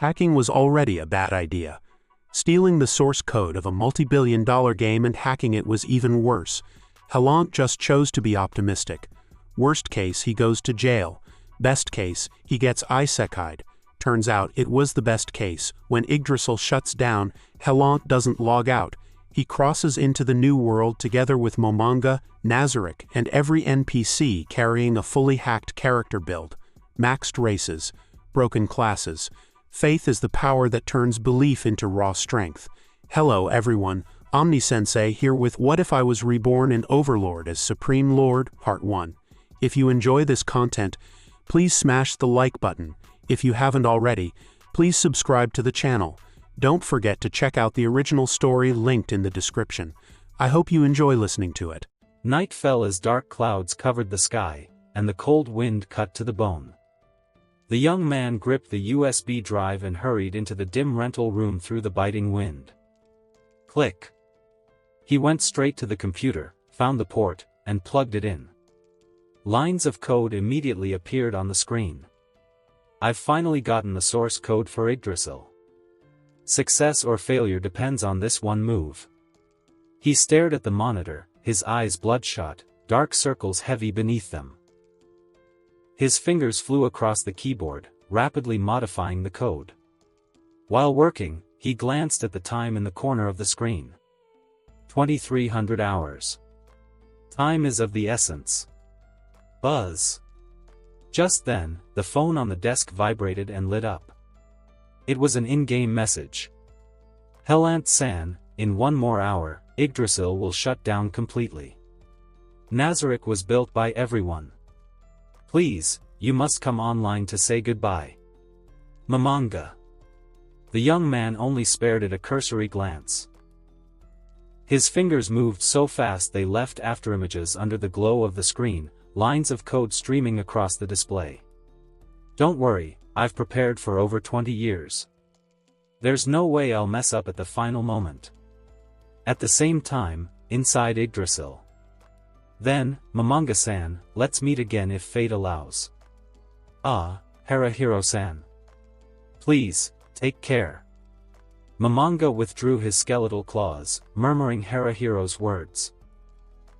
Hacking was already a bad idea. Stealing the source code of a multi-billion-dollar game and hacking it was even worse. Helant just chose to be optimistic. Worst case, he goes to jail. Best case, he gets isekai'd. Turns out it was the best case. When YGGDRASIL shuts down, Helant doesn't log out. He crosses into the new world together with Momonga, Nazarick, and every NPC carrying a fully hacked character build. Maxed races, broken classes. Faith is the power that turns belief into raw strength. Hello everyone, Omni-sensei here with What If I Was Reborn in Overlord as Supreme Lord, Part 1. If you enjoy this content, please smash the like button. If you haven't already, please subscribe to the channel. Don't forget to check out the original story linked in the description. I hope you enjoy listening to it. Night fell as dark clouds covered the sky, and the cold wind cut to the bone. The young man gripped the USB drive and hurried into the dim rental room through the biting wind. Click. He went straight to the computer, found the port, and plugged it in. Lines of code immediately appeared on the screen. I've finally gotten the source code for YGGDRASIL. Success or failure depends on this one move. He stared at the monitor, his eyes bloodshot, dark circles heavy beneath them. His fingers flew across the keyboard, rapidly modifying the code. While working, he glanced at the time in the corner of the screen. 2300 hours. Time is of the essence. Buzz. Just then, the phone on the desk vibrated and lit up. It was an in-game message. Helant-san, in 1 more hour, YGGDRASIL will shut down completely. Nazarick was built by everyone. Please, you must come online to say goodbye. Momonga. The young man only spared it a cursory glance. His fingers moved so fast they left afterimages under the glow of the screen, lines of code streaming across the display. Don't worry, I've prepared for over 20 years. There's no way I'll mess up at the final moment. At the same time, inside YGGDRASIL. Then, Momonga-san, let's meet again if fate allows. Ah, Harahiro-san. Please, take care. Momonga withdrew his skeletal claws, murmuring Harahiro's words.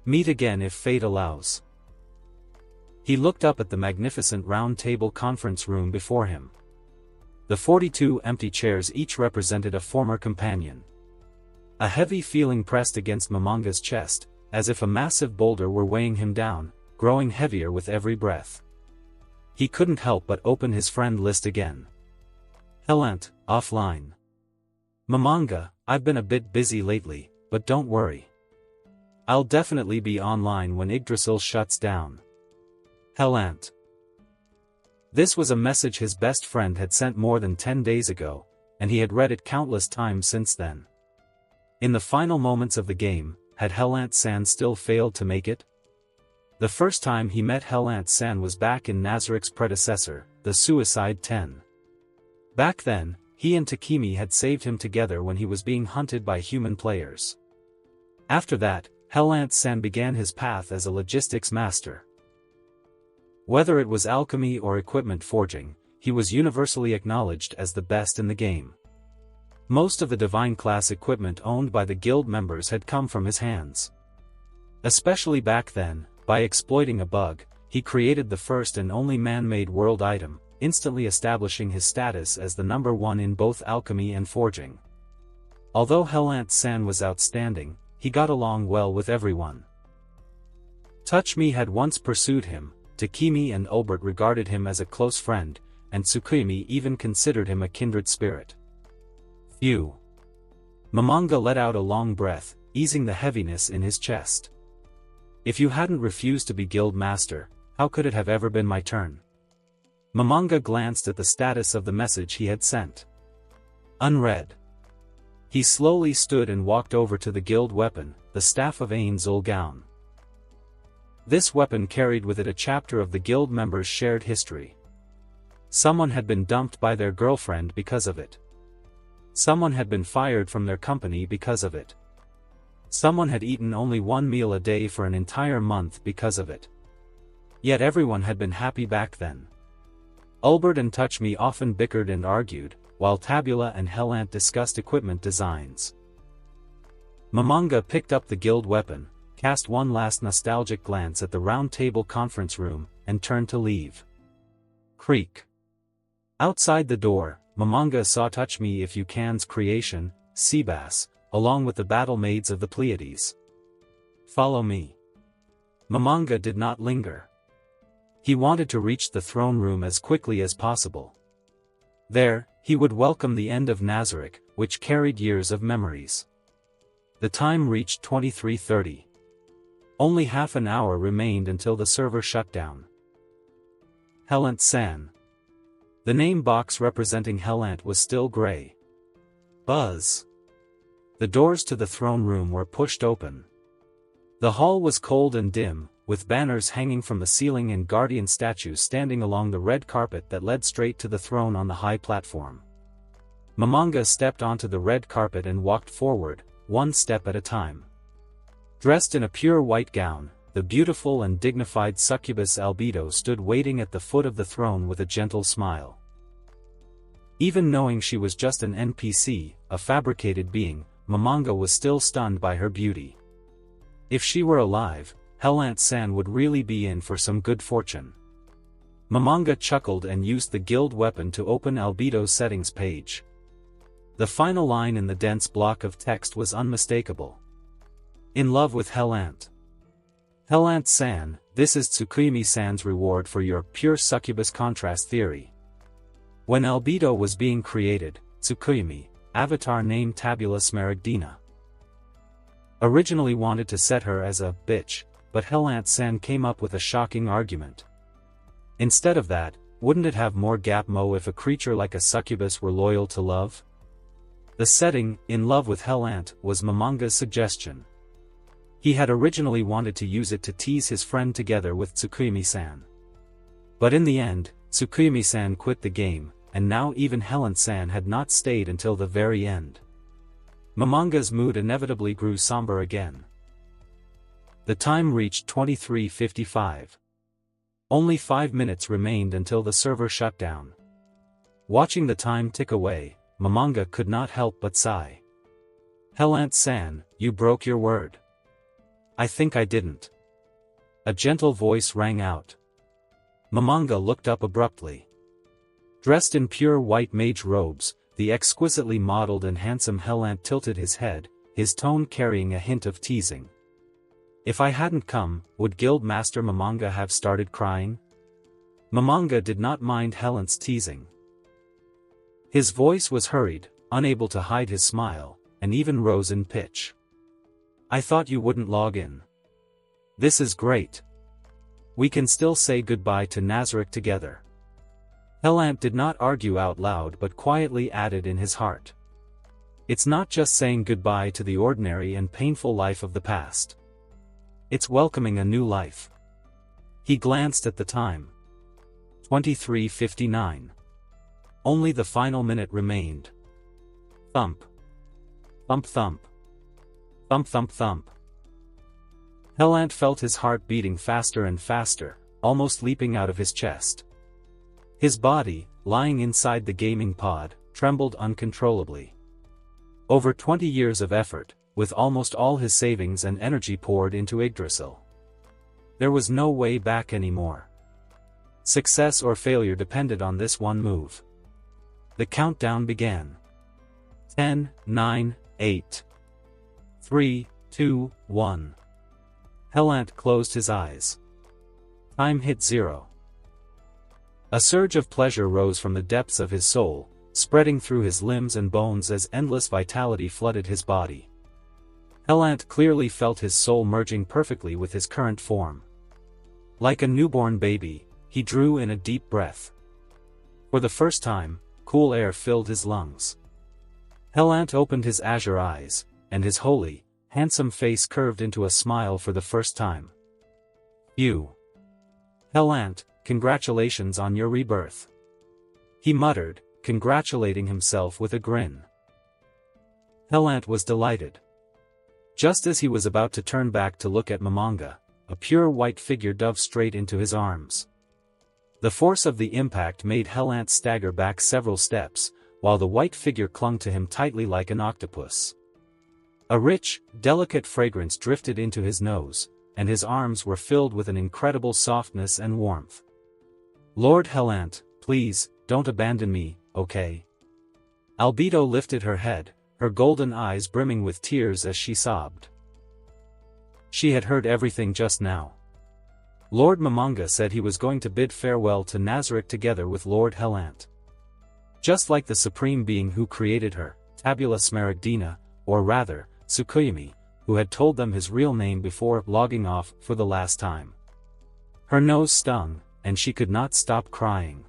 Meet again if fate allows. He looked up at the magnificent round-table conference room before him. The 42 empty chairs each represented a former companion. A heavy feeling pressed against Momonga's chest, as if a massive boulder were weighing him down, growing heavier with every breath. He couldn't help but open his friend list again. Helant, offline. Momonga, I've been a bit busy lately, but don't worry. I'll definitely be online when YGGDRASIL shuts down. Helant. This was a message his best friend had sent more than 10 days ago, and he had read it countless times since then. In the final moments of the game, had Helant-san still failed to make it? The first time he met Helant-san was back in Nazarick's predecessor, the Suicide 10. Back then, he and Takemi had saved him together when he was being hunted by human players. After that, Helant-san began his path as a logistics master. Whether it was alchemy or equipment forging, he was universally acknowledged as the best in the game. Most of the divine-class equipment owned by the guild members had come from his hands. Especially back then, by exploiting a bug, he created the first and only man-made world item, instantly establishing his status as the #1 in both alchemy and forging. Although Helant-san was outstanding, he got along well with everyone. Touch Me had once pursued him, Takemi and Albert regarded him as a close friend, and Tsukimi even considered him a kindred spirit. Phew. Momonga let out a long breath, easing the heaviness in his chest. If you hadn't refused to be guild master, how could it have ever been my turn? Momonga glanced at the status of the message he had sent. Unread. He slowly stood and walked over to the guild weapon, the Staff of Ain Zulgaun. This weapon carried with it a chapter of the guild members' shared history. Someone had been dumped by their girlfriend because of it. Someone had been fired from their company because of it. Someone had eaten only 1 meal a day for an entire month because of it. Yet everyone had been happy back then. Albert and Touch Me often bickered and argued, while Tabula and Helant discussed equipment designs. Momonga picked up the guild weapon, cast one last nostalgic glance at the round table conference room, and turned to leave. Creak. Outside the door, Momonga saw Touch Me If You Can's creation, Seabass, along with the battle maids of the Pleiades. Follow me. Momonga did not linger. He wanted to reach the throne room as quickly as possible. There, he would welcome the end of Nazarick, which carried years of memories. The time reached 23:30. Only half an hour remained until the server shut down. Helant-san. The name box representing Helant was still gray. Buzz. The doors to the throne room were pushed open. The hall was cold and dim, with banners hanging from the ceiling and guardian statues standing along the red carpet that led straight to the throne on the high platform. Momonga stepped onto the red carpet and walked forward, one step at a time. Dressed in a pure white gown, the beautiful and dignified succubus Albedo stood waiting at the foot of the throne with a gentle smile. Even knowing she was just an NPC, a fabricated being, Momonga was still stunned by her beauty. If she were alive, Helant-san would really be in for some good fortune. Momonga chuckled and used the guild weapon to open Albedo's settings page. The final line in the dense block of text was unmistakable. In love with Helant. Helant-san, this is Tsukimi-san's reward for your pure succubus contrast theory. When Albedo was being created, Tsukimi, avatar named Tabula Smaragdina, originally wanted to set her as a bitch, but Helant-san came up with a shocking argument. Instead of that, wouldn't it have more gap-mo if a creature like a succubus were loyal to love? The setting, in love with Helant, was Momonga's suggestion. He had originally wanted to use it to tease his friend together with Tsukimi-san. But in the end, Tsukimi-san quit the game, and now even Helant-san had not stayed until the very end. Momonga's mood inevitably grew somber again. The time reached 23:55. Only 5 minutes remained until the server shut down. Watching the time tick away, Momonga could not help but sigh. Helant-san, you broke your word. I think I didn't. A gentle voice rang out. Momonga looked up abruptly. Dressed in pure white mage robes, the exquisitely modeled and handsome Helant tilted his head, his tone carrying a hint of teasing. If I hadn't come, would Guildmaster Momonga have started crying? Momonga did not mind Helant's teasing. His voice was hurried, unable to hide his smile, and even rose in pitch. I thought you wouldn't log in. This is great. We can still say goodbye to Nazarick together. Helant did not argue out loud but quietly added in his heart. It's not just saying goodbye to the ordinary and painful life of the past. It's welcoming a new life. He glanced at the time. 23:59. Only the final minute remained. Thump. Thump thump. Thump thump thump. Helant felt his heart beating faster and faster, almost leaping out of his chest. His body, lying inside the gaming pod, trembled uncontrollably. Over 20 years of effort, with almost all his savings and energy poured into YGGDRASIL. There was no way back anymore. Success or failure depended on this one move. The countdown began. 10, 9, 8. 3, 2, 1. Helant closed his eyes. Time hit 0. A surge of pleasure rose from the depths of his soul, spreading through his limbs and bones as endless vitality flooded his body. Helant clearly felt his soul merging perfectly with his current form. Like a newborn baby, he drew in a deep breath. For the first time, cool air filled his lungs. Helant opened his azure eyes, and his holy, handsome face curved into a smile for the first time. "You. Helant, congratulations on your rebirth," he muttered, congratulating himself with a grin. Helant was delighted. Just as he was about to turn back to look at Momonga, a pure white figure dove straight into his arms. The force of the impact made Helant stagger back several steps, while the white figure clung to him tightly like an octopus. A rich, delicate fragrance drifted into his nose, and his arms were filled with an incredible softness and warmth. "Lord Helant, please, don't abandon me, okay?" Albedo lifted her head, her golden eyes brimming with tears as she sobbed. She had heard everything just now. Lord Momonga said he was going to bid farewell to Nazarick together with Lord Helant. Just like the supreme being who created her, Tabula Smaragdina, or rather, Tsukuyomi, who had told them his real name before logging off for the last time. Her nose stung, and she could not stop crying.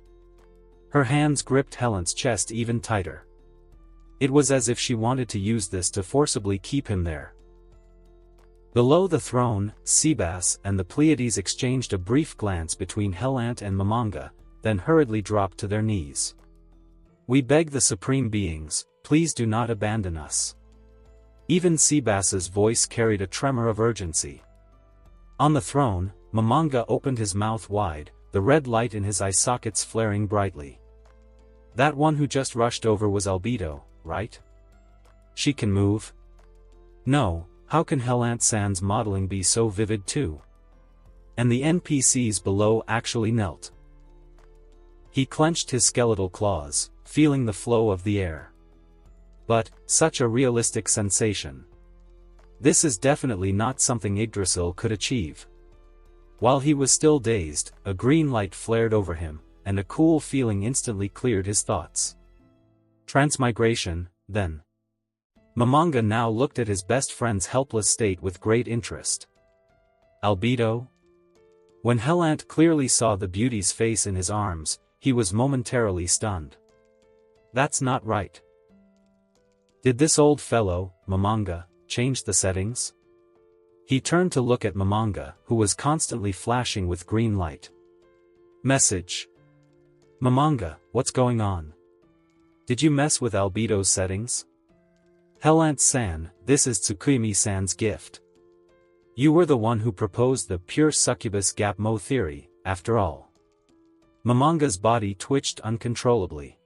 Her hands gripped Helant's chest even tighter. It was as if she wanted to use this to forcibly keep him there. Below the throne, Seabass and the Pleiades exchanged a brief glance between Helant and Momonga, then hurriedly dropped to their knees. "We beg the supreme beings, please do not abandon us." Even Seabass's voice carried a tremor of urgency. On the throne, Momonga opened his mouth wide, the red light in his eye sockets flaring brightly. "That one who just rushed over was Albedo, right? She can move?" "No. How can Helant-san's modeling be so vivid too?" And the NPCs below actually knelt. He clenched his skeletal claws, feeling the flow of the air. But, such a realistic sensation. This is definitely not something Yggdrasil could achieve. While he was still dazed, a green light flared over him, and a cool feeling instantly cleared his thoughts. Transmigration, then. Momonga now looked at his best friend's helpless state with great interest. Albedo? When Helant clearly saw the beauty's face in his arms, he was momentarily stunned. That's not right. Did this old fellow, Momonga, change the settings? He turned to look at Momonga, who was constantly flashing with green light. Message. Momonga, what's going on? Did you mess with Albedo's settings? Helant-san, this is Tsukuyomi-san's gift. You were the one who proposed the pure succubus gap-mo theory, after all. Momonga's body twitched uncontrollably.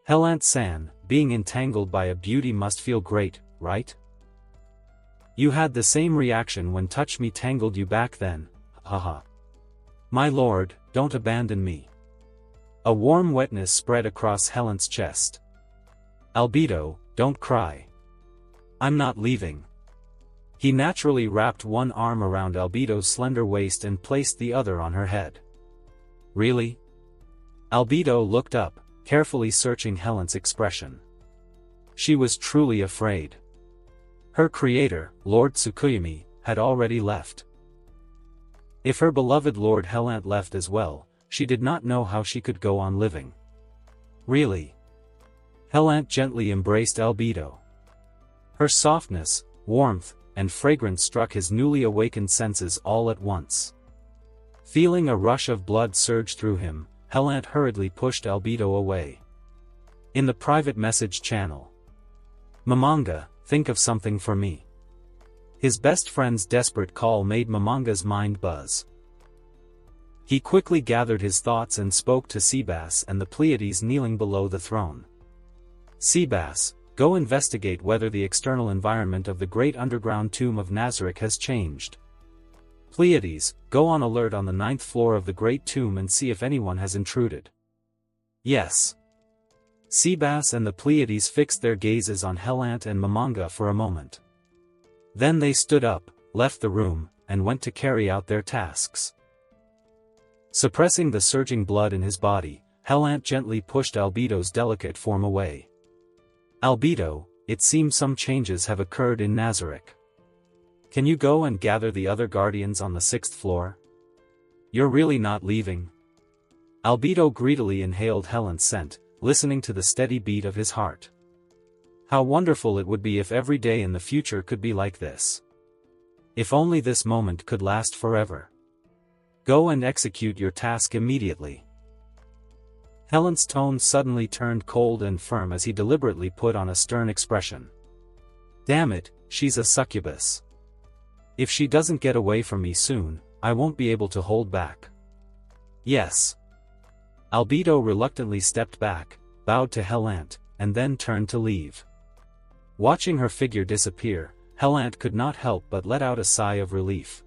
Helant-san, being entangled by a beauty must feel great, right? You had the same reaction when Touch Me tangled you back then, haha. My lord, don't abandon me. A warm wetness spread across Helant's chest. Albedo, don't cry. I'm not leaving. He naturally wrapped one arm around Albedo's slender waist and placed the other on her head. Really? Albedo looked up, carefully searching Helant's expression. She was truly afraid. Her creator, Lord Tsukuyomi, had already left. If her beloved Lord Helant left as well, she did not know how she could go on living. Really? Helant gently embraced Albedo. Her softness, warmth, and fragrance struck his newly awakened senses all at once. Feeling a rush of blood surge through him, Helant hurriedly pushed Albedo away. In the private message channel. Momonga, think of something for me. His best friend's desperate call made Momonga's mind buzz. He quickly gathered his thoughts and spoke to Seabass and the Pleiades kneeling below the throne. Seabass, go investigate whether the external environment of the great underground tomb of Nazarick has changed. Pleiades, go on alert on the 9th floor of the great tomb and see if anyone has intruded. Yes. Seabass and the Pleiades fixed their gazes on Helant and Momonga for a moment. Then they stood up, left the room, and went to carry out their tasks. Suppressing the surging blood in his body, Helant gently pushed Albedo's delicate form away. Albedo, it seems some changes have occurred in Nazarick. Can you go and gather the other guardians on the 6th floor? You're really not leaving? Albedo greedily inhaled Helant's scent, listening to the steady beat of his heart. How wonderful it would be if every day in the future could be like this. If only this moment could last forever. Go and execute your task immediately. Helant's tone suddenly turned cold and firm as he deliberately put on a stern expression. Damn it, she's a succubus. If she doesn't get away from me soon, I won't be able to hold back. Yes. Albedo reluctantly stepped back, bowed to Helant, and then turned to leave. Watching her figure disappear, Helant could not help but let out a sigh of relief.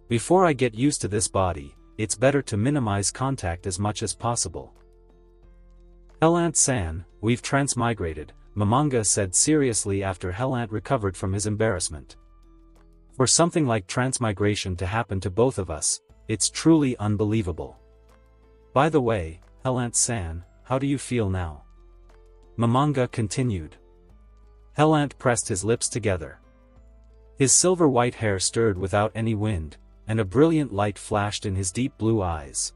Before I get used to this body, it's better to minimize contact as much as possible. Helant-san, we've transmigrated, Momonga said seriously after Helant recovered from his embarrassment. For something like transmigration to happen to both of us, it's truly unbelievable. By the way, Helant-san, how do you feel now? Momonga continued. Helant pressed his lips together. His silver-white hair stirred without any wind, and a brilliant light flashed in his deep blue eyes.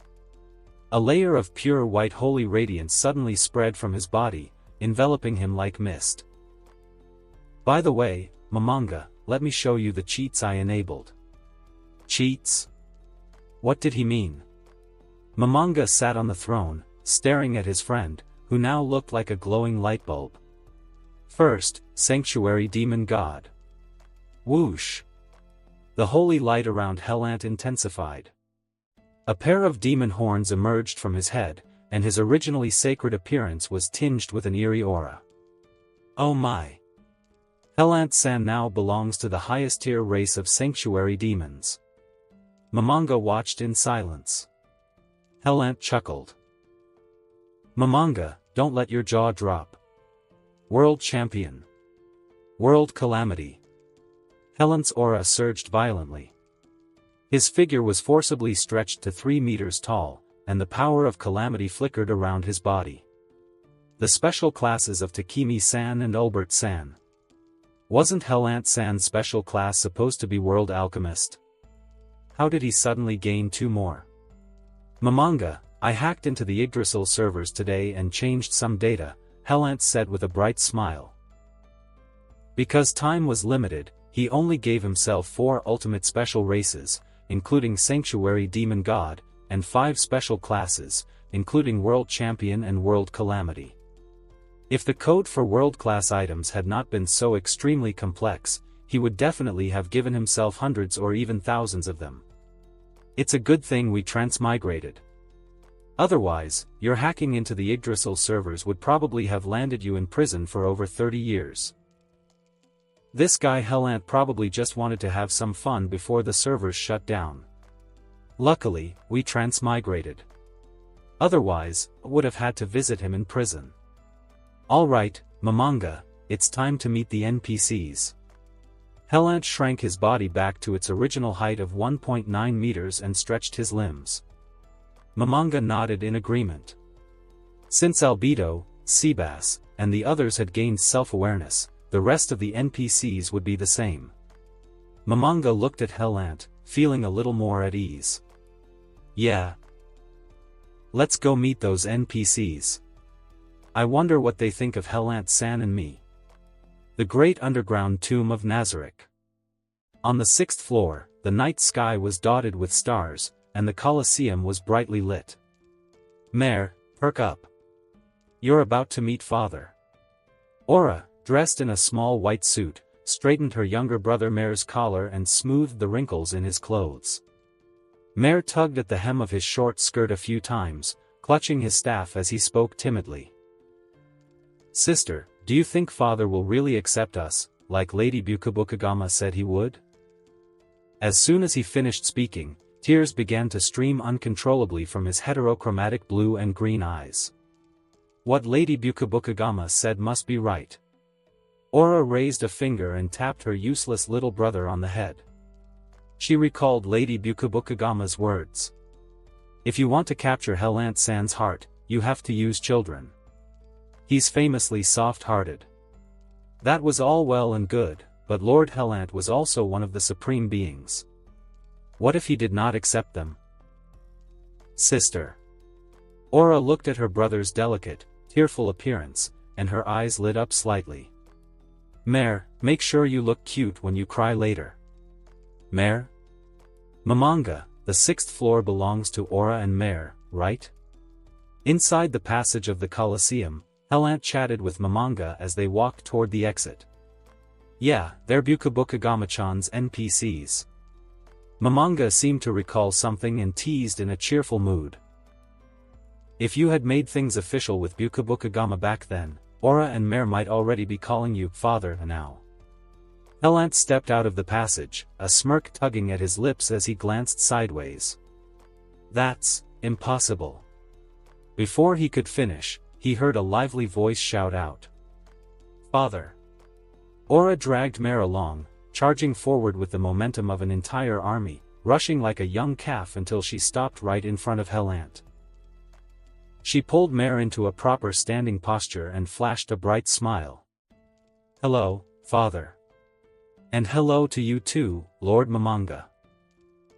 A layer of pure white holy radiance suddenly spread from his body, enveloping him like mist. By the way, Momonga, let me show you the cheats I enabled. Cheats? What did he mean? Momonga sat on the throne, staring at his friend, who now looked like a glowing light bulb. First, Sanctuary Demon God. Whoosh! The holy light around Helant intensified. A pair of demon horns emerged from his head, and his originally sacred appearance was tinged with an eerie aura. Oh my! Helant-san now belongs to the highest tier race of sanctuary demons. Momonga watched in silence. Helant chuckled. Momonga, don't let your jaw drop. World Champion. World Calamity. Helant's aura surged violently. His figure was forcibly stretched to 3 meters tall, and the power of calamity flickered around his body. The special classes of Takemi-san and Ulbert-san. Wasn't Helant-san's special class supposed to be World Alchemist? How did he suddenly gain 2 more? Momonga, I hacked into the YGGDRASIL servers today and changed some data, Helant said with a bright smile. Because time was limited, he only gave himself 4 ultimate special races, including Sanctuary Demon God, and 5 special classes, including World Champion and World Calamity. If the code for world-class items had not been so extremely complex, he would definitely have given himself hundreds or even thousands of them. It's a good thing we transmigrated. Otherwise, your hacking into the YGGDRASIL servers would probably have landed you in prison for over 30 years. This guy Helant probably just wanted to have some fun before the servers shut down. Luckily, we transmigrated. Otherwise, I would have had to visit him in prison. Alright, Momonga, it's time to meet the NPCs. Helant shrank his body back to its original height of 1.9 meters and stretched his limbs. Momonga nodded in agreement. Since Albedo, Seabass, and the others had gained self-awareness, the rest of the NPCs would be the same. Momonga looked at Helant, feeling a little more at ease. Yeah. Let's go meet those NPCs. I wonder what they think of Helant-san and me. The great underground tomb of Nazarick. On the 6th floor, the night sky was dotted with stars, and the Colosseum was brightly lit. Mare, perk up. You're about to meet Father. Aura, dressed in a small white suit, straightened her younger brother Mare's collar and smoothed the wrinkles in his clothes. Mare tugged at the hem of his short skirt a few times, clutching his staff as he spoke timidly. Sister, do you think Father will really accept us, like Lady Bukabukagama said he would? As soon as he finished speaking, tears began to stream uncontrollably from his heterochromatic blue and green eyes. What Lady Bukabukagama said must be right. Aura raised a finger and tapped her useless little brother on the head. She recalled Lady Bukabukagama's words. If you want to capture Helant-san's heart, you have to use children. He's famously soft-hearted. That was all well and good, but Lord Helant was also one of the supreme beings. What if he did not accept them? Sister. Aura looked at her brother's delicate, tearful appearance, and her eyes lit up slightly. Mare, make sure you look cute when you cry later. Mare? Momonga, the 6th floor belongs to Aura and Mare, right? Inside the passage of the Colosseum, Helant chatted with Momonga as they walked toward the exit. Yeah, they're Bukabukagama-chan's NPCs. Momonga seemed to recall something and teased in a cheerful mood. If you had made things official with Bukabukagama back then, Aura and Mare might already be calling you father now. Helant stepped out of the passage, a smirk tugging at his lips as he glanced sideways. That's impossible. Before he could finish, he heard a lively voice shout out. Father. Aura dragged Mare along, charging forward with the momentum of an entire army, rushing like a young calf until she stopped right in front of Helant. She pulled Mare into a proper standing posture and flashed a bright smile. Hello, father. And hello to you too, Lord Momonga.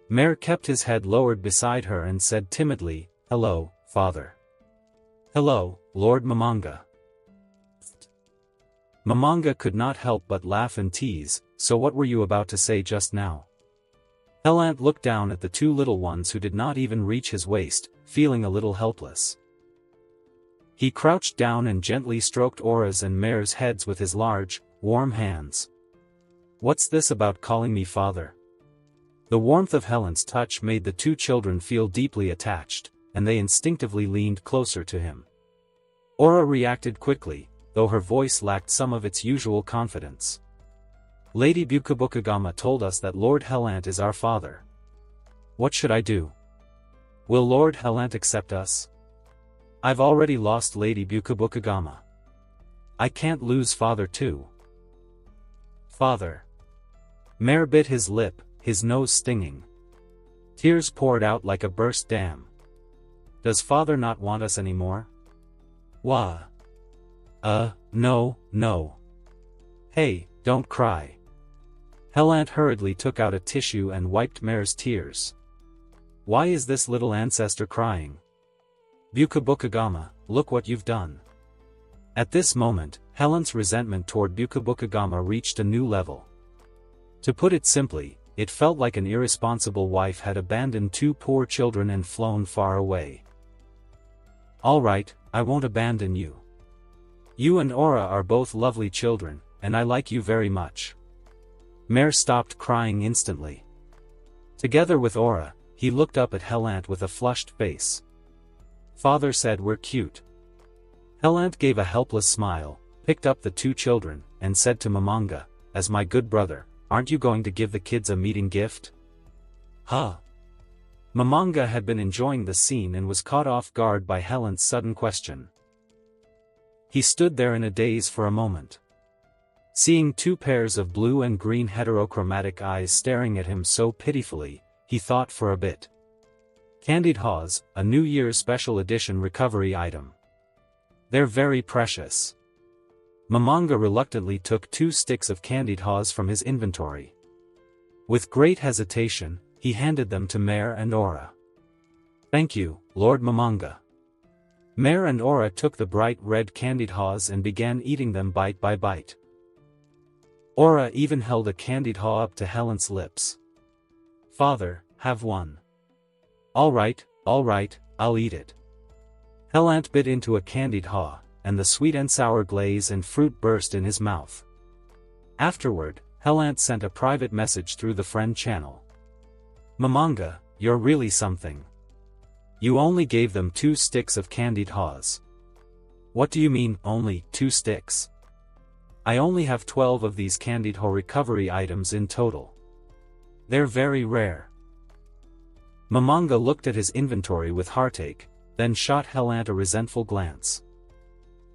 Mare kept his head lowered beside her and said timidly, Hello, father. Hello, Lord Momonga. Momonga could not help but laugh and tease, so what were you about to say just now? Helant looked down at the two little ones who did not even reach his waist, feeling a little helpless. He crouched down and gently stroked Aura's and Mare's heads with his large, warm hands. What's this about calling me father? The warmth of Helant's touch made the two children feel deeply attached, and they instinctively leaned closer to him. Aura reacted quickly, though her voice lacked some of its usual confidence. Lady Bukabukagama told us that Lord Helant is our father. What should I do? Will Lord Helant accept us? I've already lost Lady Bukabukagama. I can't lose father too. Father. Mare bit his lip, his nose stinging. Tears poured out like a burst dam. Does father not want us anymore? Wah. No. Hey, don't cry. Helant hurriedly took out a tissue and wiped Mare's tears. Why is this little ancestor crying? Bukabukagama, look what you've done. At this moment, Helant's resentment toward Bukabukagama reached a new level. To put it simply, it felt like an irresponsible wife had abandoned two poor children and flown far away. Alright, I won't abandon you. You and Aura are both lovely children, and I like you very much. Mare stopped crying instantly. Together with Aura, he looked up at Helant with a flushed face. Father said we're cute. Helant gave a helpless smile, picked up the two children, and said to Momonga, as my good brother, aren't you going to give the kids a meeting gift? Huh? Momonga had been enjoying the scene and was caught off guard by Helant's sudden question. He stood there in a daze for a moment. Seeing two pairs of blue and green heterochromatic eyes staring at him so pitifully, he thought for a bit. Candied Haws, a New Year's special edition recovery item. They're very precious. Momonga reluctantly took 2 sticks of Candied Haws from his inventory. With great hesitation, he handed them to Mare and Aura. Thank you, Lord Momonga. Mare and Aura took the bright red Candied Haws and began eating them bite by bite. Aura even held a Candied Haw up to Helant's lips. Father, have one. Alright, I'll eat it. Helant bit into a Candied Haw, and the sweet and sour glaze and fruit burst in his mouth. Afterward, Helant sent a private message through the friend channel. Momonga, you're really something. You only gave them 2 sticks of Candied Haws. What do you mean, only 2 sticks? I only have 12 of these Candied Haw recovery items in total. They're very rare. Momonga looked at his inventory with heartache, then shot Helant a resentful glance.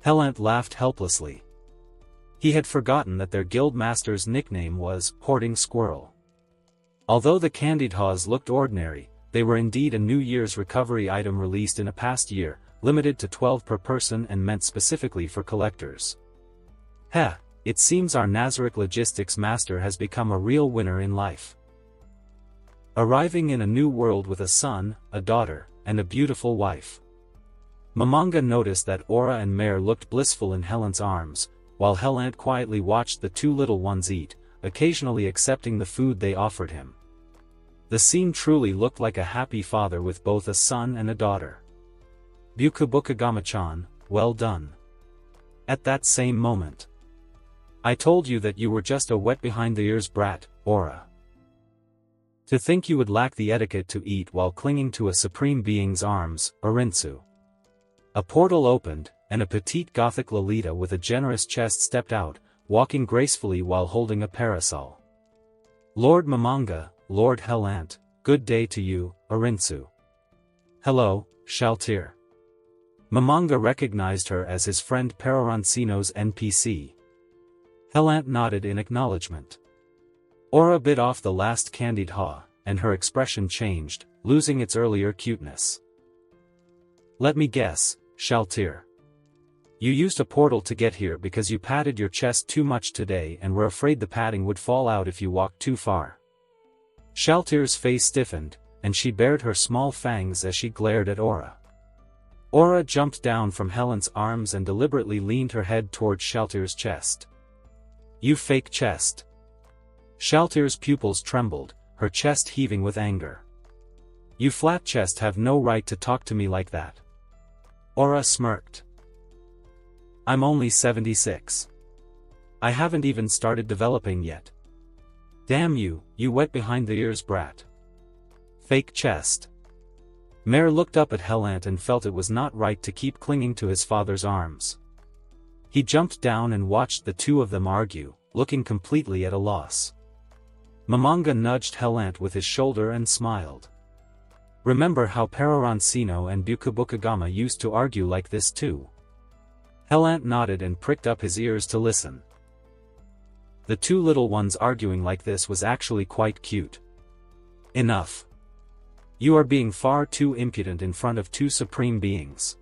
Helant laughed helplessly. He had forgotten that their guild master's nickname was Hoarding Squirrel. Although the Candied Haws looked ordinary, they were indeed a New Year's recovery item released in a past year, limited to 12 per person and meant specifically for collectors. It seems our Nazarick logistics master has become a real winner in life. Arriving in a new world with a son, a daughter, and a beautiful wife. Momonga noticed that Aura and Mare looked blissful in Helant's arms, while Helant quietly watched the 2 little ones eat, occasionally accepting the food they offered him. The scene truly looked like a happy father with both a son and a daughter. Bukabukagama-chan, well done. At that same moment. I told you that you were just a wet behind-the-ears brat, Aura. To think you would lack the etiquette to eat while clinging to a supreme being's arms, Orinsu. A portal opened, and a petite Gothic Lolita with a generous chest stepped out, walking gracefully while holding a parasol. Lord Momonga, Lord Helant, good day to you, Arinsu. Hello, Shaltir. Momonga recognized her as his friend Peroroncino's NPC. Helant nodded in acknowledgement. Aura bit off the last candied haw, and her expression changed, losing its earlier cuteness. Let me guess, Shaltir. You used a portal to get here because you padded your chest too much today and were afraid the padding would fall out if you walked too far. Shaltir's face stiffened, and she bared her small fangs as she glared at Aura. Aura jumped down from Helant's arms and deliberately leaned her head towards Shaltir's chest. You fake chest. Shaltir's pupils trembled, her chest heaving with anger. You flat chest have no right to talk to me like that. Aura smirked. I'm only 76. I haven't even started developing yet. Damn you, you wet behind the ears brat. Fake chest. Mare looked up at Helant and felt it was not right to keep clinging to his father's arms. He jumped down and watched the two of them argue, looking completely at a loss. Momonga nudged Helant with his shoulder and smiled. Remember how Peroroncino and Bukabukagama used to argue like this too? Helant nodded and pricked up his ears to listen. The two little ones arguing like this was actually quite cute. Enough. You are being far too impudent in front of two supreme beings.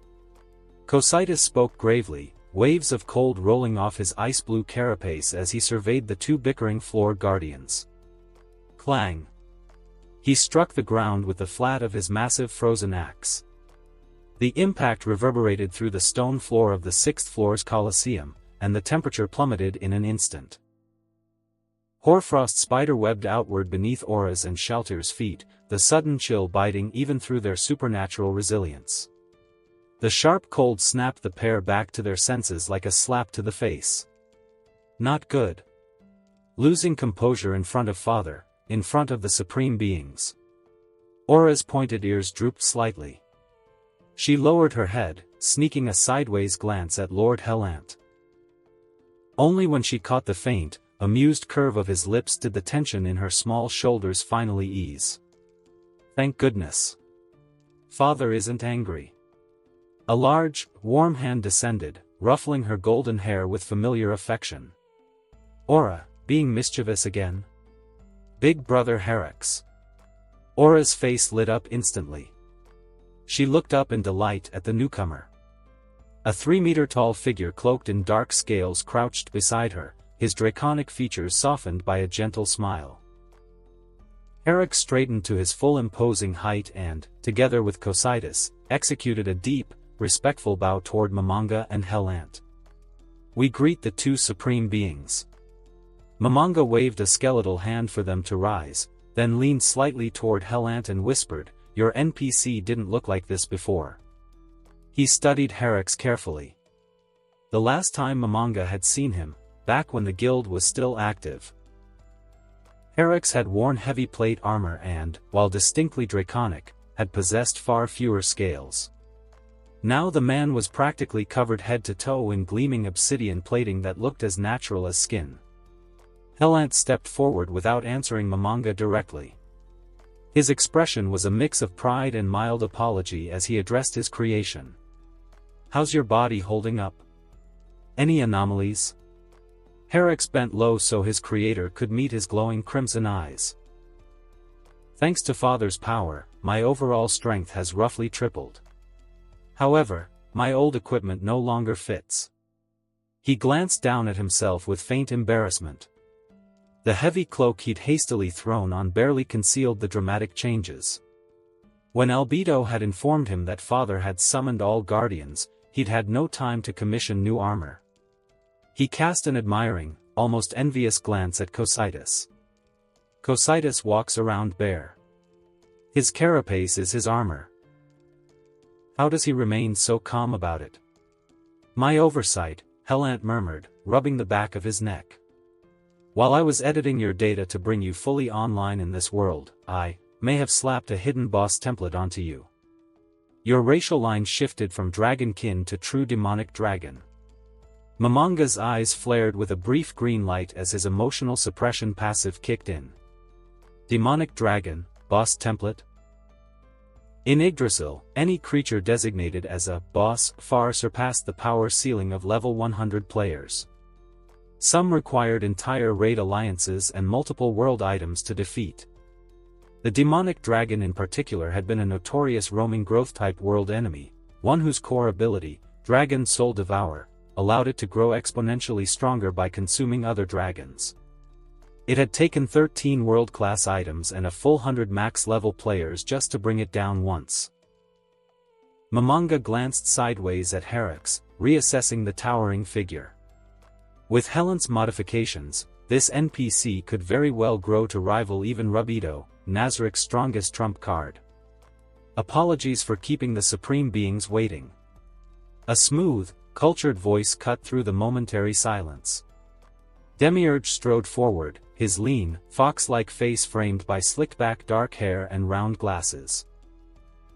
Cocytus spoke gravely, waves of cold rolling off his ice-blue carapace as he surveyed the two bickering floor guardians. Clang. He struck the ground with the flat of his massive frozen axe. The impact reverberated through the stone floor of the 6th floor's Colosseum, and the temperature plummeted in an instant. Hoarfrost spider-webbed outward beneath Aura's and Shaltir's feet, the sudden chill biting even through their supernatural resilience. The sharp cold snapped the pair back to their senses like a slap to the face. Not good. Losing composure in front of father, in front of the supreme beings. Aura's pointed ears drooped slightly. She lowered her head, sneaking a sideways glance at Lord Helant. Only when she caught the faint, amused curve of his lips did the tension in her small shoulders finally ease. Thank goodness. Father isn't angry. A large, warm hand descended, ruffling her golden hair with familiar affection. Aura, being mischievous again? Big brother Herex. Aura's face lit up instantly. She looked up in delight at the newcomer. A 3-meter-tall figure cloaked in dark scales crouched beside her, his draconic features softened by a gentle smile. Herex straightened to his full imposing height and, together with Cocytus, executed a deep, respectful bow toward Momonga and Helant. We greet the two supreme beings. Momonga waved a skeletal hand for them to rise, then leaned slightly toward Helant and whispered, Your NPC didn't look like this before. He studied Herex carefully. The last time Momonga had seen him, back when the guild was still active. Herex had worn heavy plate armor and, while distinctly draconic, had possessed far fewer scales. Now the man was practically covered head to toe in gleaming obsidian plating that looked as natural as skin. Helant stepped forward without answering Momonga directly. His expression was a mix of pride and mild apology as he addressed his creation. How's your body holding up? Any anomalies? Herex bent low so his creator could meet his glowing crimson eyes. Thanks to Father's power, my overall strength has roughly tripled. However, my old equipment no longer fits. He glanced down at himself with faint embarrassment. The heavy cloak he'd hastily thrown on barely concealed the dramatic changes. When Albedo had informed him that Father had summoned all guardians, he'd had no time to commission new armor. He cast an admiring, almost envious glance at Cocytus. Cocytus walks around bare. His carapace is his armor. How does he remain so calm about it? My oversight, Helant murmured, rubbing the back of his neck. While I was editing your data to bring you fully online in this world, I may have slapped a hidden boss template onto you. Your racial line shifted from dragonkin to true demonic dragon. Momonga's eyes flared with a brief green light as his emotional suppression passive kicked in. Demonic dragon, boss template. In Yggdrasil, any creature designated as a boss far surpassed the power ceiling of level 100 players. Some required entire raid alliances and multiple world items to defeat. The demonic dragon in particular had been a notorious roaming growth-type world enemy, one whose core ability, Dragon Soul Devour, allowed it to grow exponentially stronger by consuming other dragons. It had taken 13 world-class items and a full 100 max-level players just to bring it down once. Momonga glanced sideways at Helant, reassessing the towering figure. With Helant's modifications, this NPC could very well grow to rival even Rubido, Nazarick's strongest trump card. Apologies for keeping the supreme beings waiting. A smooth, cultured voice cut through the momentary silence. Demiurge strode forward, his lean, fox-like face framed by slick-back dark hair and round glasses.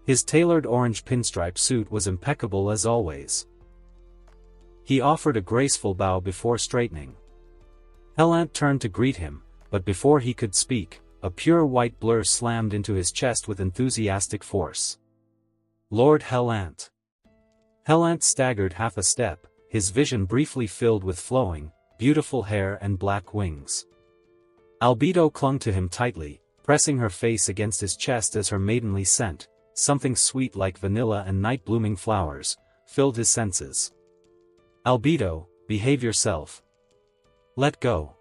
His tailored orange pinstripe suit was impeccable as always. He offered a graceful bow before straightening. Helant turned to greet him, but before he could speak, a pure white blur slammed into his chest with enthusiastic force. Lord Helant. Helant staggered half a step, his vision briefly filled with flowing, beautiful hair and black wings. Albedo clung to him tightly, pressing her face against his chest as her maidenly scent, something sweet like vanilla and night-blooming flowers, filled his senses. Albedo, behave yourself. Let go.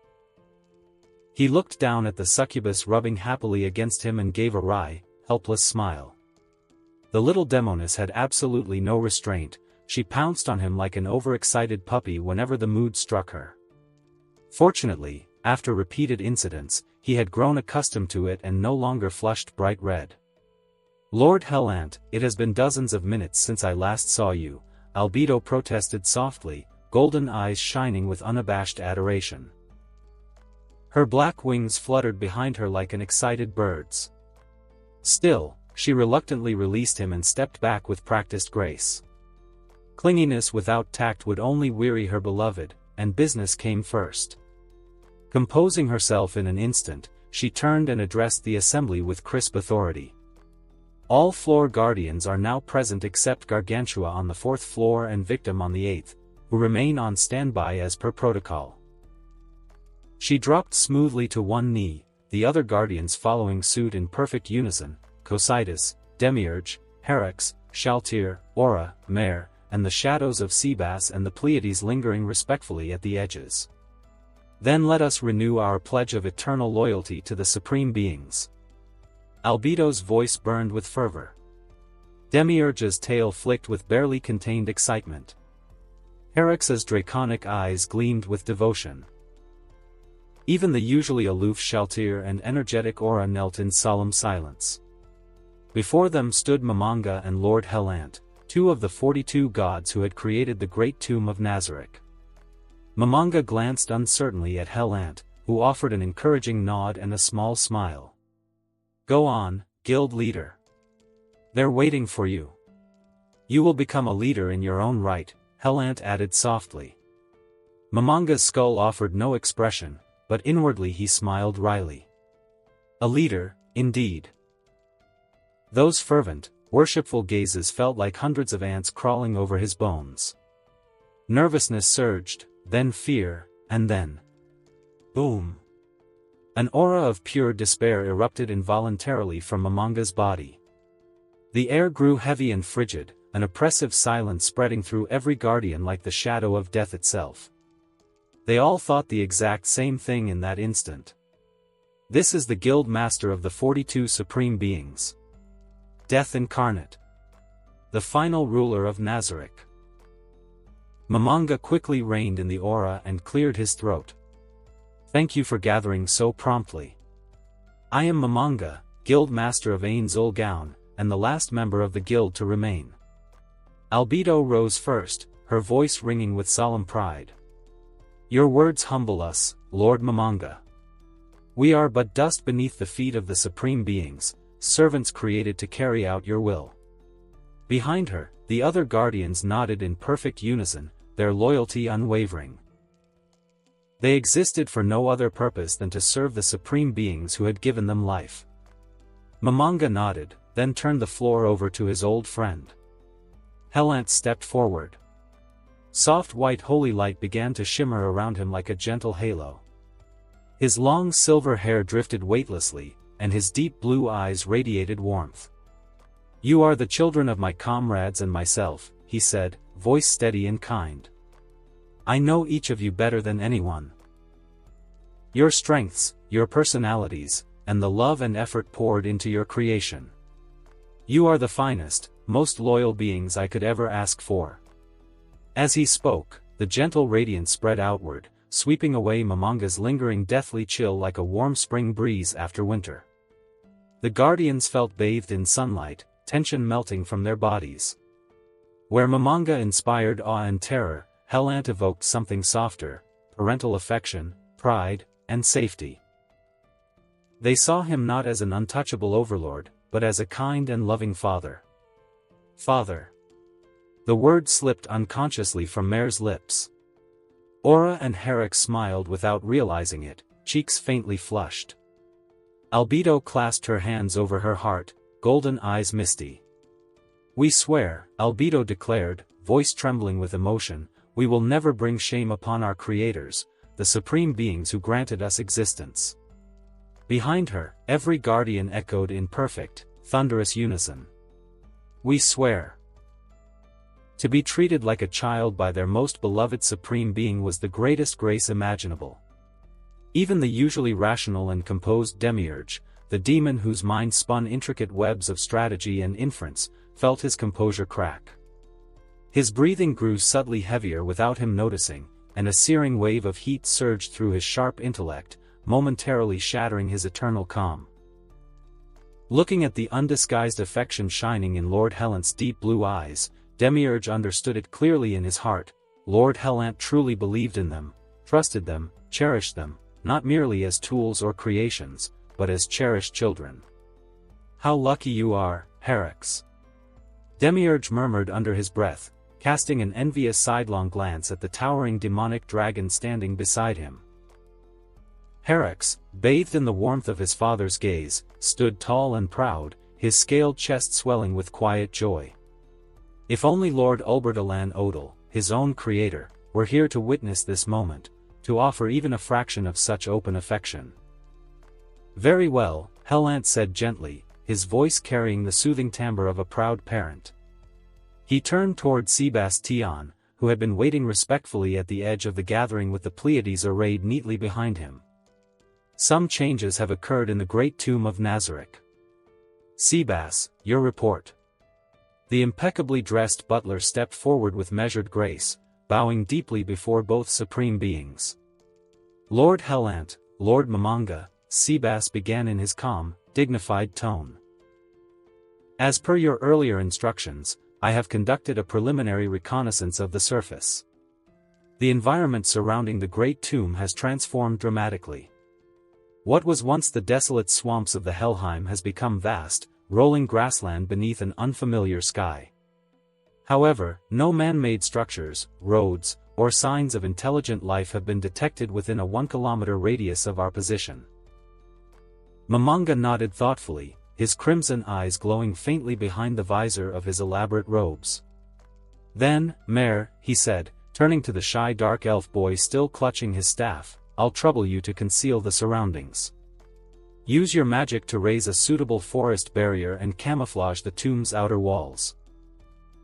He looked down at the succubus rubbing happily against him and gave a wry, helpless smile. The little demoness had absolutely no restraint, she pounced on him like an overexcited puppy whenever the mood struck her. Fortunately, after repeated incidents, he had grown accustomed to it and no longer flushed bright red. Lord Helant, it has been dozens of minutes since I last saw you, Albedo protested softly, golden eyes shining with unabashed adoration. Her black wings fluttered behind her like an excited bird's. Still, she reluctantly released him and stepped back with practiced grace. Clinginess without tact would only weary her beloved, and business came first. Composing herself in an instant, she turned and addressed the assembly with crisp authority. All floor guardians are now present except Gargantua on the 4th floor and Victim on the 8th, who remain on standby as per protocol. She dropped smoothly to one knee, the other guardians following suit in perfect unison, Cocytus, Demiurge, Herex, Shaltir, Aura, Mare, and the shadows of Seabass and the Pleiades lingering respectfully at the edges. Then let us renew our pledge of eternal loyalty to the supreme beings. Albedo's voice burned with fervor. Demiurge's tail flicked with barely contained excitement. Herex's draconic eyes gleamed with devotion. Even the usually aloof Shaltir and energetic Aura knelt in solemn silence. Before them stood Momonga and Lord Helant, two of the 42 gods who had created the great tomb of Nazarick. Momonga glanced uncertainly at Helant, who offered an encouraging nod and a small smile. Go on, guild leader. They're waiting for you. You will become a leader in your own right, Helant added softly. Momonga's skull offered no expression, but inwardly he smiled wryly. A leader, indeed. Those fervent, worshipful gazes felt like hundreds of ants crawling over his bones. Nervousness surged, then fear, and then... boom! An aura of pure despair erupted involuntarily from Momonga's body. The air grew heavy and frigid, an oppressive silence spreading through every guardian like the shadow of death itself. They all thought the exact same thing in that instant. This is the guild master of the 42 supreme beings. Death incarnate. The final ruler of Nazarick. Momonga quickly reined in the aura and cleared his throat. Thank you for gathering so promptly. I am Momonga, guild master of Ain Zulgaun, and the last member of the guild to remain. Albedo rose first, her voice ringing with solemn pride. Your words humble us, Lord Momonga. We are but dust beneath the feet of the supreme beings, servants created to carry out your will. Behind her, the other guardians nodded in perfect unison, their loyalty unwavering. They existed for no other purpose than to serve the supreme beings who had given them life. Momonga nodded, then turned the floor over to his old friend. Helant stepped forward. Soft white holy light began to shimmer around him like a gentle halo. His long silver hair drifted weightlessly, and his deep blue eyes radiated warmth. "You are the children of my comrades and myself," he said, voice steady and kind. "I know each of you better than anyone. Your strengths, your personalities, and the love and effort poured into your creation. You are the finest, most loyal beings I could ever ask for." As he spoke, the gentle radiance spread outward, sweeping away Momonga's lingering deathly chill like a warm spring breeze after winter. The guardians felt bathed in sunlight, tension melting from their bodies. Where Momonga inspired awe and terror, Helant evoked something softer, parental affection, pride, and safety. They saw him not as an untouchable overlord, but as a kind and loving father. Father. The word slipped unconsciously from Mare's lips. Aura and Herrick smiled without realizing it, cheeks faintly flushed. Albedo clasped her hands over her heart, golden eyes misty. "We swear," Albedo declared, voice trembling with emotion, "we will never bring shame upon our creators, the supreme beings who granted us existence." Behind her, every guardian echoed in perfect, thunderous unison. "We swear." To be treated like a child by their most beloved supreme being was the greatest grace imaginable. Even the usually rational and composed demiurge, the demon whose mind spun intricate webs of strategy and inference, felt his composure crack. His breathing grew subtly heavier without him noticing, and a searing wave of heat surged through his sharp intellect, momentarily shattering his eternal calm. Looking at the undisguised affection shining in Lord Helant's deep blue eyes, Demiurge understood it clearly in his heart. Lord Helant truly believed in them, trusted them, cherished them, not merely as tools or creations, but as cherished children. "How lucky you are, Herrix," Demiurge murmured under his breath, casting an envious sidelong glance at the towering demonic dragon standing beside him. Herrix, bathed in the warmth of his father's gaze, stood tall and proud, his scaled chest swelling with quiet joy. If only Lord Ulberdalan Odal, his own creator, were here to witness this moment, to offer even a fraction of such open affection. "Very well," Helant said gently, his voice carrying the soothing timbre of a proud parent. He turned toward Sebastian, who had been waiting respectfully at the edge of the gathering with the Pleiades arrayed neatly behind him. "Some changes have occurred in the great tomb of Nazarick. Sebas, your report." The impeccably dressed butler stepped forward with measured grace, bowing deeply before both supreme beings. "Lord Helant, Lord Momonga," Sebas began in his calm, dignified tone. "As per your earlier instructions, I have conducted a preliminary reconnaissance of the surface. The environment surrounding the great tomb has transformed dramatically. What was once the desolate swamps of the Helheim has become vast, rolling grassland beneath an unfamiliar sky. However, no man-made structures, roads, or signs of intelligent life have been detected within a 1-kilometer radius of our position." Momonga nodded thoughtfully, his crimson eyes glowing faintly behind the visor of his elaborate robes. "Then, Mare," he said, turning to the shy dark elf boy still clutching his staff, "I'll trouble you to conceal the surroundings. Use your magic to raise a suitable forest barrier and camouflage the tomb's outer walls.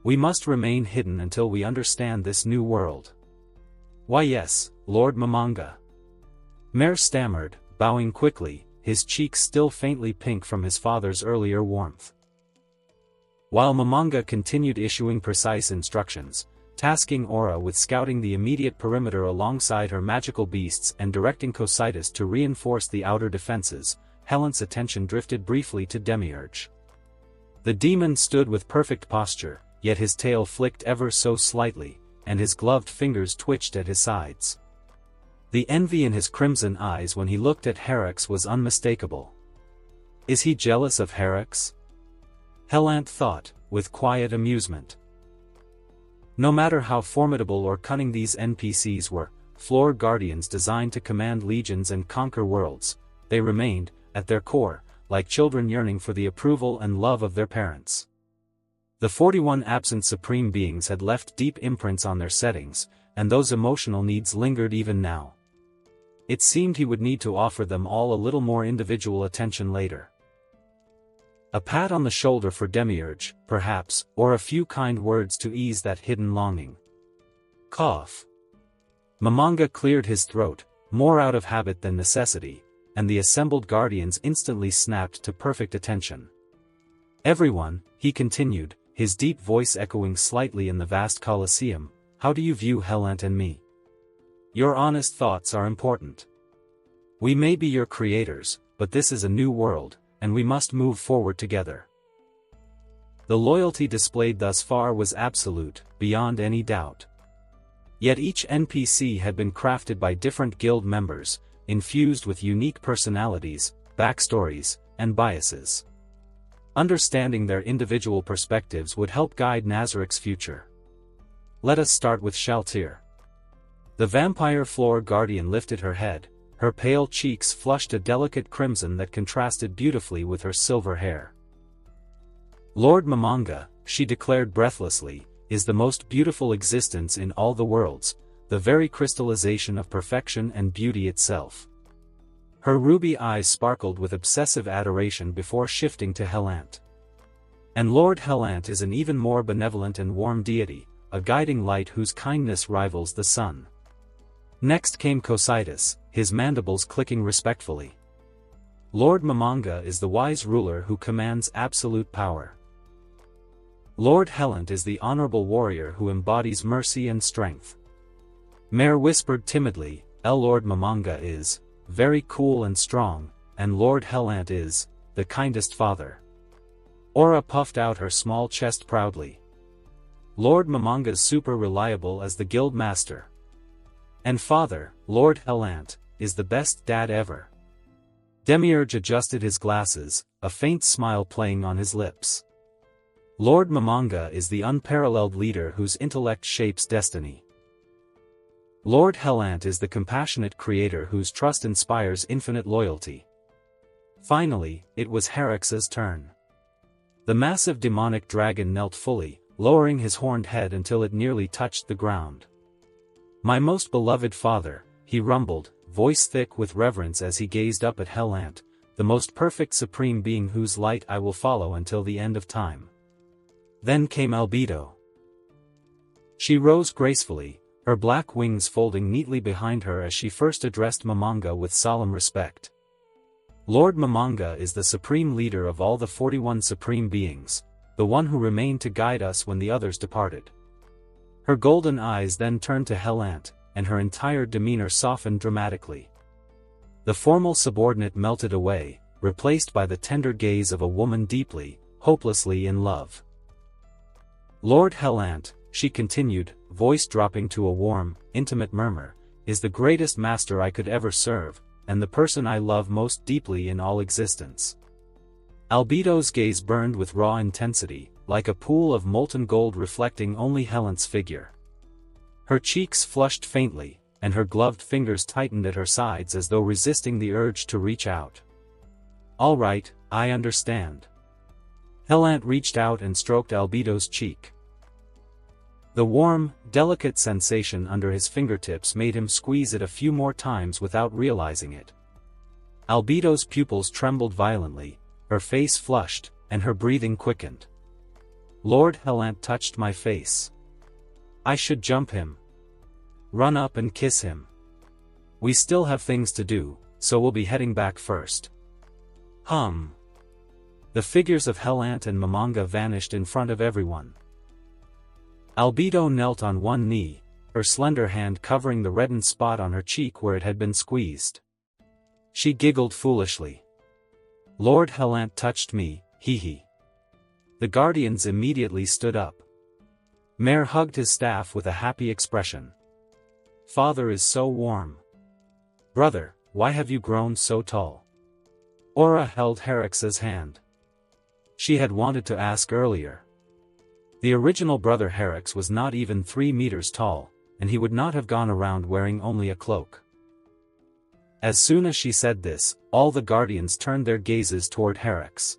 We must remain hidden until we understand this new world." "Why yes, Lord Momonga," Mare stammered, bowing quickly, his cheeks still faintly pink from his father's earlier warmth. While Momonga continued issuing precise instructions, tasking Aura with scouting the immediate perimeter alongside her magical beasts and directing Cocytus to reinforce the outer defenses, Helant's attention drifted briefly to Demiurge. The demon stood with perfect posture, yet his tail flicked ever so slightly, and his gloved fingers twitched at his sides. The envy in his crimson eyes when he looked at Herrix was unmistakable. Is he jealous of Herrix? Helant thought, with quiet amusement. No matter how formidable or cunning these NPCs were, floor guardians designed to command legions and conquer worlds, they remained, at their core, like children yearning for the approval and love of their parents. The 41 absent supreme beings had left deep imprints on their settings, and those emotional needs lingered even now. It seemed he would need to offer them all a little more individual attention later. A pat on the shoulder for Demiurge, perhaps, or a few kind words to ease that hidden longing. Cough. Momonga cleared his throat, more out of habit than necessity, and the assembled guardians instantly snapped to perfect attention. Everyone, he continued, his deep voice echoing slightly in the vast Colosseum, how do you view Helant and me? Your honest thoughts are important. We may be your creators, but this is a new world, and we must move forward together. The loyalty displayed thus far was absolute, beyond any doubt. Yet each NPC had been crafted by different guild members, infused with unique personalities, backstories, and biases. Understanding their individual perspectives would help guide Nazarick's future. Let us start with Shaltir. The vampire floor guardian lifted her head, her pale cheeks flushed a delicate crimson that contrasted beautifully with her silver hair. Lord Momonga, she declared breathlessly, is the most beautiful existence in all the worlds, the very crystallization of perfection and beauty itself. Her ruby eyes sparkled with obsessive adoration before shifting to Helant. And Lord Helant is an even more benevolent and warm deity, a guiding light whose kindness rivals the sun. Next came Cocytus, his mandibles clicking respectfully. Lord Momonga is the wise ruler who commands absolute power. Lord Helant is the honorable warrior who embodies mercy and strength. Mare whispered timidly, Lord Momonga is very cool and strong, and Lord Helant is the kindest father. Aura puffed out her small chest proudly. Lord Momonga's super reliable as the guild master. And father, Lord Helant, is the best dad ever. Demiurge adjusted his glasses, a faint smile playing on his lips. Lord Momonga is the unparalleled leader whose intellect shapes destiny. Lord Helant is the compassionate creator whose trust inspires infinite loyalty. Finally, it was Herex's turn. The massive demonic dragon knelt fully, lowering his horned head until it nearly touched the ground. My most beloved father, he rumbled, voice thick with reverence as he gazed up at Helant, the most perfect supreme being whose light I will follow until the end of time. Then came Albedo. She rose gracefully, her black wings folding neatly behind her as she first addressed Momonga with solemn respect. Lord Momonga is the supreme leader of all the 41 supreme beings, the one who remained to guide us when the others departed. Her golden eyes then turned to Helant, and her entire demeanor softened dramatically. The formal subordinate melted away, replaced by the tender gaze of a woman deeply, hopelessly in love. Lord Helant, she continued, voice dropping to a warm, intimate murmur, is the greatest master I could ever serve, and the person I love most deeply in all existence. Albedo's gaze burned with raw intensity, like a pool of molten gold reflecting only Helant's figure. Her cheeks flushed faintly, and her gloved fingers tightened at her sides as though resisting the urge to reach out. All right, I understand. Helant reached out and stroked Albedo's cheek. The warm, delicate sensation under his fingertips made him squeeze it a few more times without realizing it. Albedo's pupils trembled violently, her face flushed, and her breathing quickened. Lord Helant touched my face. I should jump him. Run up and kiss him. We still have things to do, so we'll be heading back first. The figures of Helant and Momonga vanished in front of everyone. Albedo knelt on one knee, her slender hand covering the reddened spot on her cheek where it had been squeezed. She giggled foolishly. Lord Helant touched me, hee. The guardians immediately stood up. Mare hugged his staff with a happy expression. Father is so warm. Brother, why have you grown so tall? Aura held Herex's hand. She had wanted to ask earlier. The original brother Herix was not even 3 meters tall, and he would not have gone around wearing only a cloak. As soon as she said this, all the guardians turned their gazes toward Herix.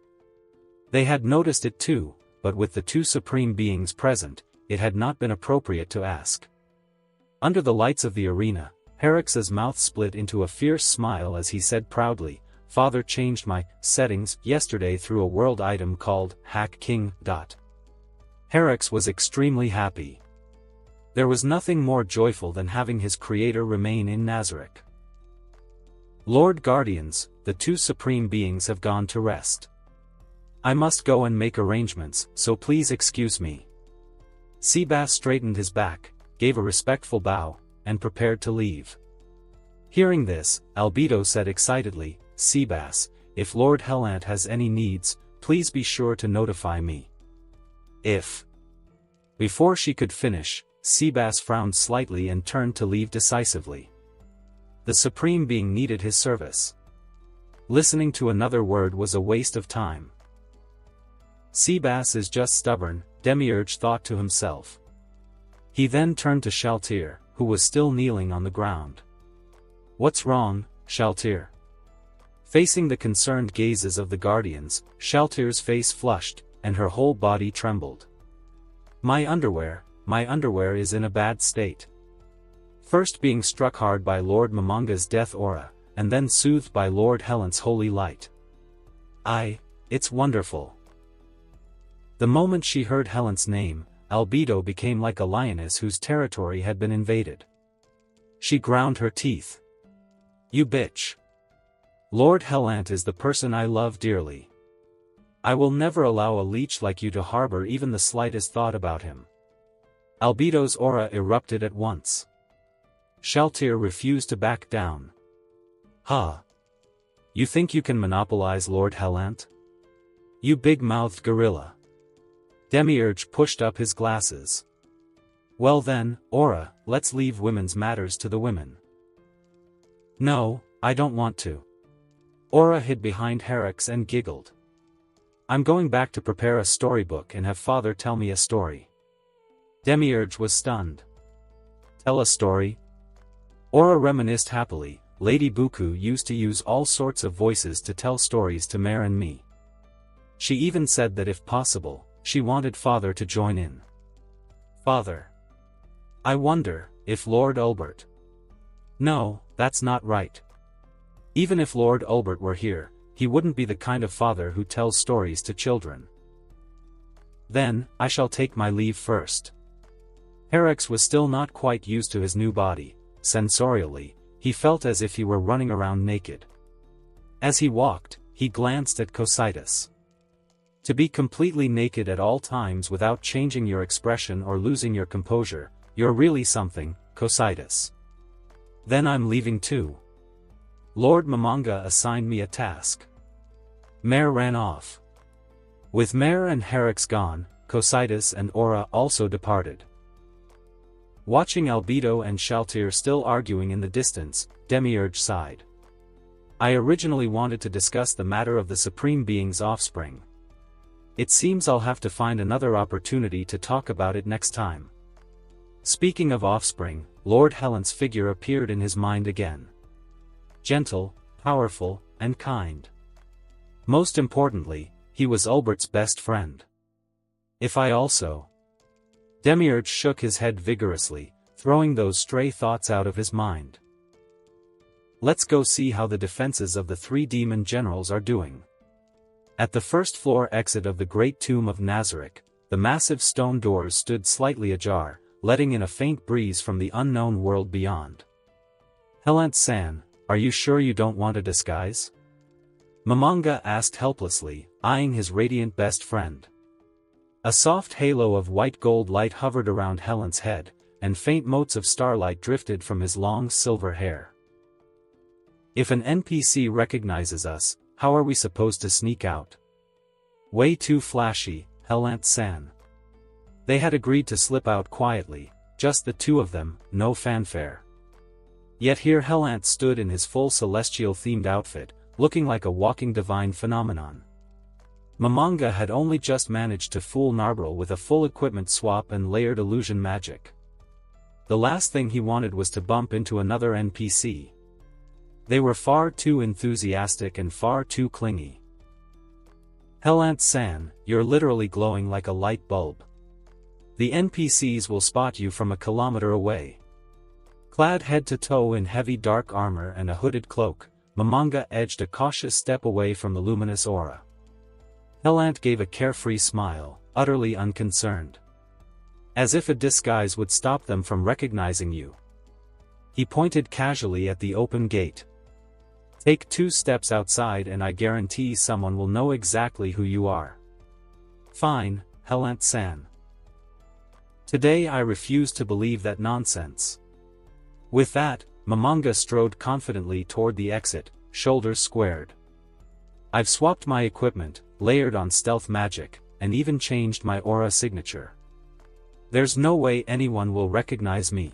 They had noticed it too, but with the 2 supreme beings present, it had not been appropriate to ask. Under the lights of the arena, Herix's mouth split into a fierce smile as he said proudly, "Father changed my settings yesterday through a world item called Hack King. Herix was extremely happy. There was nothing more joyful than having his creator remain in Nazarick. Lord Guardians, the 2 supreme beings have gone to rest. I must go and make arrangements, so please excuse me." Seabass straightened his back, gave a respectful bow, and prepared to leave. Hearing this, Albedo said excitedly, "Seabass, if Lord Helant has any needs, please be sure to notify me." If. Before she could finish, Seabass frowned slightly and turned to leave decisively. The Supreme Being needed his service. Listening to another word was a waste of time. Seabass is just stubborn, Demiurge thought to himself. He then turned to Shaltir, who was still kneeling on the ground. "What's wrong, Shaltir?" Facing the concerned gazes of the guardians, Shaltir's face flushed, and her whole body trembled. My underwear is in a bad state. First being struck hard by Lord Momonga's death aura, and then soothed by Lord Helant's holy light. It's wonderful." The moment she heard Helant's name, Albedo became like a lioness whose territory had been invaded. She ground her teeth. "You bitch. Lord Helant is the person I love dearly. I will never allow a leech like you to harbor even the slightest thought about him." Albedo's aura erupted at once. Shaltir refused to back down. "Ha! You think you can monopolize Lord Helant? You big-mouthed gorilla." Demiurge pushed up his glasses. "Well then, Aura, let's leave women's matters to the women." "No, I don't want to." Aura hid behind Herix and giggled. "I'm going back to prepare a storybook and have Father tell me a story." Demiurge was stunned. "Tell a story?" Aura reminisced happily. "Lady Buku used to use all sorts of voices to tell stories to Mare and me. She even said that if possible, she wanted Father to join in." "Father? I wonder, if Lord Ulbert..." "No, that's not right. Even if Lord Ulbert were here, he wouldn't be the kind of father who tells stories to children." "Then, I shall take my leave first." Herix was still not quite used to his new body. Sensorially, he felt as if he were running around naked. As he walked, he glanced at Cocytus. To be completely naked at all times without changing your expression or losing your composure, you're really something, Cocytus. "Then I'm leaving too. Lord Momonga assigned me a task." Mare ran off. With Mare and Herix gone, Cocytus and Aura also departed. Watching Albedo and Shaltir still arguing in the distance, Demiurge sighed. "I originally wanted to discuss the matter of the Supreme Being's offspring. It seems I'll have to find another opportunity to talk about it next time." Speaking of offspring, Lord Helant's figure appeared in his mind again. Gentle, powerful, and kind. Most importantly, he was Ulbert's best friend. "If I also..." Demiurge shook his head vigorously, throwing those stray thoughts out of his mind. "Let's go see how the defenses of the 3 demon generals are doing." At the first floor exit of the great tomb of Nazarick, the massive stone doors stood slightly ajar, letting in a faint breeze from the unknown world beyond. "Helant-san, are you sure you don't want a disguise?" Momonga asked helplessly, eyeing his radiant best friend. A soft halo of white gold light hovered around Helant's head, and faint motes of starlight drifted from his long silver hair. "If an NPC recognizes us, how are we supposed to sneak out?" "Way too flashy, Helant-san." They had agreed to slip out quietly, just the 2 of them, no fanfare. Yet here Helant stood in his full celestial-themed outfit, looking like a walking divine phenomenon. Momonga had only just managed to fool Narbril with a full equipment swap and layered illusion magic. The last thing he wanted was to bump into another NPC. They were far too enthusiastic and far too clingy. Helant-san, you're literally glowing like a light bulb. The NPCs will spot you from a kilometer away. Clad head to toe in heavy dark armor and a hooded cloak, Momonga edged a cautious step away from the luminous aura. Helant gave a carefree smile, utterly unconcerned. As if a disguise would stop them from recognizing you. He pointed casually at the open gate. Take 2 steps outside and I guarantee someone will know exactly who you are. Fine, Helant-san. Today I refuse to believe that nonsense. With that, Momonga strode confidently toward the exit, shoulders squared. I've swapped my equipment, layered on stealth magic, and even changed my aura signature. There's no way anyone will recognize me.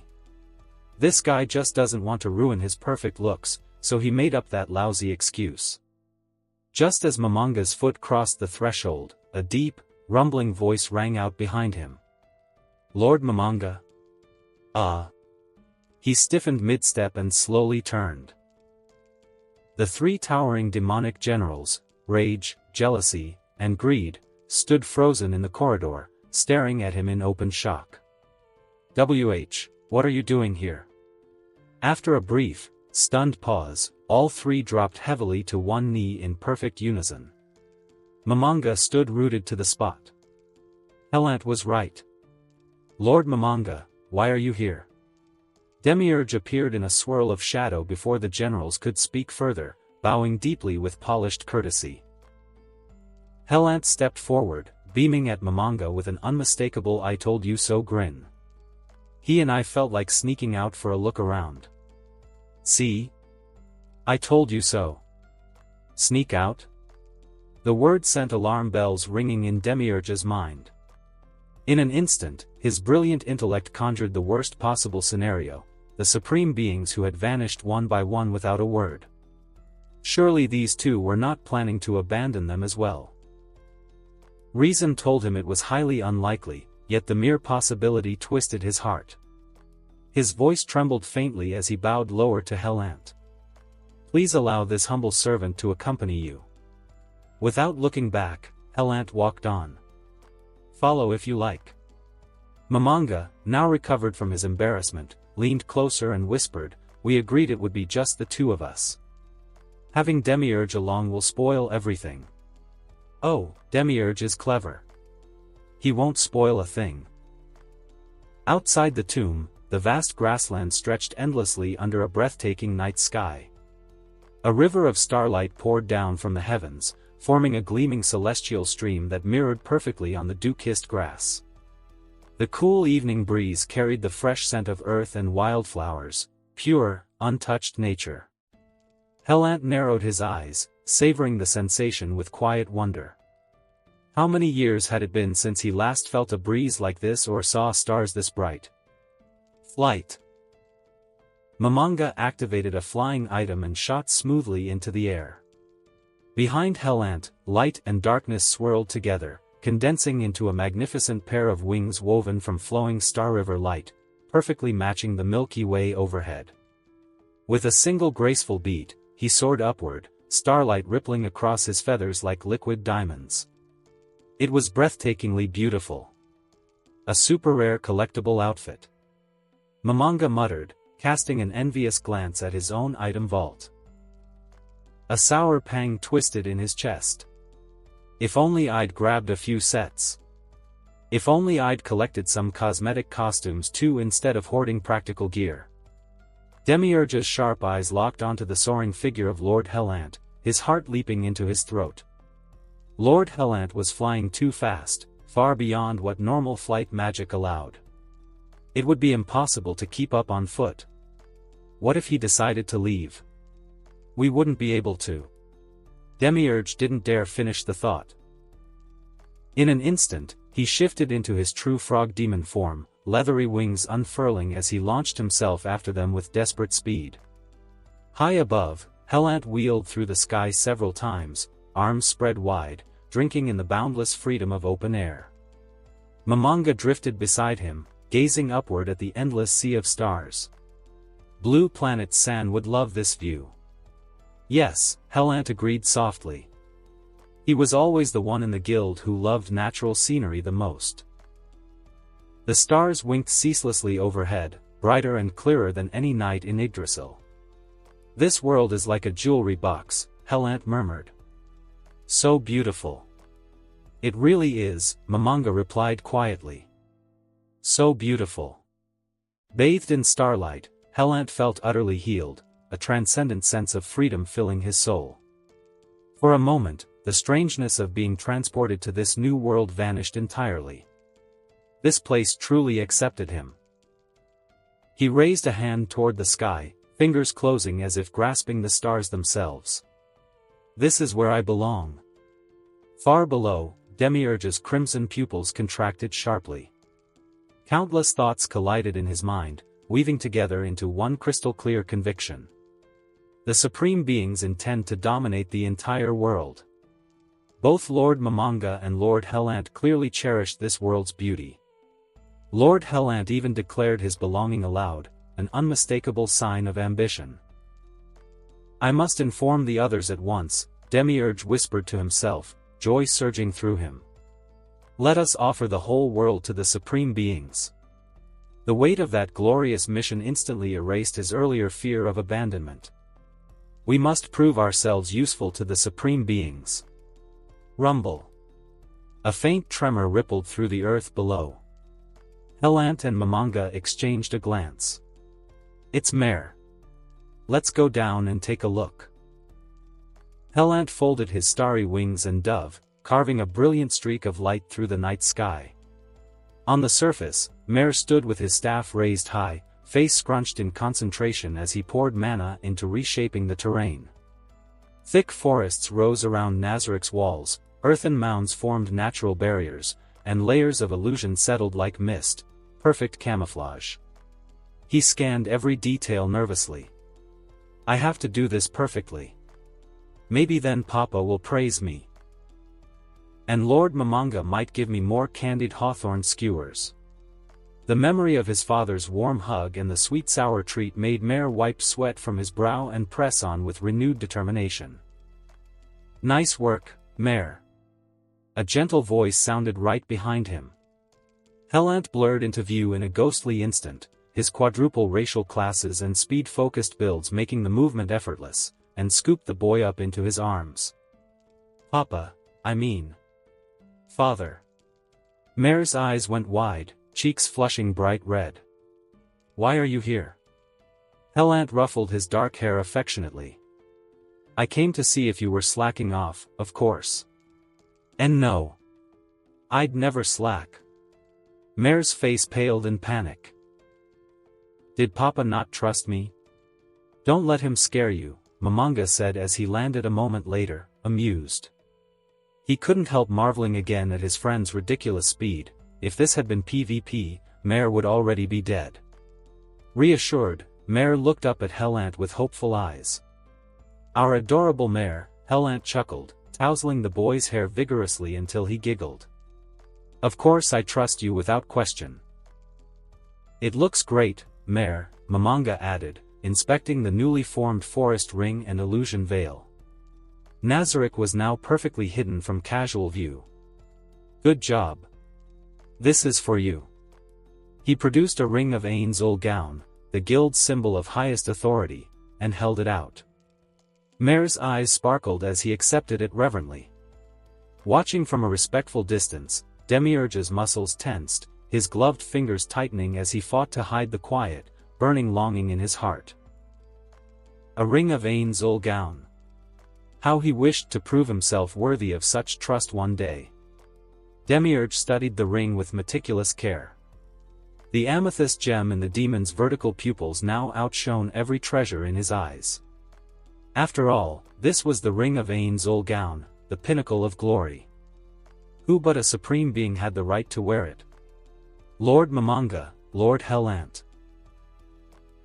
This guy just doesn't want to ruin his perfect looks, so he made up that lousy excuse. Just as Momonga's foot crossed the threshold, a deep, rumbling voice rang out behind him. Lord Momonga? He stiffened mid-step and slowly turned. The 3 towering demonic generals, Rage, Jealousy, and Greed, stood frozen in the corridor, staring at him in open shock. What are you doing here? After a brief, stunned pause, all 3 dropped heavily to one knee in perfect unison. Momonga stood rooted to the spot. Helant was right. Lord Momonga, why are you here? Demiurge appeared in a swirl of shadow before the generals could speak further, bowing deeply with polished courtesy. Helant stepped forward, beaming at Momonga with an unmistakable I told you so grin. He and I felt like sneaking out for a look around. See? I told you so. Sneak out? The word sent alarm bells ringing in Demiurge's mind. In an instant, his brilliant intellect conjured the worst possible scenario, the supreme beings who had vanished one by one without a word. Surely these 2 were not planning to abandon them as well. Reason told him it was highly unlikely, yet the mere possibility twisted his heart. His voice trembled faintly as he bowed lower to Helant. Please allow this humble servant to accompany you. Without looking back, Helant walked on. Follow if you like. Momonga, now recovered from his embarrassment, leaned closer and whispered, we agreed it would be just the 2 of us. Having Demiurge along will spoil everything. Oh, Demiurge is clever. He won't spoil a thing. Outside the tomb, the vast grassland stretched endlessly under a breathtaking night sky. A river of starlight poured down from the heavens, forming a gleaming celestial stream that mirrored perfectly on the dew-kissed grass. The cool evening breeze carried the fresh scent of earth and wildflowers, pure, untouched nature. Helant narrowed his eyes, savoring the sensation with quiet wonder. How many years had it been since he last felt a breeze like this or saw stars this bright? Flight. Momonga activated a flying item and shot smoothly into the air. Behind Helant, light and darkness swirled together, condensing into a magnificent pair of wings woven from flowing Star River light, perfectly matching the Milky Way overhead. With a single graceful beat, he soared upward, starlight rippling across his feathers like liquid diamonds. It was breathtakingly beautiful. A super-rare collectible outfit. Momonga muttered, casting an envious glance at his own item vault. A sour pang twisted in his chest. If only I'd grabbed a few sets. If only I'd collected some cosmetic costumes too instead of hoarding practical gear. Demiurge's sharp eyes locked onto the soaring figure of Lord Helant, his heart leaping into his throat. Lord Helant was flying too fast, far beyond what normal flight magic allowed. It would be impossible to keep up on foot. What if he decided to leave? We wouldn't be able to. Demiurge didn't dare finish the thought. In an instant, he shifted into his true frog demon form, leathery wings unfurling as he launched himself after them with desperate speed. High above, Helant wheeled through the sky several times, arms spread wide, drinking in the boundless freedom of open air. Momonga drifted beside him, gazing upward at the endless sea of stars. Blue Planet San would love this view. Yes, Helant agreed softly. He was always the one in the guild who loved natural scenery the most. The stars winked ceaselessly overhead, brighter and clearer than any night in Yggdrasil. This world is like a jewelry box, Helant murmured. So beautiful. It really is, Momonga replied quietly. So beautiful. Bathed in starlight, Helant felt utterly healed, a transcendent sense of freedom filling his soul. For a moment, the strangeness of being transported to this new world vanished entirely. This place truly accepted him. He raised a hand toward the sky, fingers closing as if grasping the stars themselves. This is where I belong. Far below, Demiurge's crimson pupils contracted sharply. Countless thoughts collided in his mind, weaving together into one crystal-clear conviction. The supreme beings intend to dominate the entire world. Both Lord Momonga and Lord Helant clearly cherished this world's beauty. Lord Helant even declared his belonging aloud, an unmistakable sign of ambition. I must inform the others at once, Demiurge whispered to himself, joy surging through him. Let us offer the whole world to the supreme beings. The weight of that glorious mission instantly erased his earlier fear of abandonment. We must prove ourselves useful to the supreme beings. Rumble. A faint tremor rippled through the earth below. Helant and Momonga exchanged a glance. It's Mare. Let's go down and take a look. Helant folded his starry wings and dove, carving a brilliant streak of light through the night sky. On the surface, Mare stood with his staff raised high, face scrunched in concentration as he poured mana into reshaping the terrain. Thick forests rose around Nazarick's walls, earthen mounds formed natural barriers, and layers of illusion settled like mist, perfect camouflage. He scanned every detail nervously. I have to do this perfectly. Maybe then Papa will praise me. And Lord Momonga might give me more candied hawthorn skewers. The memory of his father's warm hug and the sweet sour treat made Mare wipe sweat from his brow and press on with renewed determination. Nice work, Mare. A gentle voice sounded right behind him. Helant blurred into view in a ghostly instant, his quadruple racial classes and speed-focused builds making the movement effortless, and scooped the boy up into his arms. Papa, I mean. Father. Mare's eyes went wide, cheeks flushing bright red. Why are you here? Helant ruffled his dark hair affectionately. I came to see if you were slacking off, of course. And no. I'd never slack. Mare's face paled in panic. Did Papa not trust me? Don't let him scare you, Momonga said as he landed a moment later, amused. He couldn't help marveling again at his friend's ridiculous speed. If this had been PvP, Mare would already be dead. Reassured, Mare looked up at Helant with hopeful eyes. Our adorable Mare, Helant chuckled, tousling the boy's hair vigorously until he giggled. Of course I trust you without question. It looks great, Mare, Momonga added, inspecting the newly formed forest ring and illusion veil. Nazarick was now perfectly hidden from casual view. Good job. This is for you. He produced a ring of Ain's ul gown, the guild's symbol of highest authority, and held it out. Mare's eyes sparkled as he accepted it reverently. Watching from a respectful distance, Demiurge's muscles tensed, his gloved fingers tightening as he fought to hide the quiet, burning longing in his heart. A ring of Ain's ul gown. How he wished to prove himself worthy of such trust one day. Demiurge studied the ring with meticulous care. The amethyst gem in the demon's vertical pupils now outshone every treasure in his eyes. After all, this was the ring of Ain's ul gown, the pinnacle of glory. Who but a supreme being had the right to wear it? Lord Momonga, Lord Helant.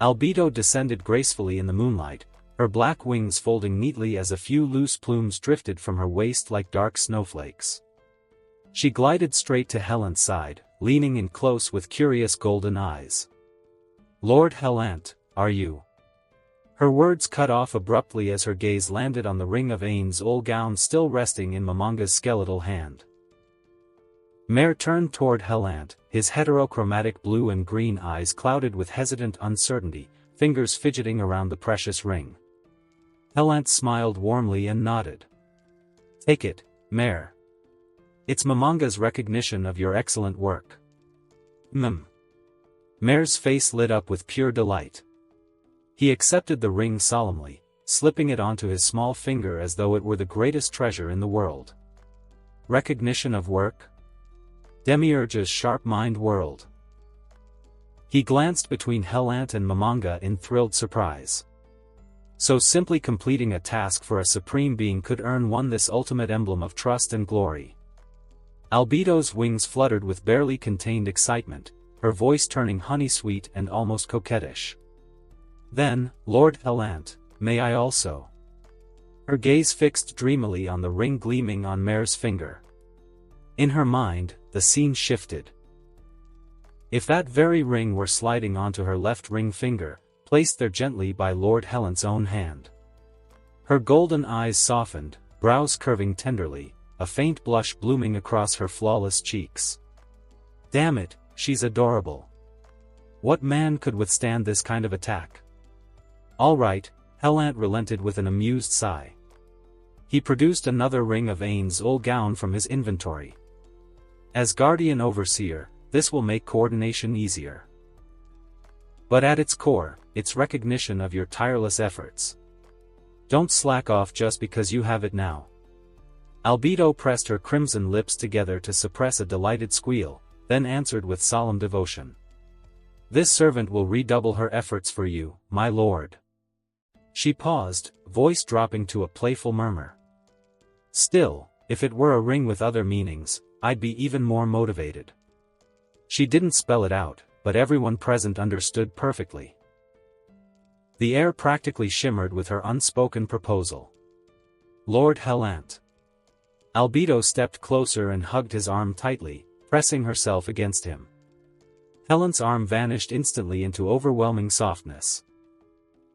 Albedo descended gracefully in the moonlight, her black wings folding neatly as a few loose plumes drifted from her waist like dark snowflakes. She glided straight to Helant's side, leaning in close with curious golden eyes. "Lord Helant, are you?" Her words cut off abruptly as her gaze landed on the ring of Ain's old gown still resting in Momonga's skeletal hand. Mare turned toward Helant, his heterochromatic blue and green eyes clouded with hesitant uncertainty, fingers fidgeting around the precious ring. Helant smiled warmly and nodded. "Take it, Mare. It's Momonga's recognition of your excellent work." Mare's face lit up with pure delight. He accepted the ring solemnly, slipping it onto his small finger as though it were the greatest treasure in the world. Recognition of work? Demiurge's sharp mind whirled. He glanced between Helant and Momonga in thrilled surprise. So simply completing a task for a supreme being could earn one this ultimate emblem of trust and glory. Albedo's wings fluttered with barely contained excitement, her voice turning honey-sweet and almost coquettish. "Then, Lord Helant, may I also?" Her gaze fixed dreamily on the ring gleaming on Mare's finger. In her mind, the scene shifted. If that very ring were sliding onto her left ring finger, placed there gently by Lord Helant's own hand. Her golden eyes softened, brows curving tenderly, a faint blush blooming across her flawless cheeks. Damn it, she's adorable. What man could withstand this kind of attack? All right, Helant relented with an amused sigh. He produced another ring of Ain's old gown from his inventory. As guardian overseer, this will make coordination easier. But at its core, it's recognition of your tireless efforts. Don't slack off just because you have it now. Albedo pressed her crimson lips together to suppress a delighted squeal, then answered with solemn devotion. This servant will redouble her efforts for you, my lord. She paused, voice dropping to a playful murmur. Still, if it were a ring with other meanings, I'd be even more motivated. She didn't spell it out, but everyone present understood perfectly. The air practically shimmered with her unspoken proposal. Lord Helant. Albedo stepped closer and hugged his arm tightly, pressing herself against him. Helant's arm vanished instantly into overwhelming softness.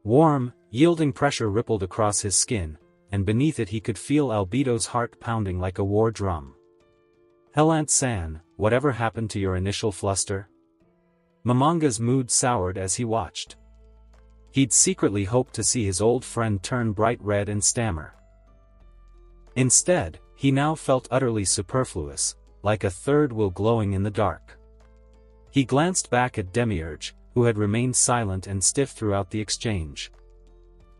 Warm, yielding pressure rippled across his skin, and beneath it he could feel Albedo's heart pounding like a war drum. Helant-san, whatever happened to your initial fluster? Momonga's mood soured as he watched. He'd secretly hoped to see his old friend turn bright red and stammer. Instead, he now felt utterly superfluous, like a third wheel glowing in the dark. He glanced back at Demiurge, who had remained silent and stiff throughout the exchange.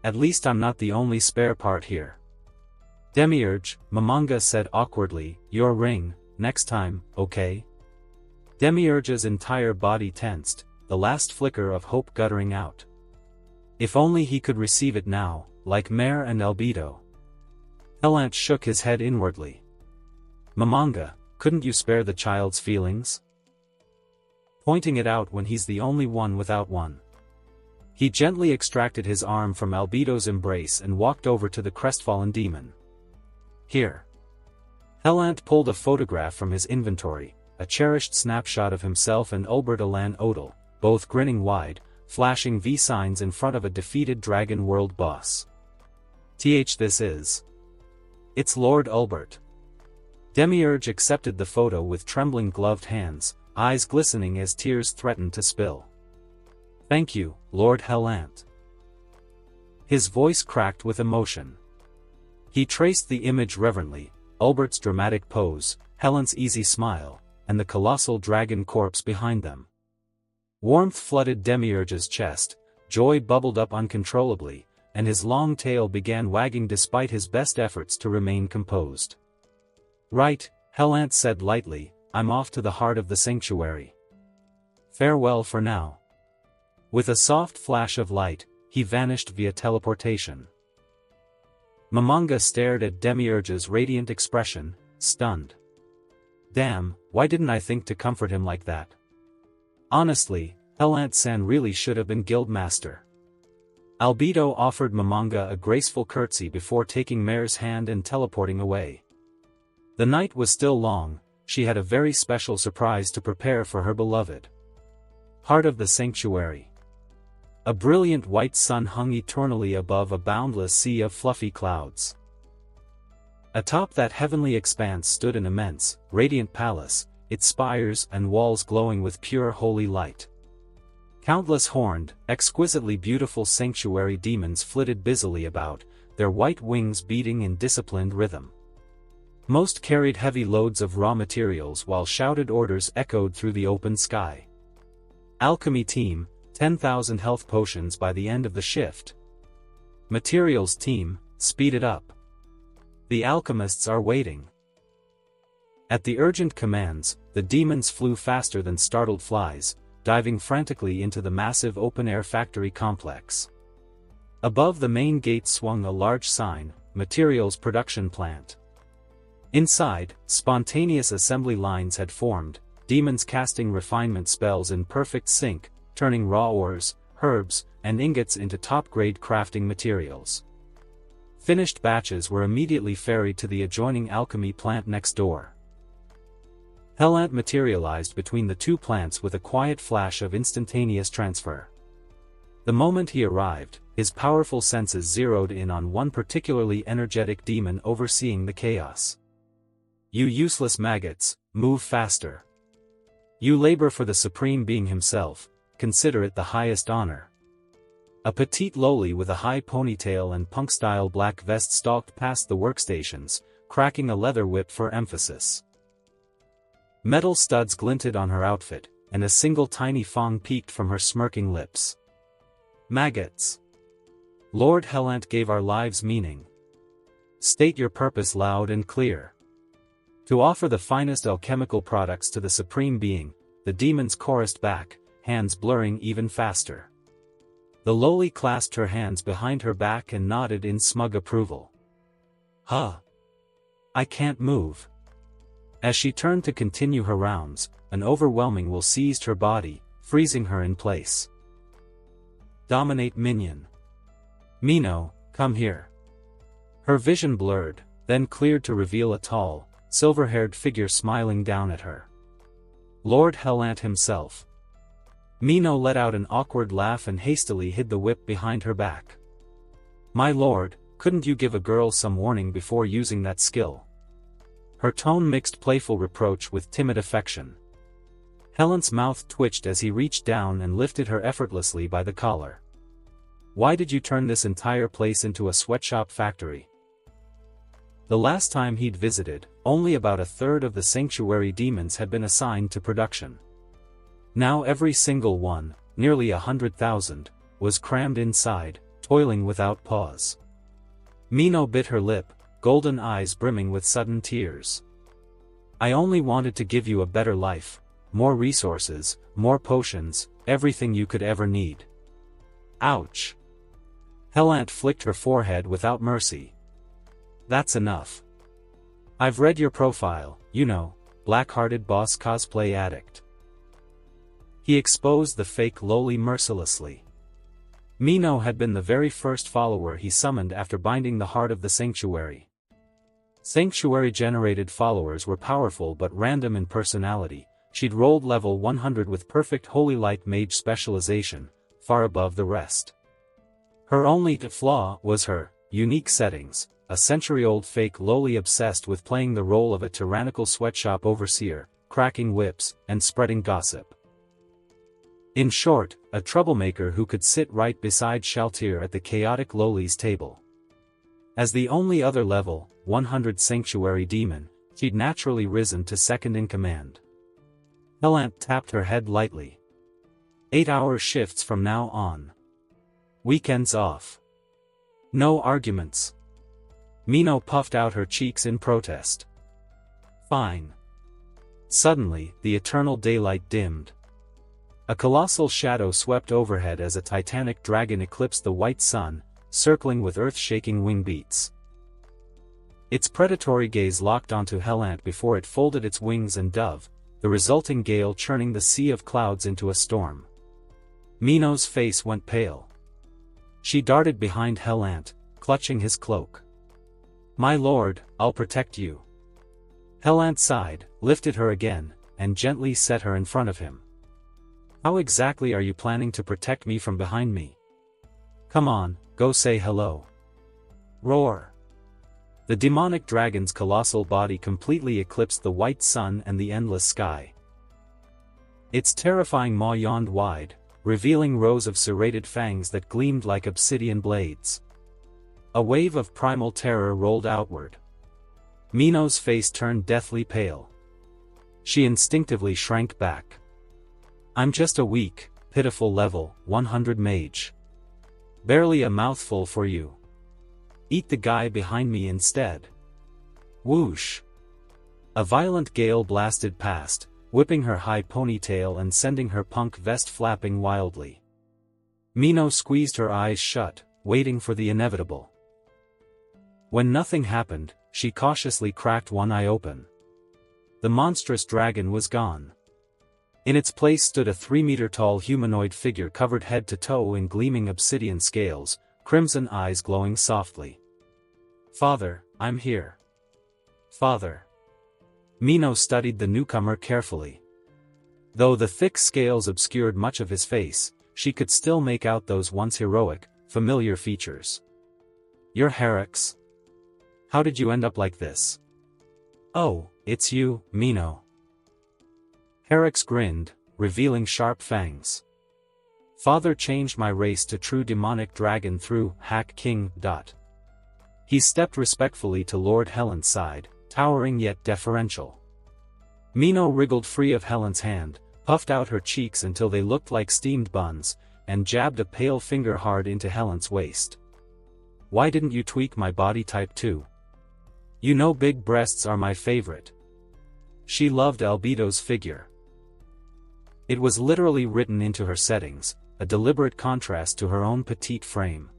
At least I'm not the only spare part here. Demiurge, Momonga said awkwardly, your ring, next time, okay? Demiurge's entire body tensed, the last flicker of hope guttering out. If only he could receive it now, like Mare and Albedo. Helant shook his head inwardly. Momonga, couldn't you spare the child's feelings? Pointing it out when he's the only one without one. He gently extracted his arm from Albedo's embrace and walked over to the crestfallen demon. Here. Helant pulled a photograph from his inventory, a cherished snapshot of himself and Ulbert Alan Odell, both grinning wide, flashing V signs in front of a defeated Dragon World boss. This is. It's Lord Ulbert. Demiurge accepted the photo with trembling gloved hands, eyes glistening as tears threatened to spill. Thank you, Lord Helant. His voice cracked with emotion. He traced the image reverently, Ulbert's dramatic pose, Helant's easy smile, and the colossal dragon corpse behind them. Warmth flooded Demiurge's chest, joy bubbled up uncontrollably, and his long tail began wagging despite his best efforts to remain composed. Right, Helant said lightly, I'm off to the heart of the sanctuary. Farewell for now. With a soft flash of light, he vanished via teleportation. Momonga stared at Demiurge's radiant expression, stunned. Damn, why didn't I think to comfort him like that? Honestly, Helant-san really should have been Guildmaster. Albedo offered Momonga a graceful curtsy before taking Mare's hand and teleporting away. The night was still long, she had a very special surprise to prepare for her beloved. Heart of the sanctuary. A brilliant white sun hung eternally above a boundless sea of fluffy clouds. Atop that heavenly expanse stood an immense, radiant palace, its spires and walls glowing with pure holy light. Countless horned, exquisitely beautiful sanctuary demons flitted busily about, their white wings beating in disciplined rhythm. Most carried heavy loads of raw materials while shouted orders echoed through the open sky. Alchemy team, 10,000 health potions by the end of the shift. Materials team, speed it up. The alchemists are waiting. At the urgent commands, the demons flew faster than startled flies, diving frantically into the massive open-air factory complex. Above the main gate swung a large sign, Materials Production Plant. Inside, spontaneous assembly lines had formed, demons casting refinement spells in perfect sync, turning raw ores, herbs, and ingots into top-grade crafting materials. Finished batches were immediately ferried to the adjoining alchemy plant next door. Helant materialized between the two plants with a quiet flash of instantaneous transfer. The moment he arrived, his powerful senses zeroed in on one particularly energetic demon overseeing the chaos. "You useless maggots, move faster. You labor for the Supreme Being himself, consider it the highest honor." A petite loli with a high ponytail and punk-style black vest stalked past the workstations, cracking a leather whip for emphasis. Metal studs glinted on her outfit, and a single tiny fong peeked from her smirking lips. "Maggots. Lord Helant gave our lives meaning. State your purpose loud and clear." To offer the finest alchemical products to the Supreme Being, the demons chorused back, hands blurring even faster. The loli clasped her hands behind her back and nodded in smug approval. "Huh. I can't move." As she turned to continue her rounds, an overwhelming will seized her body, freezing her in place. "Dominate minion. Mino, come here." Her vision blurred, then cleared to reveal a tall, silver-haired figure smiling down at her. Lord Helant himself. Mino let out an awkward laugh and hastily hid the whip behind her back. "My lord, couldn't you give a girl some warning before using that skill?" Her tone mixed playful reproach with timid affection. Helant's mouth twitched as he reached down and lifted her effortlessly by the collar. "Why did you turn this entire place into a sweatshop factory?" The last time he'd visited, only about a third of the sanctuary demons had been assigned to production. Now every single one, nearly 100,000, was crammed inside, toiling without pause. Mino bit her lip, golden eyes brimming with sudden tears. "I only wanted to give you a better life, more resources, more potions, everything you could ever need." Ouch. Helant flicked her forehead without mercy. "That's enough. I've read your profile, you know, black-hearted boss cosplay addict." He exposed the fake loli mercilessly. Mino had been the very first follower he summoned after binding the heart of the sanctuary. Sanctuary-generated followers were powerful but random in personality. She'd rolled level 100 with perfect Holy Light Mage specialization, far above the rest. Her only flaw was her unique settings, a century-old fake loli obsessed with playing the role of a tyrannical sweatshop overseer, cracking whips, and spreading gossip. In short, a troublemaker who could sit right beside Shaltir at the chaotic loli's table. As the only other level 100 sanctuary demon, she'd naturally risen to second in command. Helant tapped her head lightly. 8-hour shifts from now on. Weekends off. No arguments. Mino puffed out her cheeks in protest. Fine. Suddenly, the eternal daylight dimmed. A colossal shadow swept overhead as a titanic dragon eclipsed the white sun, circling with earth-shaking wing beats. Its predatory gaze locked onto Helant before it folded its wings and dove, the resulting gale churning the sea of clouds into a storm. Mino's face went pale. She darted behind Helant, clutching his cloak. "My lord, I'll protect you." Helant sighed, lifted her again, and gently set her in front of him. "How exactly are you planning to protect me from behind me? Come on, go say hello." Roar! The demonic dragon's colossal body completely eclipsed the white sun and the endless sky. Its terrifying maw yawned wide, revealing rows of serrated fangs that gleamed like obsidian blades. A wave of primal terror rolled outward. Mino's face turned deathly pale. She instinctively shrank back. "I'm just a weak, pitiful level 100 mage. Barely a mouthful for you. Eat the guy behind me instead." Whoosh! A violent gale blasted past, whipping her high ponytail and sending her punk vest flapping wildly. Mino squeezed her eyes shut, waiting for the inevitable. When nothing happened, she cautiously cracked one eye open. The monstrous dragon was gone. In its place stood a 3-meter-tall humanoid figure covered head to toe in gleaming obsidian scales, crimson eyes glowing softly. "Father, I'm here. Father." Mino studied the newcomer carefully. Though the thick scales obscured much of his face, she could still make out those once heroic, familiar features. "You're Herex. How did you end up like this?" "Oh, it's you, Mino." Herex grinned, revealing sharp fangs. "Father changed my race to true demonic dragon through Hack King. He stepped respectfully to Lord Helant's side, towering yet deferential. Mino wriggled free of Helant's hand, puffed out her cheeks until they looked like steamed buns, and jabbed a pale finger hard into Helant's waist. "Why didn't you tweak my body type too? You know big breasts are my favorite." She loved Albedo's figure. It was literally written into her settings, a deliberate contrast to her own petite frame.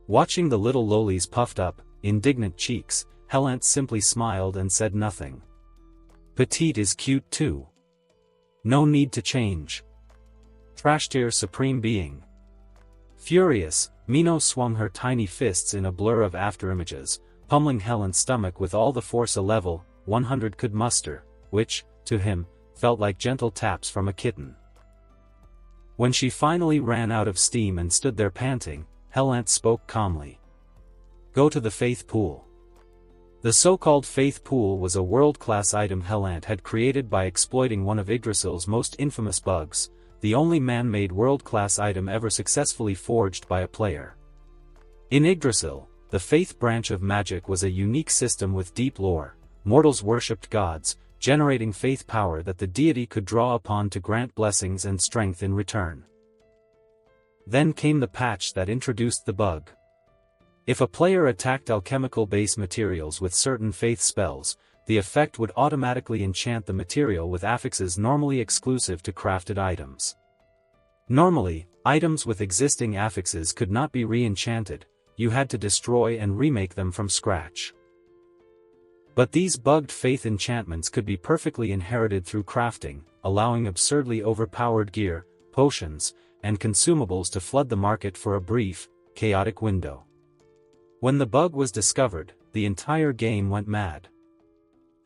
Watching the little loli's puffed up, indignant cheeks, Helant simply smiled and said nothing. "Petite is cute too. No need to change. Trash tier supreme being." Furious, Mino swung her tiny fists in a blur of afterimages, pummeling Helant's stomach with all the force a level 100 could muster, which, to him, felt like gentle taps from a kitten. When she finally ran out of steam and stood there panting, Helant spoke calmly. "Go to the Faith Pool." The so-called Faith Pool was a world-class item Helant had created by exploiting one of Yggdrasil's most infamous bugs, the only man-made world-class item ever successfully forged by a player. In Yggdrasil, the Faith branch of magic was a unique system with deep lore. Mortals worshipped gods, generating faith power that the deity could draw upon to grant blessings and strength in return. Then came the patch that introduced the bug. If a player attacked alchemical base materials with certain faith spells, the effect would automatically enchant the material with affixes normally exclusive to crafted items. Normally, items with existing affixes could not be re-enchanted, you had to destroy and remake them from scratch. But these bugged faith enchantments could be perfectly inherited through crafting, allowing absurdly overpowered gear, potions, and consumables to flood the market for a brief, chaotic window. When the bug was discovered, the entire game went mad.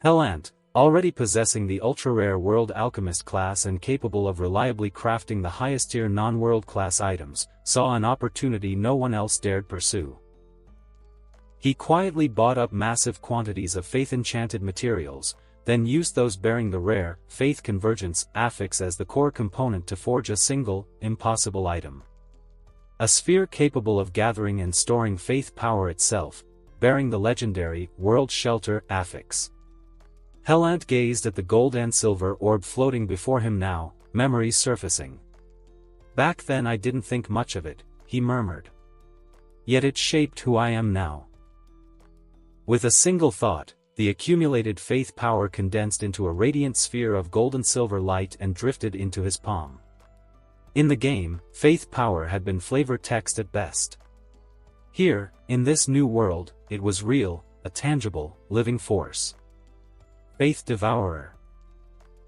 Helant, already possessing the ultra-rare World Alchemist class and capable of reliably crafting the highest-tier non-world class items, saw an opportunity no one else dared pursue. He quietly bought up massive quantities of faith-enchanted materials, then used those bearing the rare, Faith Convergence affix as the core component to forge a single, impossible item. A sphere capable of gathering and storing faith power itself, bearing the legendary, World Shelter affix. Helant gazed at the gold and silver orb floating before him now, memories surfacing. "Back then I didn't think much of it," he murmured. "Yet it shaped who I am now." With a single thought, the accumulated faith power condensed into a radiant sphere of gold-and-silver light and drifted into his palm. In the game, faith power had been flavor text at best. Here, in this new world, it was real, a tangible, living force. Faith Devourer.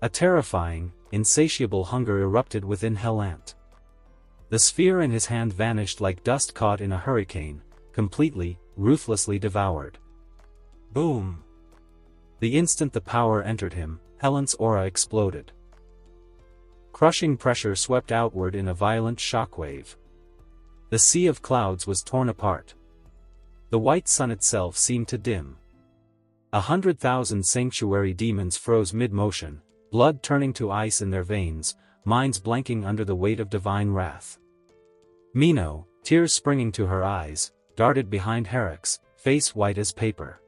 A terrifying, insatiable hunger erupted within Helant. The sphere in his hand vanished like dust caught in a hurricane, completely, ruthlessly devoured. Boom! The instant the power entered him, Helant's aura exploded. Crushing pressure swept outward in a violent shockwave. The sea of clouds was torn apart. The white sun itself seemed to dim. 100,000 sanctuary demons froze mid-motion, blood turning to ice in their veins, minds blanking under the weight of divine wrath. Mino, tears springing to her eyes, darted behind Herex, face white as paper.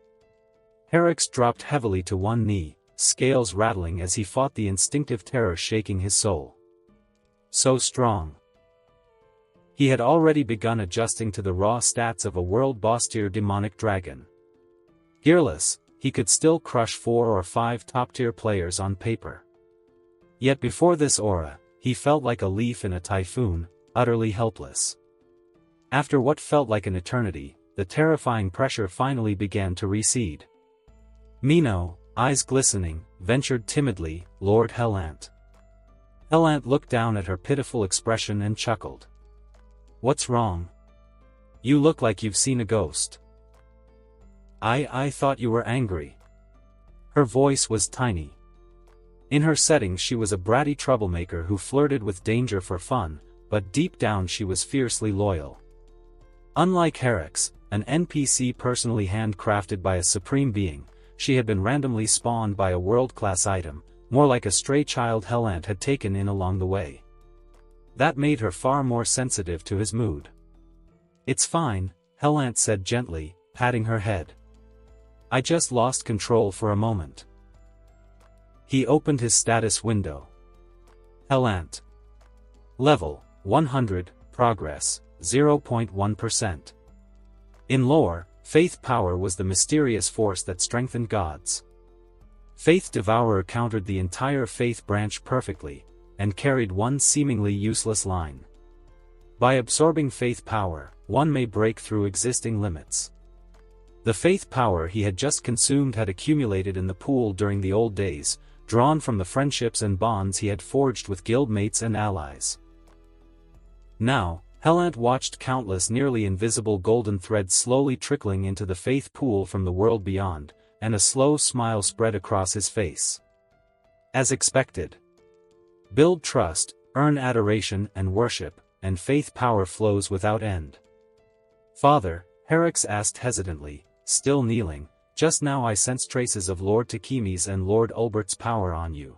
Herex dropped heavily to one knee, scales rattling as he fought the instinctive terror shaking his soul. So strong. He had already begun adjusting to the raw stats of a world boss-tier demonic dragon. Gearless, he could still crush 4 or 5 top-tier players on paper. Yet before this aura, he felt like a leaf in a typhoon, utterly helpless. After what felt like an eternity, the terrifying pressure finally began to recede. Mino, eyes glistening, ventured timidly, "Lord Helant." Helant looked down at her pitiful expression and chuckled. "What's wrong? You look like you've seen a ghost." I thought you were angry." Her voice was tiny. In her settings she was a bratty troublemaker who flirted with danger for fun, but deep down she was fiercely loyal. Unlike Herex, an NPC personally handcrafted by a supreme being, she had been randomly spawned by a world-class item, more like a stray child Helant had taken in along the way. That made her far more sensitive to his mood. "It's fine," Helant said gently, patting her head. "I just lost control for a moment." He opened his status window. Helant. Level, 100, progress, 0.1%. In lore, Faith Power was the mysterious force that strengthened gods. Faith Devourer countered the entire Faith branch perfectly, and carried one seemingly useless line. By absorbing Faith Power, one may break through existing limits. The Faith Power he had just consumed had accumulated in the pool during the old days, drawn from the friendships and bonds he had forged with guildmates and allies. Now, Helant watched countless nearly invisible golden threads slowly trickling into the Faith pool from the world beyond, and a slow smile spread across his face. As expected. Build trust, earn adoration and worship, and Faith Power flows without end. "Father," Herex asked hesitantly, still kneeling, "just now I sense traces of Lord Takemi's and Lord Ulbert's power on you."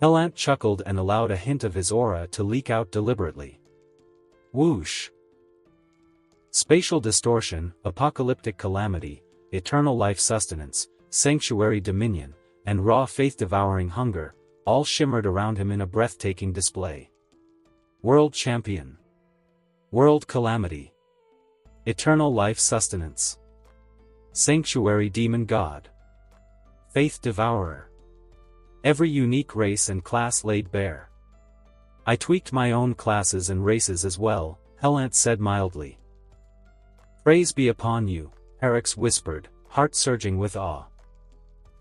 Helant chuckled and allowed a hint of his aura to leak out deliberately. Whoosh! Spatial distortion, apocalyptic calamity, eternal life sustenance, sanctuary dominion, and raw faith-devouring hunger, all shimmered around him in a breathtaking display. World champion. World calamity. Eternal life sustenance. Sanctuary demon god. Faith devourer. Every unique race and class laid bare. "I tweaked my own classes and races as well," Helant said mildly. "Praise be upon you," Herex whispered, heart surging with awe.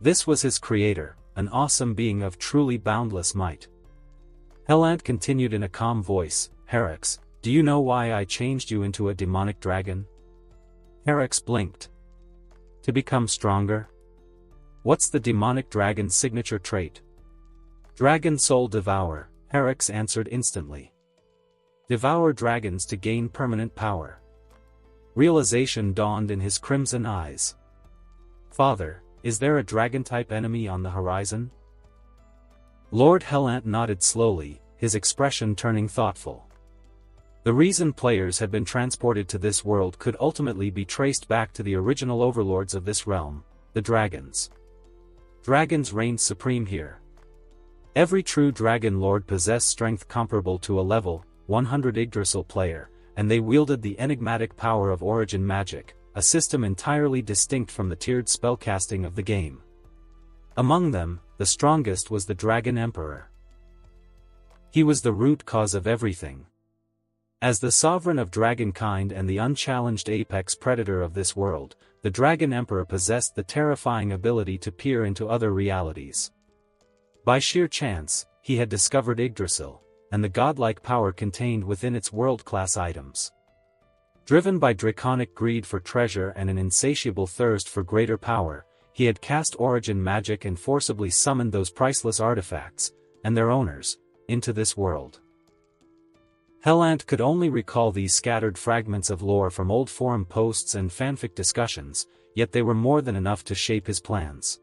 This was his creator, an awesome being of truly boundless might. Helant continued in a calm voice, "Herex, do you know why I changed you into a demonic dragon?" Herex blinked. "To become stronger?" "What's the demonic dragon's signature trait?" "Dragon soul devour," Herex answered instantly. "Devour dragons to gain permanent power." Realization dawned in his crimson eyes. "Father, is there a dragon-type enemy on the horizon?" Lord Helant nodded slowly, his expression turning thoughtful. The reason players had been transported to this world could ultimately be traced back to the original overlords of this realm, the dragons. Dragons reigned supreme here. Every true dragon lord possessed strength comparable to a level 100 Yggdrasil player, and they wielded the enigmatic power of origin magic, a system entirely distinct from the tiered spellcasting of the game. Among them, the strongest was the Dragon Emperor. He was the root cause of everything. As the sovereign of dragonkind and the unchallenged apex predator of this world, the Dragon Emperor possessed the terrifying ability to peer into other realities. By sheer chance, he had discovered Yggdrasil, and the godlike power contained within its world-class items. Driven by draconic greed for treasure and an insatiable thirst for greater power, he had cast origin magic and forcibly summoned those priceless artifacts, and their owners, into this world. Helant could only recall these scattered fragments of lore from old forum posts and fanfic discussions, yet they were more than enough to shape his plans.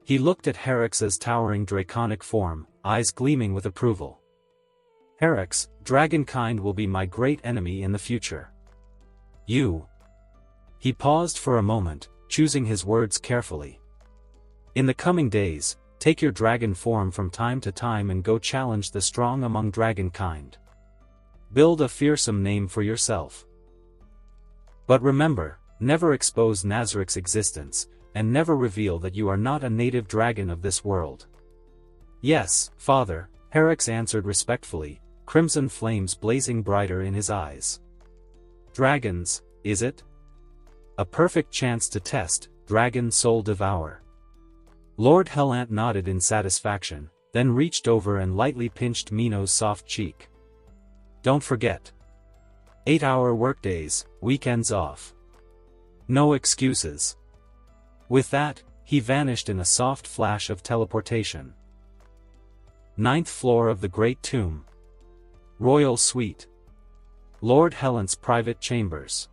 He looked at Heryx's towering draconic form, eyes gleaming with approval. Heryx, dragonkind will be my great enemy in the future. You. He paused for a moment, choosing his words carefully. In the coming days, take your dragon form from time to time and go challenge the strong among dragonkind. Build a fearsome name for yourself. But remember, never expose Nazarick's existence, and never reveal that you are not a native dragon of this world. Yes, father, Heryx answered respectfully, crimson flames blazing brighter in his eyes. Dragons, is it? A perfect chance to test, dragon soul devour. Lord Helant nodded in satisfaction, then reached over and lightly pinched Mino's soft cheek. Don't forget. 8-hour workdays, weekends off. No excuses. With that, he vanished in a soft flash of teleportation. 9th floor of the Great Tomb. Royal Suite. Lord Helant's private chambers.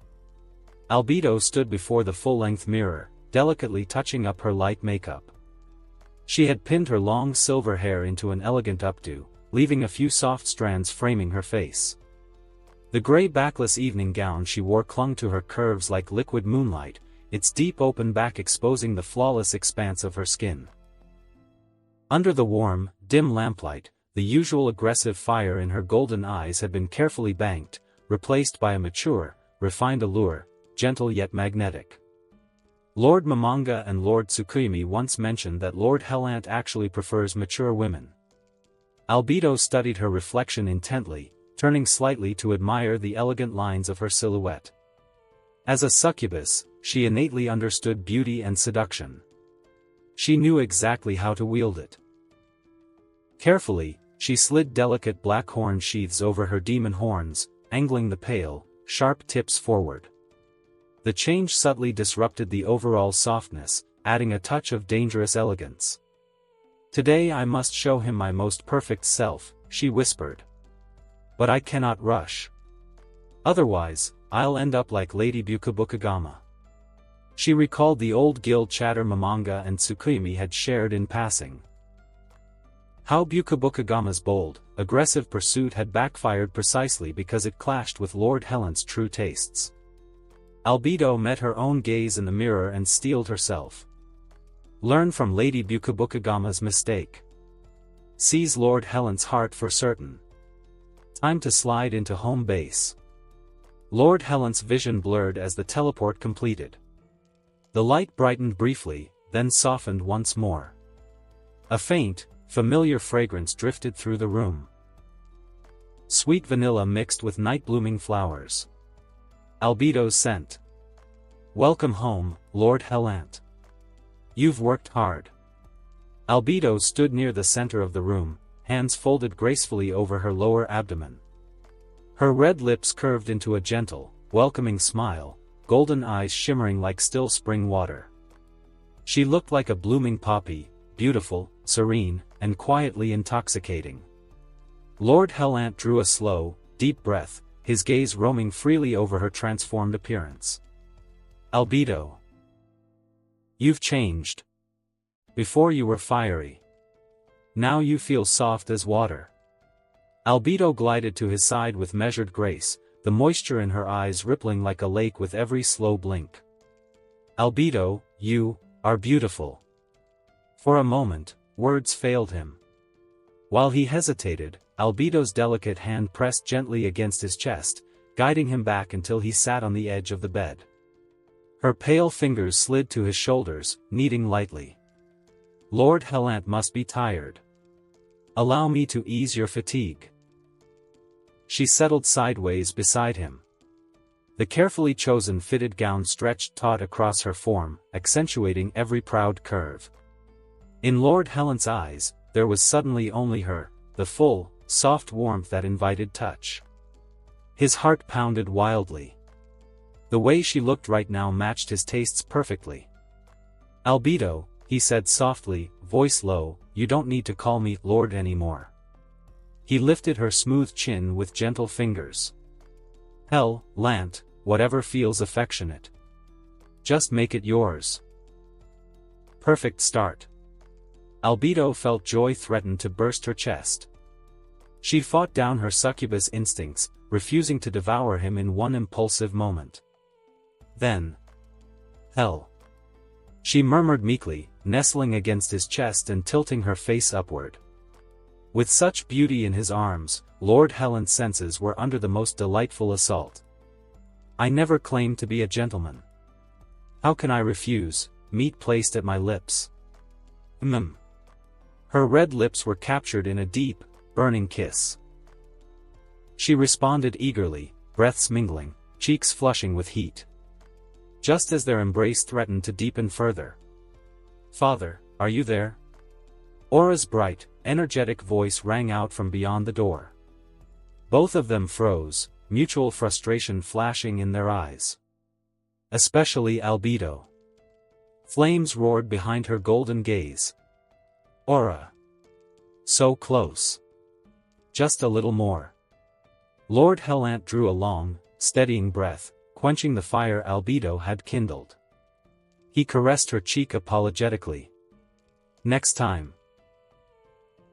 Albedo stood before the full-length mirror, delicately touching up her light makeup. She had pinned her long silver hair into an elegant updo, leaving a few soft strands framing her face. The gray backless evening gown she wore clung to her curves like liquid moonlight, its deep open back exposing the flawless expanse of her skin. Under the warm, dim lamplight, the usual aggressive fire in her golden eyes had been carefully banked, replaced by a mature, refined allure, gentle yet magnetic. Lord Momonga and Lord Tsukuyumi once mentioned that Lord Helant actually prefers mature women. Albedo studied her reflection intently, turning slightly to admire the elegant lines of her silhouette. As a succubus, she innately understood beauty and seduction. She knew exactly how to wield it. Carefully, she slid delicate black horn sheaths over her demon horns, angling the pale, sharp tips forward. The change subtly disrupted the overall softness, adding a touch of dangerous elegance. Today I must show him my most perfect self, she whispered. But I cannot rush. Otherwise, I'll end up like Lady Bukabukagama. She recalled the old guild chatter Momonga and Tsukuyumi had shared in passing. How Bukabukagama's bold, aggressive pursuit had backfired precisely because it clashed with Lord Helant's true tastes. Albedo met her own gaze in the mirror and steeled herself. Learn from Lady Bukabukagama's mistake. Seize Lord Helant's heart for certain. Time to slide into home base. Lord Helant's vision blurred as the teleport completed. The light brightened briefly, then softened once more. A faint, familiar fragrance drifted through the room. Sweet vanilla mixed with night-blooming flowers. Albedo's scent. Welcome home, Lord Helant. You've worked hard. Albedo stood near the center of the room, hands folded gracefully over her lower abdomen. Her red lips curved into a gentle, welcoming smile, golden eyes shimmering like still spring water. She looked like a blooming poppy, beautiful, serene, and quietly intoxicating. Lord Helant drew a slow, deep breath, his gaze roaming freely over her transformed appearance. Albedo. You've changed. Before you were fiery. Now you feel soft as water. Albedo glided to his side with measured grace, the moisture in her eyes rippling like a lake with every slow blink. Albedo, you are beautiful. For a moment, words failed him. While he hesitated, Albedo's delicate hand pressed gently against his chest, guiding him back until he sat on the edge of the bed. Her pale fingers slid to his shoulders, kneading lightly. Lord Helant must be tired. Allow me to ease your fatigue. She settled sideways beside him. The carefully chosen fitted gown stretched taut across her form, accentuating every proud curve. In Lord Helant's eyes, there was suddenly only her, the full, soft warmth that invited touch. His heart pounded wildly. The way she looked right now matched his tastes perfectly. "Albedo," he said softly, voice low, "you don't need to call me Lord anymore." He lifted her smooth chin with gentle fingers. "Helant, whatever feels affectionate. Just make it yours." Perfect start. Albedo felt joy threaten to burst her chest. She fought down her succubus instincts, refusing to devour him in one impulsive moment. Then, "Hell," she murmured meekly, nestling against his chest and tilting her face upward. With such beauty in his arms, Lord Helant's senses were under the most delightful assault. "I never claimed to be a gentleman. How can I refuse?" Meat placed at my lips. Her red lips were captured in a deep, burning kiss. She responded eagerly, breaths mingling, cheeks flushing with heat. Just as their embrace threatened to deepen further. "Father, are you there?" Aura's bright, energetic voice rang out from beyond the door. Both of them froze, mutual frustration flashing in their eyes. Especially Albedo. Flames roared behind her golden gaze. "Aura. So close. Just a little more." Lord Helant drew a long, steadying breath, quenching the fire Albedo had kindled. He caressed her cheek apologetically. "Next time.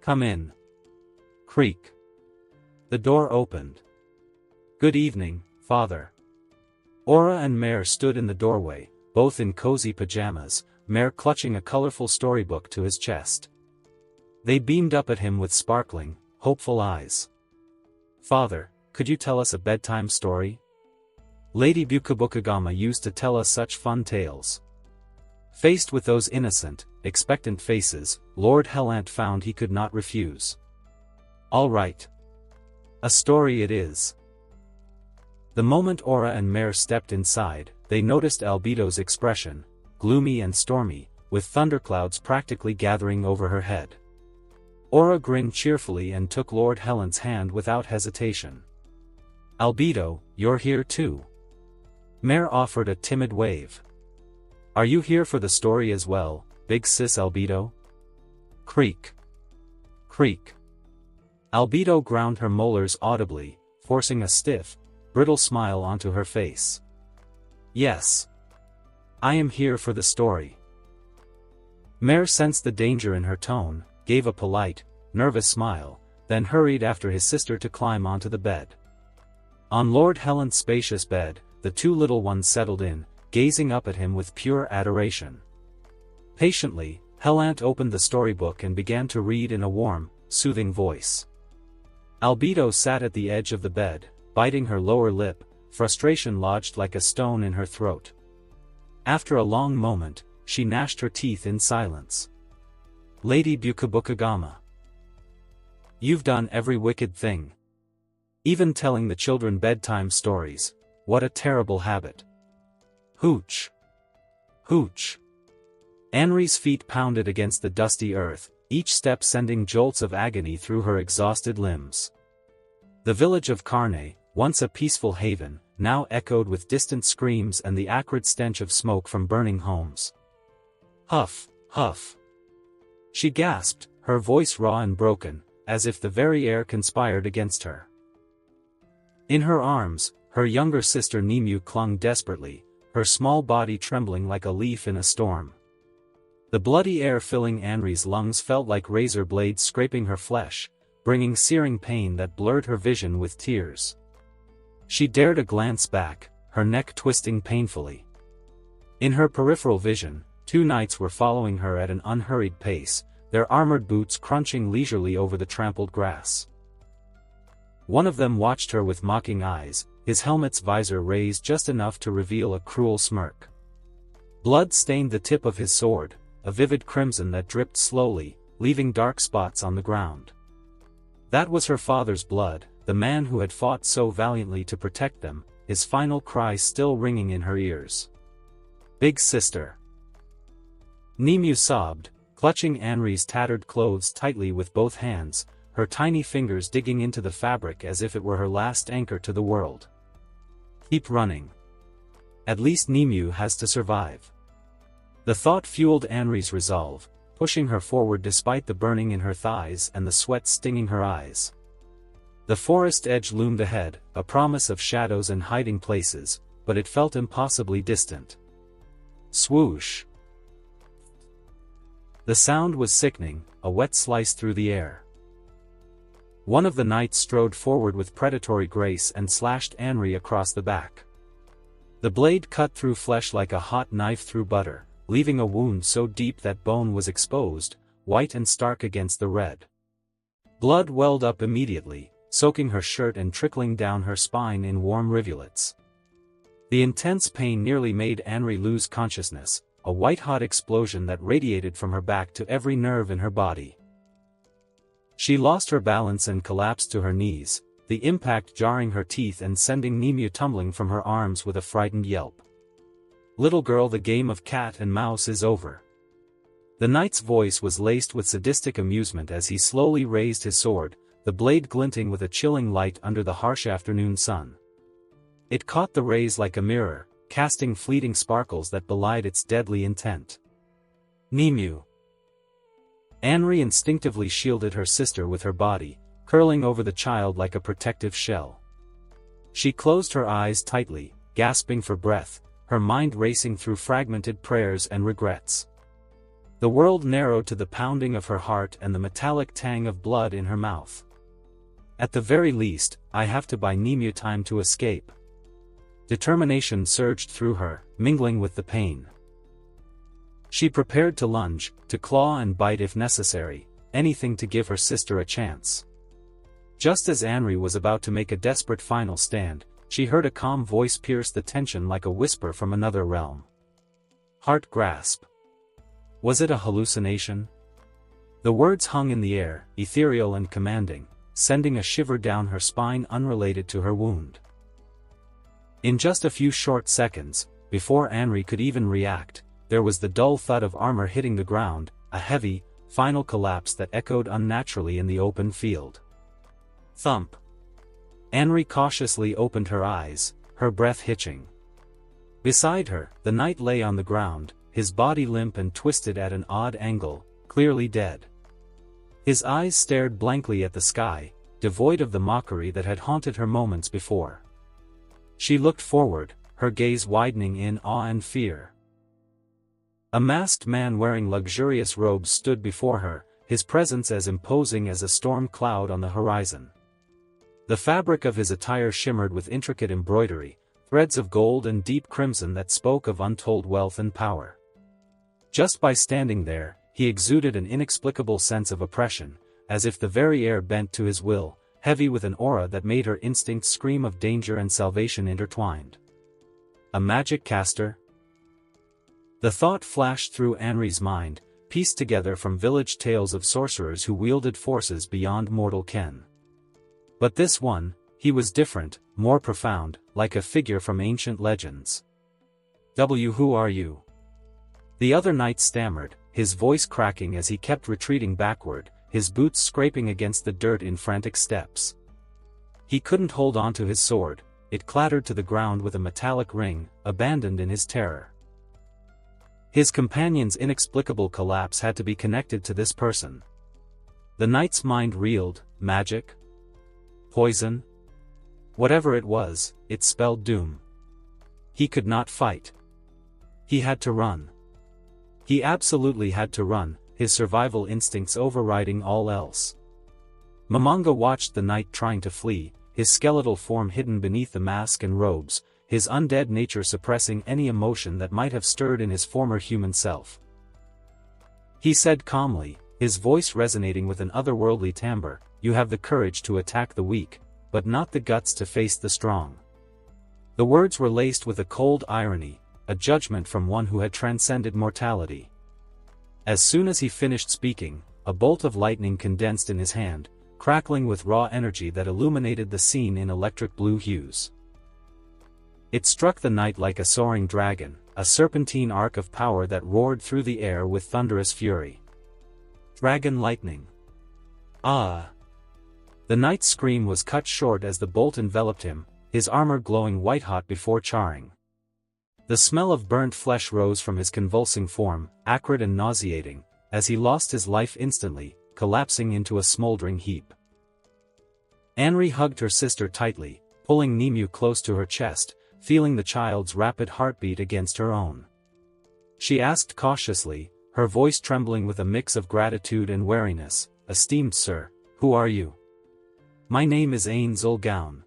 Come in." Creak. The door opened. "Good evening, Father." Aura and Mare stood in the doorway, both in cozy pajamas, Mare clutching a colorful storybook to his chest. They beamed up at him with sparkling, hopeful eyes. "Father, could you tell us a bedtime story? Lady Bukabukagama used to tell us such fun tales." Faced with those innocent, expectant faces, Lord Helant found he could not refuse. "All right. A story it is." The moment Aura and Mare stepped inside, they noticed Albedo's expression, gloomy and stormy, with thunderclouds practically gathering over her head. Aura grinned cheerfully and took Lord Helant's hand without hesitation. "Albedo, you're here too." Mare offered a timid wave. "Are you here for the story as well, big sis Albedo?" Creak. Creak. Albedo ground her molars audibly, forcing a stiff, brittle smile onto her face. "Yes. I am here for the story." Mare sensed the danger in her tone, gave a polite, nervous smile, then hurried after his sister to climb onto the bed. On Lord Helant's spacious bed, the two little ones settled in, gazing up at him with pure adoration. Patiently, Helant opened the storybook and began to read in a warm, soothing voice. Albedo sat at the edge of the bed, biting her lower lip, frustration lodged like a stone in her throat. After a long moment, she gnashed her teeth in silence. "Lady Bukabukagama. You've done every wicked thing. Even telling the children bedtime stories, what a terrible habit." Hooch. Hooch. Anri's feet pounded against the dusty earth, each step sending jolts of agony through her exhausted limbs. The village of Carne, once a peaceful haven, now echoed with distant screams and the acrid stench of smoke from burning homes. Huff, huff. She gasped, her voice raw and broken, as if the very air conspired against her. In her arms, her younger sister Nemu clung desperately, her small body trembling like a leaf in a storm. The bloody air filling Anri's lungs felt like razor blades scraping her flesh, bringing searing pain that blurred her vision with tears. She dared a glance back, her neck twisting painfully. In her peripheral vision, two knights were following her at an unhurried pace, their armored boots crunching leisurely over the trampled grass. One of them watched her with mocking eyes, his helmet's visor raised just enough to reveal a cruel smirk. Blood stained the tip of his sword, a vivid crimson that dripped slowly, leaving dark spots on the ground. That was her father's blood, the man who had fought so valiantly to protect them, his final cry still ringing in her ears. "Big sister." Nemu sobbed, clutching Anri's tattered clothes tightly with both hands, her tiny fingers digging into the fabric as if it were her last anchor to the world. Keep running. At least Nimue has to survive. The thought fueled Anri's resolve, pushing her forward despite the burning in her thighs and the sweat stinging her eyes. The forest edge loomed ahead, a promise of shadows and hiding places, but it felt impossibly distant. Swoosh! The sound was sickening, a wet slice through the air. One of the knights strode forward with predatory grace and slashed Anri across the back. The blade cut through flesh like a hot knife through butter, leaving a wound so deep that bone was exposed, white and stark against the red. Blood welled up immediately, soaking her shirt and trickling down her spine in warm rivulets. The intense pain nearly made Anri lose consciousness, a white-hot explosion that radiated from her back to every nerve in her body. She lost her balance and collapsed to her knees, the impact jarring her teeth and sending Nimue tumbling from her arms with a frightened yelp. "Little girl, the game of cat and mouse is over." The knight's voice was laced with sadistic amusement as he slowly raised his sword, the blade glinting with a chilling light under the harsh afternoon sun. It caught the rays like a mirror, casting fleeting sparkles that belied its deadly intent. Nimue. Anri instinctively shielded her sister with her body, curling over the child like a protective shell. She closed her eyes tightly, gasping for breath, her mind racing through fragmented prayers and regrets. The world narrowed to the pounding of her heart and the metallic tang of blood in her mouth. At the very least, I have to buy Nimue time to escape. Determination surged through her, mingling with the pain. She prepared to lunge, to claw and bite if necessary, anything to give her sister a chance. Just as Anri was about to make a desperate final stand, she heard a calm voice pierce the tension like a whisper from another realm. Heart grasp. Was it a hallucination? The words hung in the air, ethereal and commanding, sending a shiver down her spine unrelated to her wound. In just a few short seconds, before Anri could even react, there was the dull thud of armor hitting the ground, a heavy, final collapse that echoed unnaturally in the open field. Thump. Anri cautiously opened her eyes, her breath hitching. Beside her, the knight lay on the ground, his body limp and twisted at an odd angle, clearly dead. His eyes stared blankly at the sky, devoid of the mockery that had haunted her moments before. She looked forward, her gaze widening in awe and fear. A masked man wearing luxurious robes stood before her, his presence as imposing as a storm cloud on the horizon. The fabric of his attire shimmered with intricate embroidery, threads of gold and deep crimson that spoke of untold wealth and power. Just by standing there, he exuded an inexplicable sense of oppression, as if the very air bent to his will, heavy with an aura that made her instincts scream of danger and salvation intertwined. A magic caster? The thought flashed through Anri's mind, pieced together from village tales of sorcerers who wielded forces beyond mortal ken. But this one, he was different, more profound, like a figure from ancient legends. Who are you? The other knight stammered, his voice cracking as he kept retreating backward, his boots scraping against the dirt in frantic steps. He couldn't hold on to his sword, it clattered to the ground with a metallic ring, abandoned in his terror. His companion's inexplicable collapse had to be connected to this person. The knight's mind reeled, magic? Poison? Whatever it was, it spelled doom. He could not fight. He had to run. He absolutely had to run, his survival instincts overriding all else. Momonga watched the knight trying to flee, his skeletal form hidden beneath the mask and robes, his undead nature suppressing any emotion that might have stirred in his former human self. He said calmly, his voice resonating with an otherworldly timbre, "You have the courage to attack the weak, but not the guts to face the strong." The words were laced with a cold irony, a judgment from one who had transcended mortality. As soon as he finished speaking, a bolt of lightning condensed in his hand, crackling with raw energy that illuminated the scene in electric blue hues. It struck the knight like a soaring dragon, a serpentine arc of power that roared through the air with thunderous fury. Dragon lightning. Ah! The knight's scream was cut short as the bolt enveloped him, his armor glowing white-hot before charring. The smell of burnt flesh rose from his convulsing form, acrid and nauseating, as he lost his life instantly, collapsing into a smoldering heap. Anri hugged her sister tightly, pulling Nemu close to her chest, feeling the child's rapid heartbeat against her own. She asked cautiously, her voice trembling with a mix of gratitude and wariness, "Esteemed sir, who are you?" "My name is Ains Ulgaun.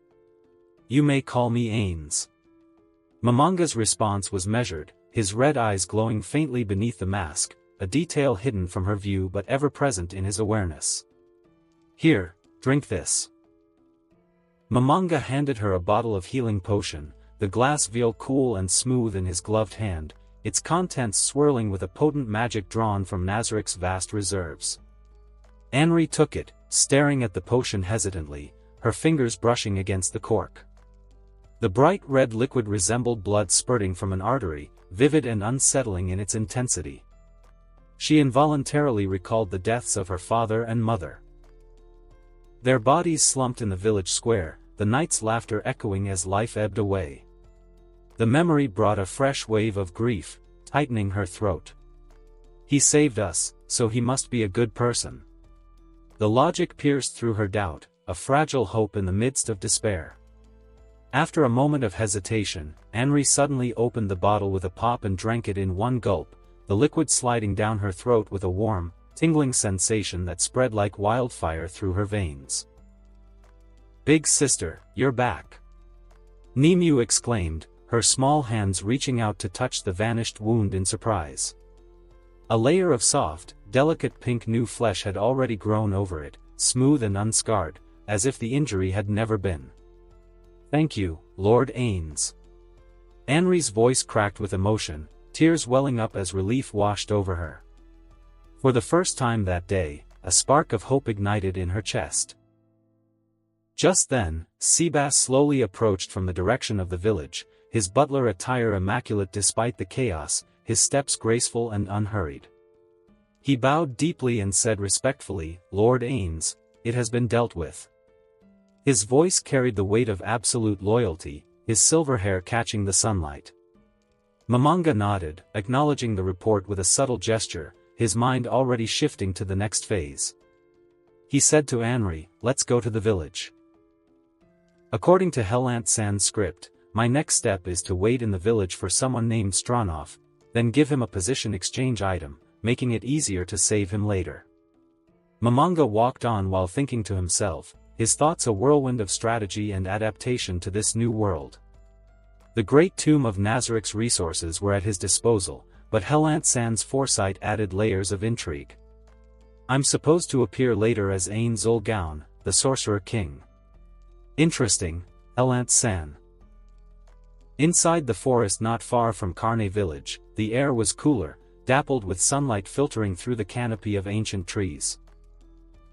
You may call me Ains." Momonga's response was measured, his red eyes glowing faintly beneath the mask, a detail hidden from her view but ever present in his awareness. "Here, drink this." Momonga handed her a bottle of healing potion, the glass vial cool and smooth in his gloved hand, its contents swirling with a potent magic drawn from Nazarick's vast reserves. Anri took it, staring at the potion hesitantly, her fingers brushing against the cork. The bright red liquid resembled blood spurting from an artery, vivid and unsettling in its intensity. She involuntarily recalled the deaths of her father and mother. Their bodies slumped in the village square, the knight's laughter echoing as life ebbed away. The memory brought a fresh wave of grief, tightening her throat. He saved us, so he must be a good person. The logic pierced through her doubt, a fragile hope in the midst of despair. After a moment of hesitation, Anri suddenly opened the bottle with a pop and drank it in one gulp, the liquid sliding down her throat with a warm, tingling sensation that spread like wildfire through her veins. "Big sister, you're back!" Nemu exclaimed, her small hands reaching out to touch the vanished wound in surprise. A layer of soft, delicate pink new flesh had already grown over it, smooth and unscarred, as if the injury had never been. "Thank you, Lord Ains." Anri's voice cracked with emotion, tears welling up as relief washed over her. For the first time that day, a spark of hope ignited in her chest. Just then, Seabass slowly approached from the direction of the village, his butler attire immaculate despite the chaos, his steps graceful and unhurried. He bowed deeply and said respectfully, "Lord Ains, it has been dealt with." His voice carried the weight of absolute loyalty, his silver hair catching the sunlight. Momonga nodded, acknowledging the report with a subtle gesture, his mind already shifting to the next phase. He said to Anri, "Let's go to the village." According to Helant-san's script, my next step is to wait in the village for someone named Stronov, then give him a position exchange item, making it easier to save him later. Momonga walked on while thinking to himself, his thoughts a whirlwind of strategy and adaptation to this new world. The great tomb of Nazarick's resources were at his disposal, but Helant-san's foresight added layers of intrigue. I'm supposed to appear later as Ains Ulgaun, the Sorcerer King. Interesting, Helant-san. Inside the forest not far from Carne village, the air was cooler, dappled with sunlight filtering through the canopy of ancient trees.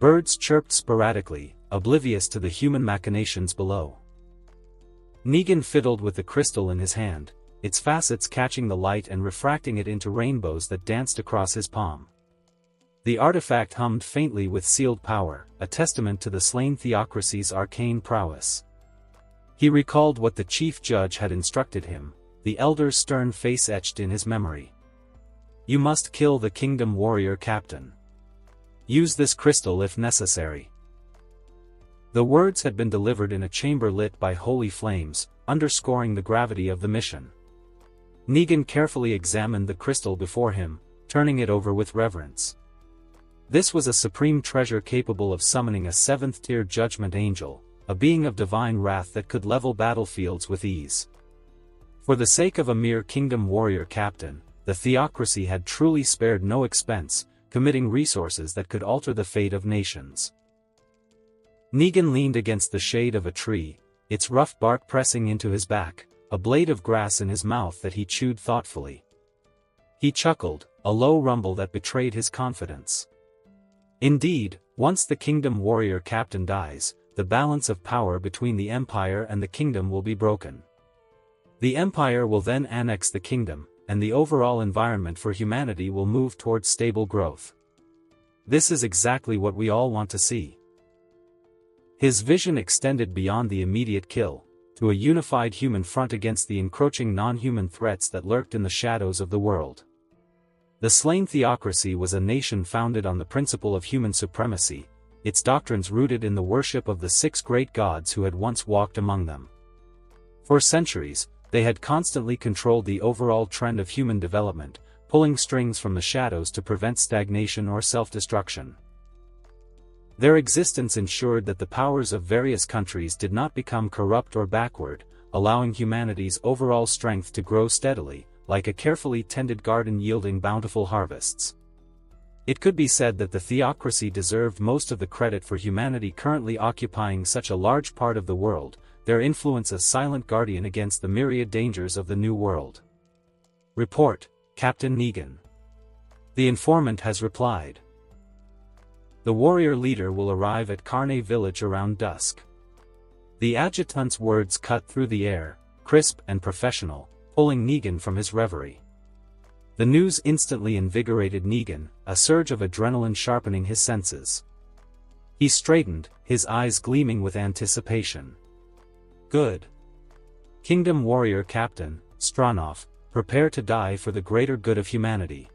Birds chirped sporadically, oblivious to the human machinations below. Negan fiddled with the crystal in his hand, its facets catching the light and refracting it into rainbows that danced across his palm. The artifact hummed faintly with sealed power, a testament to the slain theocracy's arcane prowess. He recalled what the chief judge had instructed him, the elder's stern face etched in his memory. "You must kill the kingdom warrior captain. Use this crystal if necessary." The words had been delivered in a chamber lit by holy flames, underscoring the gravity of the mission. Negan carefully examined the crystal before him, turning it over with reverence. This was a supreme treasure capable of summoning a seventh-tier judgment angel, a being of divine wrath that could level battlefields with ease. For the sake of a mere kingdom warrior captain, the theocracy had truly spared no expense, committing resources that could alter the fate of nations. Negan leaned against the shade of a tree, its rough bark pressing into his back, a blade of grass in his mouth that he chewed thoughtfully. He chuckled, a low rumble that betrayed his confidence. Indeed, once the kingdom warrior captain dies, the balance of power between the empire and the kingdom will be broken. The empire will then annex the kingdom, and the overall environment for humanity will move towards stable growth. This is exactly what we all want to see. His vision extended beyond the immediate kill, to a unified human front against the encroaching non-human threats that lurked in the shadows of the world. The slain theocracy was a nation founded on the principle of human supremacy, its doctrines rooted in the worship of the 6 great gods who had once walked among them. For centuries, they had constantly controlled the overall trend of human development, pulling strings from the shadows to prevent stagnation or self-destruction. Their existence ensured that the powers of various countries did not become corrupt or backward, allowing humanity's overall strength to grow steadily, like a carefully tended garden yielding bountiful harvests. It could be said that the theocracy deserved most of the credit for humanity currently occupying such a large part of the world, their influence a silent guardian against the myriad dangers of the New World. Report, Captain Negan. The informant has replied. The warrior leader will arrive at Carne village around dusk. The adjutant's words cut through the air, crisp and professional, pulling Negan from his reverie. The news instantly invigorated Negan, a surge of adrenaline sharpening his senses. He straightened, his eyes gleaming with anticipation. Good. Kingdom Warrior Captain, Stronov, prepare to die for the greater good of humanity.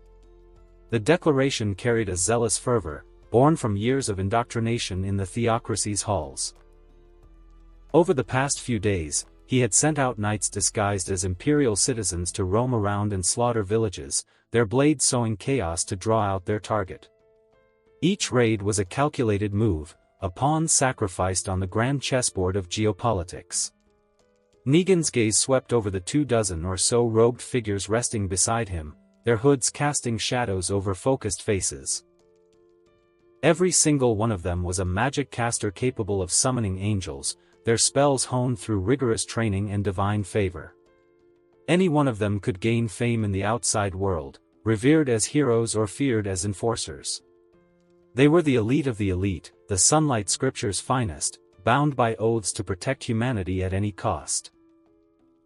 The declaration carried a zealous fervor, born from years of indoctrination in the theocracy's halls. Over the past few days, he had sent out knights disguised as imperial citizens to roam around and slaughter villages, their blades sowing chaos to draw out their target. Each raid was a calculated move, a pawn sacrificed on the grand chessboard of geopolitics. Negan's gaze swept over the 24 or so robed figures resting beside him, their hoods casting shadows over focused faces. Every single one of them was a magic caster capable of summoning angels, their spells honed through rigorous training and divine favor. Any one of them could gain fame in the outside world, revered as heroes or feared as enforcers. They were the elite of the elite, the Sunlight Scripture's finest, bound by oaths to protect humanity at any cost.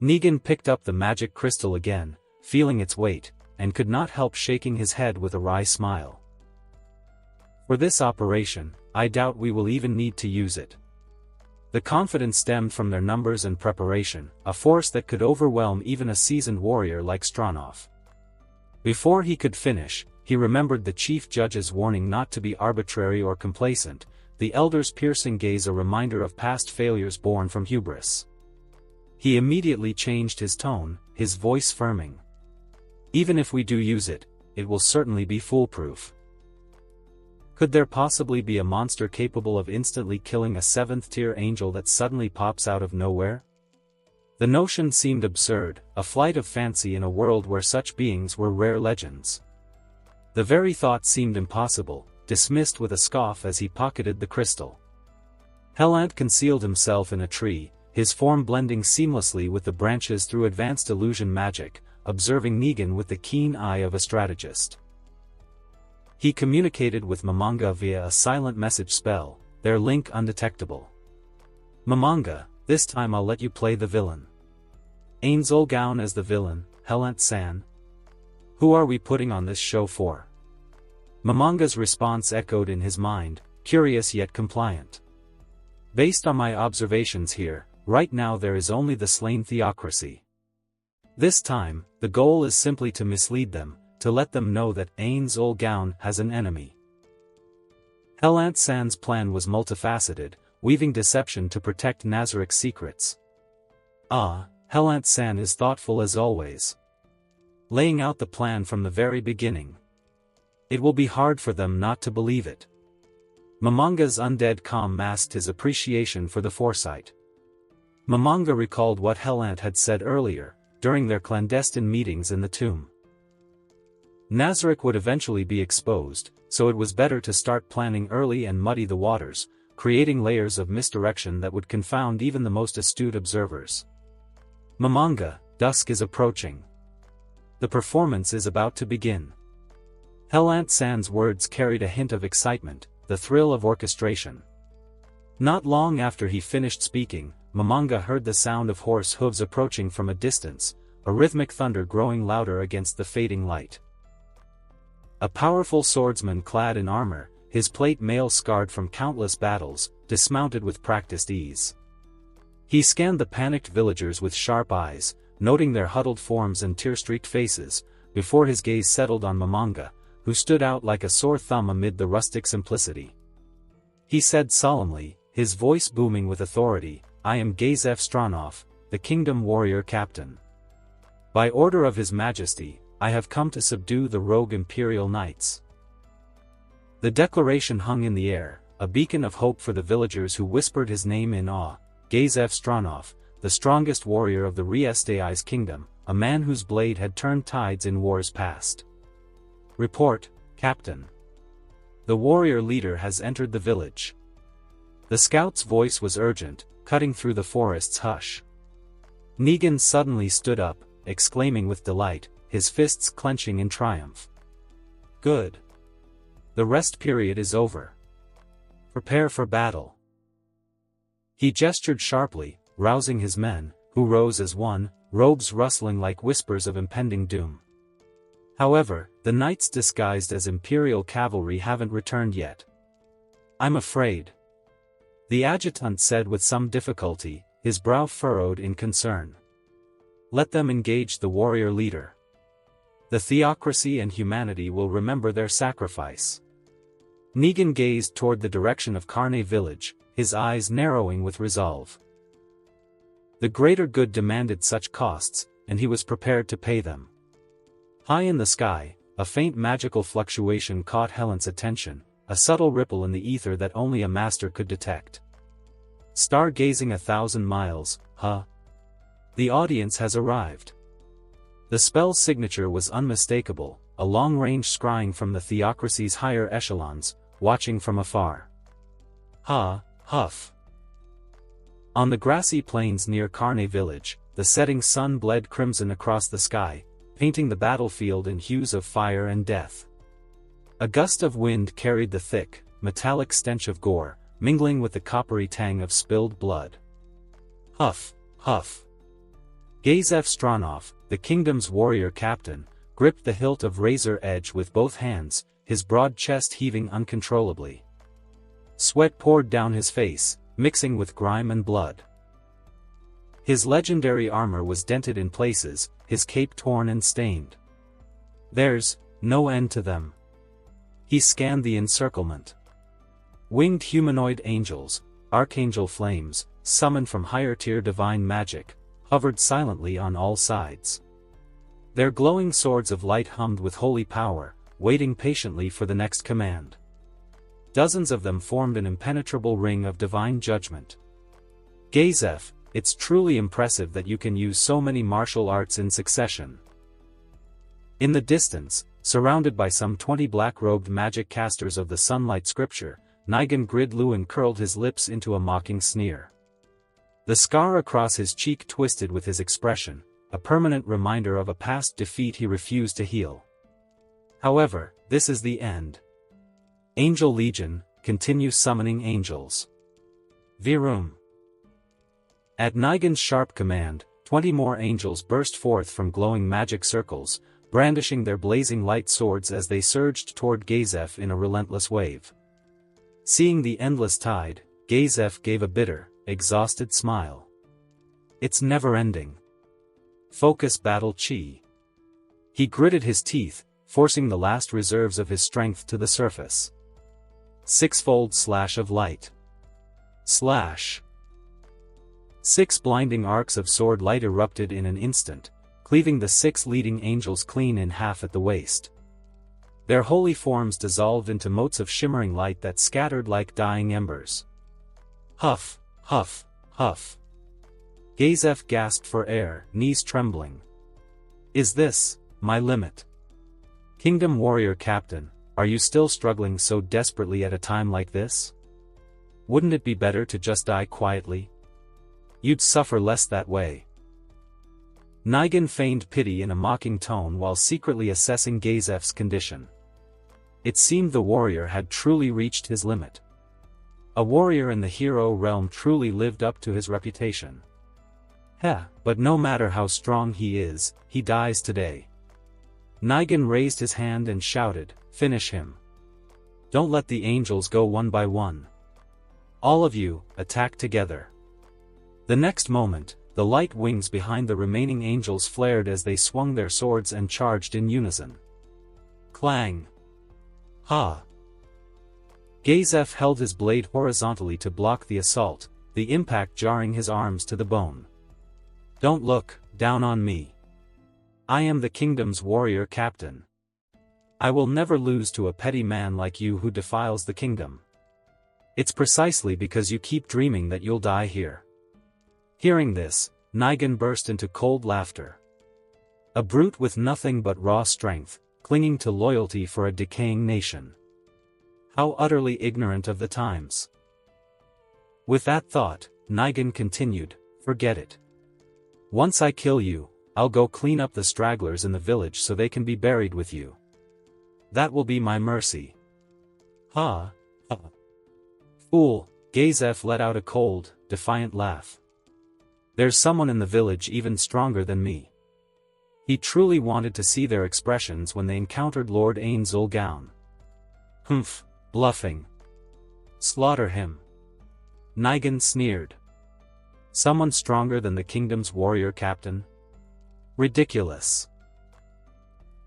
Negan picked up the magic crystal again, feeling its weight, and could not help shaking his head with a wry smile. For this operation, I doubt we will even need to use it. The confidence stemmed from their numbers and preparation, a force that could overwhelm even a seasoned warrior like Stronov. Before he could finish, he remembered the chief judge's warning not to be arbitrary or complacent, the elder's piercing gaze a reminder of past failures born from hubris. He immediately changed his tone, his voice firming. Even if we do use it, it will certainly be foolproof. Could there possibly be a monster capable of instantly killing a 7th-tier angel that suddenly pops out of nowhere? The notion seemed absurd, a flight of fancy in a world where such beings were rare legends. The very thought seemed impossible, dismissed with a scoff as he pocketed the crystal. Helant concealed himself in a tree, his form blending seamlessly with the branches through advanced illusion magic, observing Negan with the keen eye of a strategist. He communicated with Momonga via a silent message spell, their link undetectable. Momonga, this time I'll let you play the villain. Ain't Zolgaun as the villain, Helant-san? Who are we putting on this show for? Momonga's response echoed in his mind, curious yet compliant. Based on my observations here, right now there is only the slain theocracy. This time, the goal is simply to mislead them, to let them know that Ain't Zolgaun has an enemy. Helant-san's plan was multifaceted, weaving deception to protect Nazarick's secrets. Helant-san is thoughtful as always. Laying out the plan from the very beginning. It will be hard for them not to believe it. Momonga's undead calm masked his appreciation for the foresight. Momonga recalled what Helant had said earlier, during their clandestine meetings in the tomb. Nazarick would eventually be exposed, so it was better to start planning early and muddy the waters, creating layers of misdirection that would confound even the most astute observers. Momonga, dusk is approaching. The performance is about to begin. Helant-san's words carried a hint of excitement, the thrill of orchestration. Not long after he finished speaking, Momonga heard the sound of horse hooves approaching from a distance, a rhythmic thunder growing louder against the fading light. A powerful swordsman clad in armor, his plate mail scarred from countless battles, dismounted with practiced ease. He scanned the panicked villagers with sharp eyes, noting their huddled forms and tear-streaked faces, before his gaze settled on Momonga, who stood out like a sore thumb amid the rustic simplicity. He said solemnly, his voice booming with authority, "I am YGGDRASIL Stronov, the Kingdom Warrior Captain. By order of His Majesty, I have come to subdue the rogue Imperial Knights." The declaration hung in the air, a beacon of hope for the villagers who whispered his name in awe. YGGDRASIL Stronov, the strongest warrior of the YGGDRASIL kingdom, a man whose blade had turned tides in wars past. "Report, Captain. The warrior leader has entered the village." The scout's voice was urgent, cutting through the forest's hush. Negan suddenly stood up, exclaiming with delight, his fists clenching in triumph. "Good. The rest period is over. Prepare for battle." He gestured sharply, rousing his men, who rose as one, robes rustling like whispers of impending doom. However, the knights disguised as Imperial cavalry haven't returned yet. "I'm afraid," the adjutant said with some difficulty, his brow furrowed in concern. "Let them engage the warrior leader. The theocracy and humanity will remember their sacrifice." Negan gazed toward the direction of Carne village, his eyes narrowing with resolve. The greater good demanded such costs, and he was prepared to pay them. High in the sky, a faint magical fluctuation caught Helant's attention, a subtle ripple in the ether that only a master could detect. "Stargazing 1,000 miles, huh? The audience has arrived." The spell's signature was unmistakable, a long-range scrying from the theocracy's higher echelons, watching from afar. "Ha, huff." On the grassy plains near Carne village, the setting sun bled crimson across the sky, painting the battlefield in hues of fire and death. A gust of wind carried the thick, metallic stench of gore, mingling with the coppery tang of spilled blood. Huff, huff. YGGDRASIL Stronov, the kingdom's warrior captain, gripped the hilt of razor edge with both hands, his broad chest heaving uncontrollably. Sweat poured down his face, mixing with grime and blood. His legendary armor was dented in places, his cape torn and stained. "There's no end to them." He scanned the encirclement. Winged humanoid angels, archangel flames, summoned from higher-tier divine magic, hovered silently on all sides. Their glowing swords of light hummed with holy power, waiting patiently for the next command. Dozens of them formed an impenetrable ring of divine judgment. YGGDRASIL, it's truly impressive that you can use so many martial arts in succession. In the distance, surrounded by some 20 black-robed magic casters of the sunlight scripture, Negan Gridlewin curled his lips into a mocking sneer. The scar across his cheek twisted with his expression, a permanent reminder of a past defeat he refused to heal. However, this is the end. Angel Legion, continue summoning angels. Virum. At Negan's sharp command, 20 more angels burst forth from glowing magic circles, brandishing their blazing light swords as they surged toward YGGDRASIL in a relentless wave. Seeing the endless tide, YGGDRASIL gave a bitter, exhausted smile. It's never-ending. Focus battle chi. He gritted his teeth, forcing the last reserves of his strength to the surface. Sixfold slash of light. Slash. 6 blinding arcs of sword light erupted in an instant, cleaving the 6 leading angels clean in half at the waist. Their holy forms dissolved into motes of shimmering light that scattered like dying embers. Huff, huff, huff. YGGDRASIL gasped for air, knees trembling. Is this my limit? Kingdom Warrior Captain, are you still struggling so desperately at a time like this? Wouldn't it be better to just die quietly? You'd suffer less that way. Negan feigned pity in a mocking tone while secretly assessing YGGDRASIL's condition. It seemed the warrior had truly reached his limit. A warrior in the hero realm truly lived up to his reputation. But no matter how strong he is, he dies today. Negan raised his hand and shouted, "Finish him. Don't let the angels go one by one." All of you, attack together. The next moment, the light wings behind the remaining angels flared as they swung their swords and charged in unison. Clang! Ha! YGGDRASIL held his blade horizontally to block the assault, the impact jarring his arms to the bone. Don't look down on me. I am the kingdom's warrior captain. I will never lose to a petty man like you who defiles the kingdom. It's precisely because you keep dreaming that you'll die here. Hearing this, Nigan burst into cold laughter. A brute with nothing but raw strength, clinging to loyalty for a decaying nation. How utterly ignorant of the times. With that thought, Nigan continued, forget it. Once I kill you, I'll go clean up the stragglers in the village so they can be buried with you. That will be my mercy. Ha! Ha! Fool, YGGDRASIL let out a cold, defiant laugh. There's someone in the village even stronger than me. He truly wanted to see their expressions when they encountered Lord Zul'Gaun. Humph, bluffing. Slaughter him. Nigan sneered. Someone stronger than the kingdom's warrior captain? Ridiculous.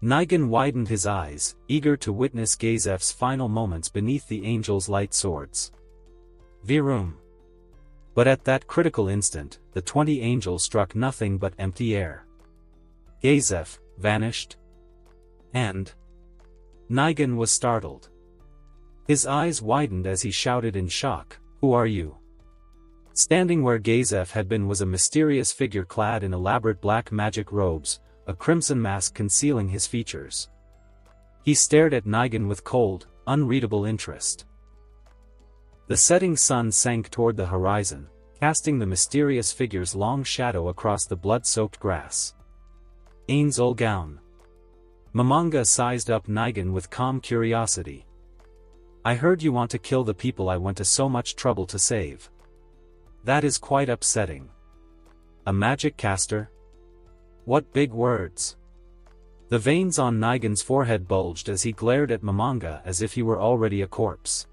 Nigan widened his eyes, eager to witness YGGDRASIL's final moments beneath the angels' light swords. Virum. But at that critical instant, the 20 angels struck nothing but empty air. YGGDRASIL vanished. And Nigan was startled. His eyes widened as he shouted in shock, "Who are you?" Standing where YGGDRASIL had been was a mysterious figure clad in elaborate black magic robes, a crimson mask concealing his features. He stared at Nigan with cold, unreadable interest. The setting sun sank toward the horizon, casting the mysterious figure's long shadow across the blood-soaked grass. Zul'Gaun. Momonga sized up Nigan with calm curiosity. I heard you want to kill the people I went to so much trouble to save. That is quite upsetting. A magic caster? What big words. The veins on Nigan's forehead bulged as he glared at Momonga as if he were already a corpse.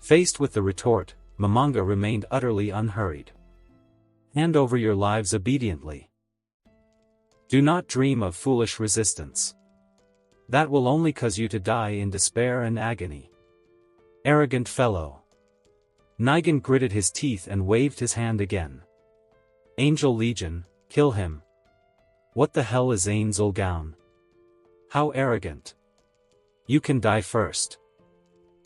Faced with the retort, Momonga remained utterly unhurried. Hand over your lives obediently. Do not dream of foolish resistance. That will only cause you to die in despair and agony. Arrogant fellow. Nigan gritted his teeth and waved his hand again. Angel Legion, kill him. What the hell is Zul'Gaun? How arrogant. You can die first.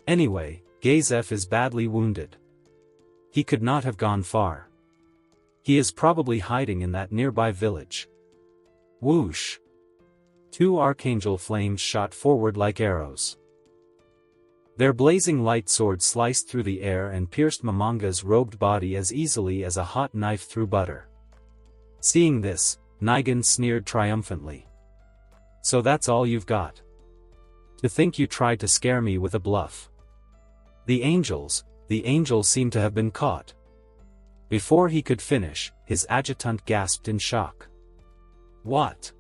Anyway, YGGDRASIL is badly wounded. He could not have gone far. He is probably hiding in that nearby village. Whoosh! 2 archangel flames shot forward like arrows. Their blazing light swords sliced through the air and pierced Momonga's robed body as easily as a hot knife through butter. Seeing this, Nigan sneered triumphantly. So that's all you've got? To think you tried to scare me with a bluff. The angels seem to have been caught. Before he could finish, his adjutant gasped in shock. What?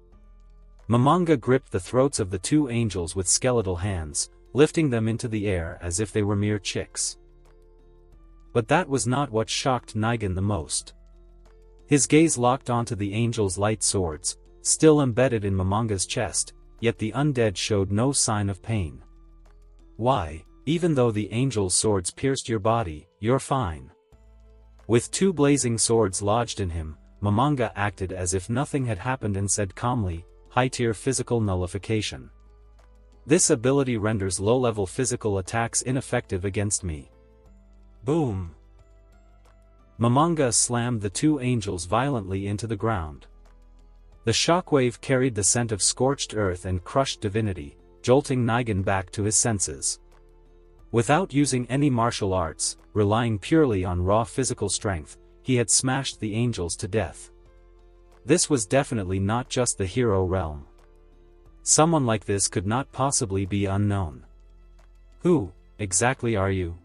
Momonga gripped the throats of the 2 angels with skeletal hands, lifting them into the air as if they were mere chicks. But that was not what shocked Nigan the most. His gaze locked onto the angels' light swords, still embedded in Momonga's chest, yet the undead showed no sign of pain. Why, even though the angels' swords pierced your body, you're fine. With 2 blazing swords lodged in him, Momonga acted as if nothing had happened and said calmly, high-tier physical nullification. This ability renders low-level physical attacks ineffective against me. Boom! Momonga slammed the 2 angels violently into the ground. The shockwave carried the scent of scorched earth and crushed divinity, jolting Nigan back to his senses. Without using any martial arts, relying purely on raw physical strength, he had smashed the angels to death. This was definitely not just the hero realm. Someone like this could not possibly be unknown. Who, exactly are you?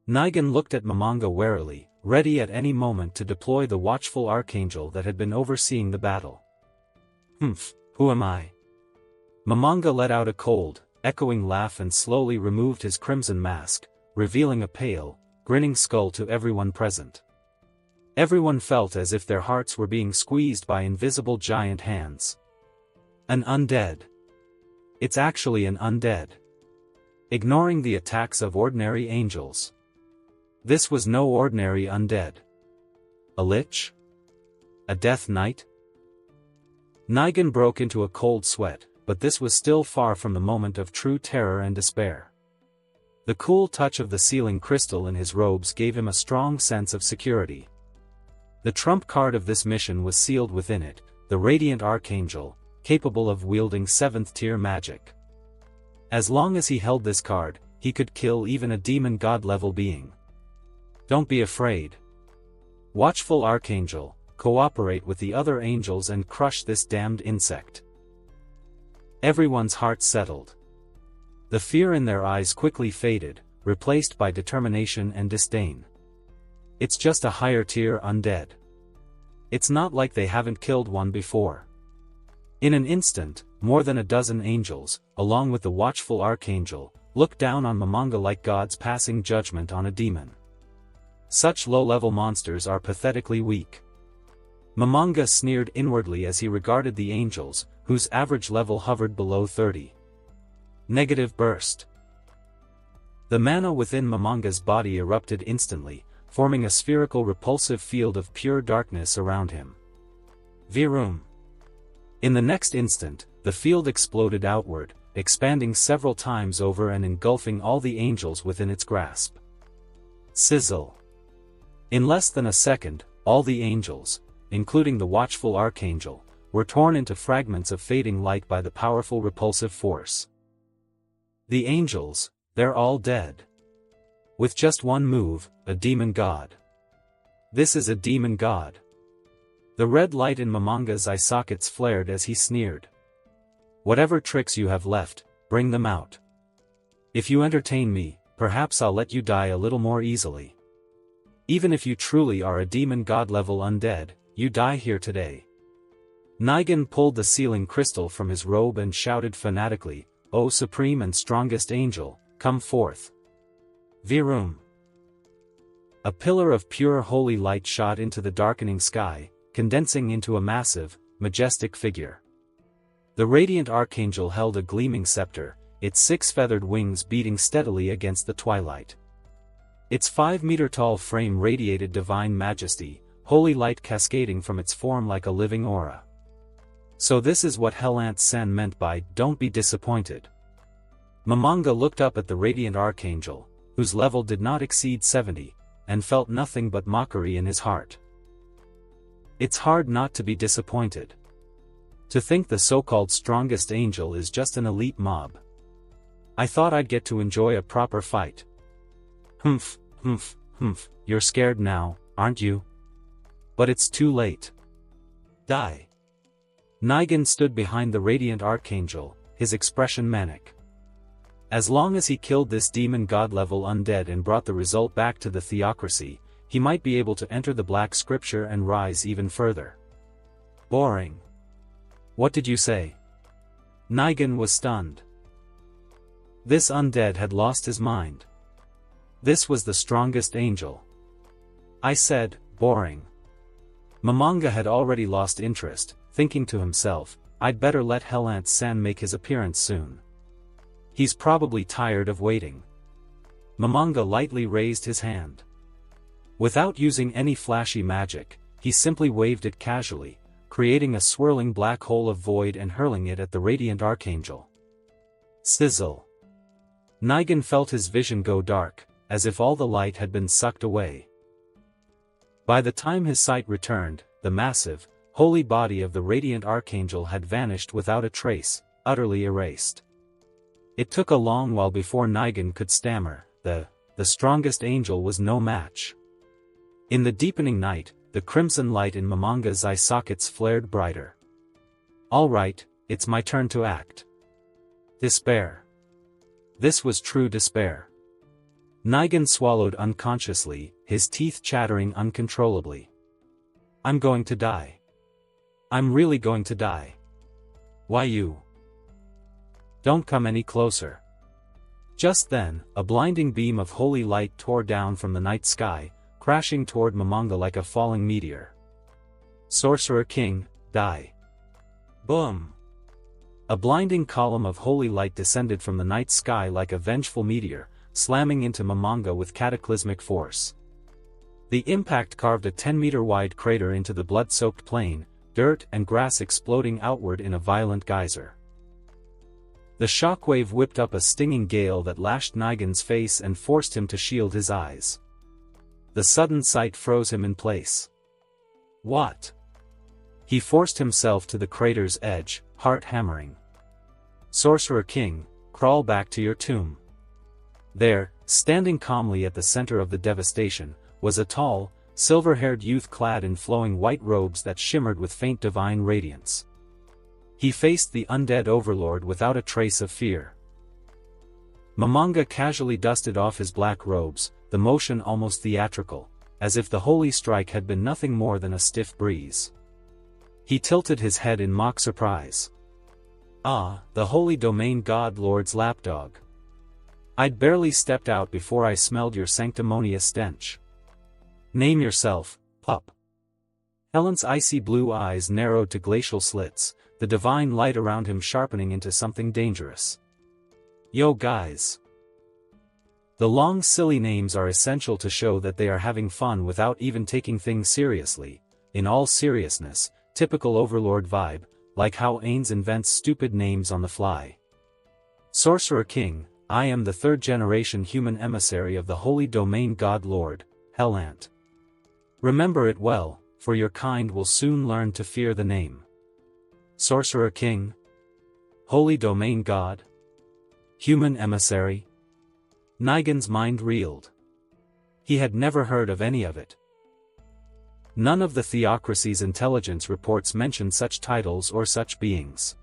Nigan looked at Momonga warily, ready at any moment to deploy the watchful archangel that had been overseeing the battle. Humph, who am I? Momonga let out a cold, echoing laugh and slowly removed his crimson mask, revealing a pale, grinning skull to everyone present. Everyone felt as if their hearts were being squeezed by invisible giant hands. An undead. It's actually an undead. Ignoring the attacks of ordinary angels. This was no ordinary undead. A lich? A death knight? Nigan broke into a cold sweat, but this was still far from the moment of true terror and despair. The cool touch of the sealing crystal in his robes gave him a strong sense of security. The trump card of this mission was sealed within it, the Radiant Archangel, capable of wielding 7th-tier magic. As long as he held this card, he could kill even a demon god-level being. Don't be afraid. Watchful Archangel, cooperate with the other angels and crush this damned insect. Everyone's heart settled. The fear in their eyes quickly faded, replaced by determination and disdain. It's just a higher-tier undead. It's not like they haven't killed one before. In an instant, more than a dozen angels, along with the watchful Archangel, looked down on Momonga like gods passing judgment on a demon. Such low-level monsters are pathetically weak. Momonga sneered inwardly as he regarded the angels, whose average level hovered below 30. Negative burst. The mana within Momonga's body erupted instantly, forming a spherical repulsive field of pure darkness around him. Virum. In the next instant, the field exploded outward, expanding several times over and engulfing all the angels within its grasp. Sizzle. In less than a second, all the angels, including the watchful Archangel, were torn into fragments of fading light by the powerful repulsive force. The angels, they're all dead. With just one move, a demon god. This is a demon god. The red light in Momonga's eye sockets flared as he sneered. Whatever tricks you have left, bring them out. If you entertain me, perhaps I'll let you die a little more easily. Even if you truly are a demon god level undead, you die here today. Nigan pulled the sealing crystal from his robe and shouted fanatically, O supreme and strongest angel, come forth. Virum. A pillar of pure holy light shot into the darkening sky, condensing into a massive, majestic figure. The Radiant Archangel held a gleaming scepter, its 6 feathered wings beating steadily against the twilight. Its 5-meter-tall frame radiated divine majesty, holy light cascading from its form like a living aura. So this is what Helant Sen meant by, don't be disappointed. Momonga looked up at the Radiant Archangel, whose level did not exceed 70, and felt nothing but mockery in his heart. It's hard not to be disappointed. To think the so-called strongest angel is just an elite mob. I thought I'd get to enjoy a proper fight. Humph, humph, humph, you're scared now, aren't you? But it's too late. Die. Nigan stood behind the Radiant Archangel, his expression manic. As long as he killed this demon god-level undead and brought the result back to the theocracy, he might be able to enter the Black Scripture and rise even further. Boring. What did you say? Nigan was stunned. This undead had lost his mind. This was the strongest angel. I said, boring. Momonga had already lost interest, thinking to himself, I'd better let Helant Sen make his appearance soon. He's probably tired of waiting. Momonga lightly raised his hand. Without using any flashy magic, he simply waved it casually, creating a swirling black hole of void and hurling it at the Radiant Archangel. Sizzle. Nigan felt his vision go dark, as if all the light had been sucked away. By the time his sight returned, the massive, holy body of the Radiant Archangel had vanished without a trace, utterly erased. It took a long while before Nigan could stammer, the strongest angel was no match. In the deepening night, the crimson light in Momonga's eye sockets flared brighter. All right, it's my turn to act. Despair. This was true despair. Nigan swallowed unconsciously, his teeth chattering uncontrollably. I'm going to die. I'm really going to die. Why you? Don't come any closer. Just then, a blinding beam of holy light tore down from the night sky, crashing toward Momonga like a falling meteor. Sorcerer King, die. Boom! A blinding column of holy light descended from the night sky like a vengeful meteor, slamming into Momonga with cataclysmic force. The impact carved a 10-meter-wide crater into the blood-soaked plain, dirt and grass exploding outward in a violent geyser. The shockwave whipped up a stinging gale that lashed Nigan's face and forced him to shield his eyes. The sudden sight froze him in place. What? He forced himself to the crater's edge, heart hammering. Sorcerer King, crawl back to your tomb. There, standing calmly at the center of the devastation, was a tall, silver-haired youth clad in flowing white robes that shimmered with faint divine radiance. He faced the undead overlord without a trace of fear. Momonga casually dusted off his black robes, the motion almost theatrical, as if the holy strike had been nothing more than a stiff breeze. He tilted his head in mock surprise. Ah, the holy domain god lord's lapdog. I'd barely stepped out before I smelled your sanctimonious stench. Name yourself, pup. Helant's icy blue eyes narrowed to glacial slits, the divine light around him sharpening into something dangerous. Yo guys. The long silly names are essential to show that they are having fun without even taking things seriously, in all seriousness, typical overlord vibe, like how Ains invents stupid names on the fly. Sorcerer King, I am the third-generation human emissary of the holy domain god lord, Helant. Remember it well, for your kind will soon learn to fear the name. Sorcerer King? Holy domain god? Human emissary? Nigan's mind reeled. He had never heard of any of it. None of the theocracy's intelligence reports mentioned such titles or such beings.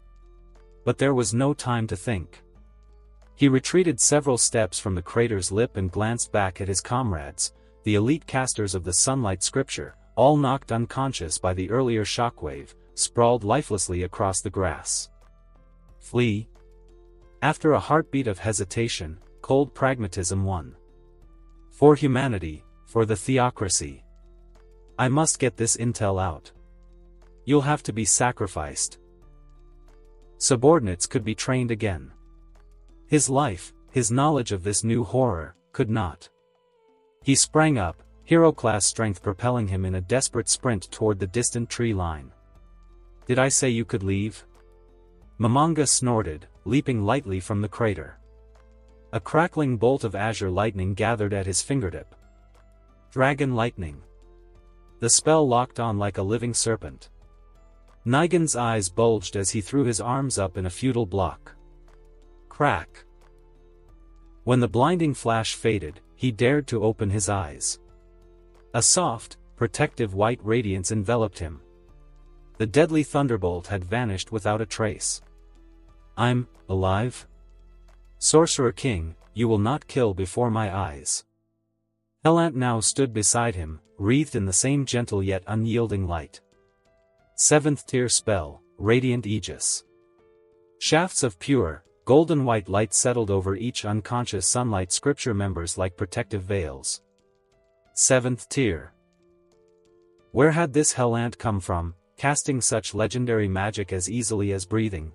But there was no time to think. He retreated several steps from the crater's lip and glanced back at his comrades, the elite casters of the sunlight scripture, all knocked unconscious by the earlier shockwave, sprawled lifelessly across the grass. Flee? After a heartbeat of hesitation, cold pragmatism won. For humanity, for the theocracy. I must get this intel out. You'll have to be sacrificed. Subordinates could be trained again. His life, his knowledge of this new horror, could not. He sprang up, hero-class strength propelling him in a desperate sprint toward the distant tree line. Did I say you could leave? Momonga snorted, leaping lightly from the crater. A crackling bolt of azure lightning gathered at his fingertip. Dragon lightning. The spell locked on like a living serpent. Nigan's eyes bulged as he threw his arms up in a futile block. Crack. When the blinding flash faded, he dared to open his eyes. A soft, protective white radiance enveloped him. The deadly thunderbolt had vanished without a trace. I'm alive? Sorcerer King, you will not kill before my eyes. Helant now stood beside him, wreathed in the same gentle yet unyielding light. 7th tier spell, Radiant Aegis. Shafts of pure, golden white light settled over each unconscious sunlight scripture members like protective veils. 7th tier. Where had this Helant come from, casting such legendary magic as easily as breathing?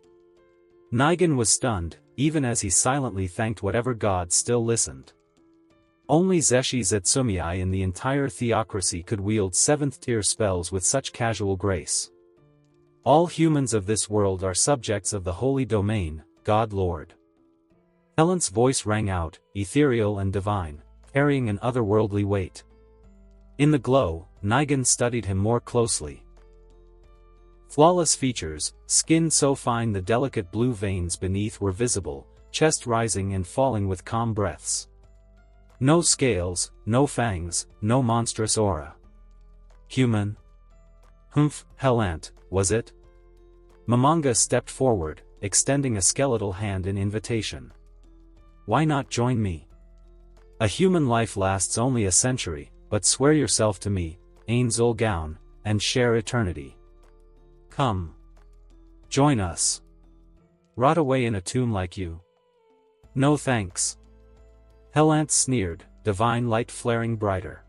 Nigan was stunned, even as he silently thanked whatever god still listened. Only Zeshi Zetsumiai in the entire theocracy could wield 7th tier spells with such casual grace. All humans of this world are subjects of the holy domain, God Lord. Helant's voice rang out, ethereal and divine, carrying an otherworldly weight. In the glow, Nigan studied him more closely. Flawless features, skin so fine the delicate blue veins beneath were visible, chest rising and falling with calm breaths. No scales, no fangs, no monstrous aura. Human? Humph, Helant, was it? Momonga stepped forward, extending a skeletal hand in invitation. Why not join me? A human life lasts only a century, but swear yourself to me, Ains Ul Gaun, and share eternity. Come. Join us. Rot away in a tomb like you. No thanks. Helant sneered, divine light flaring brighter.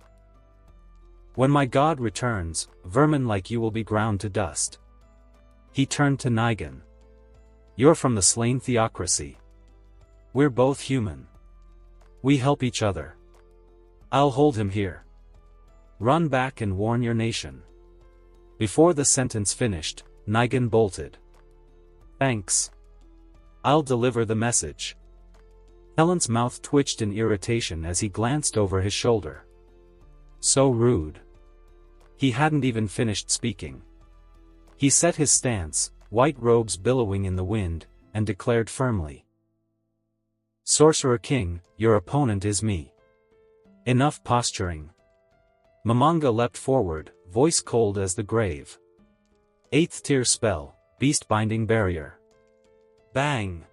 When my god returns, vermin like you will be ground to dust. He turned to Nigan. You're from the slain theocracy. We're both human. We help each other. I'll hold him here. Run back and warn your nation. Before the sentence finished, Nigan bolted. Thanks. I'll deliver the message. Helant's mouth twitched in irritation as he glanced over his shoulder. So rude. He hadn't even finished speaking. He set his stance, white robes billowing in the wind, and declared firmly. Sorcerer King, your opponent is me. Enough posturing. Momonga leapt forward, voice cold as the grave. 8th tier spell, Beast Binding Barrier. Bang!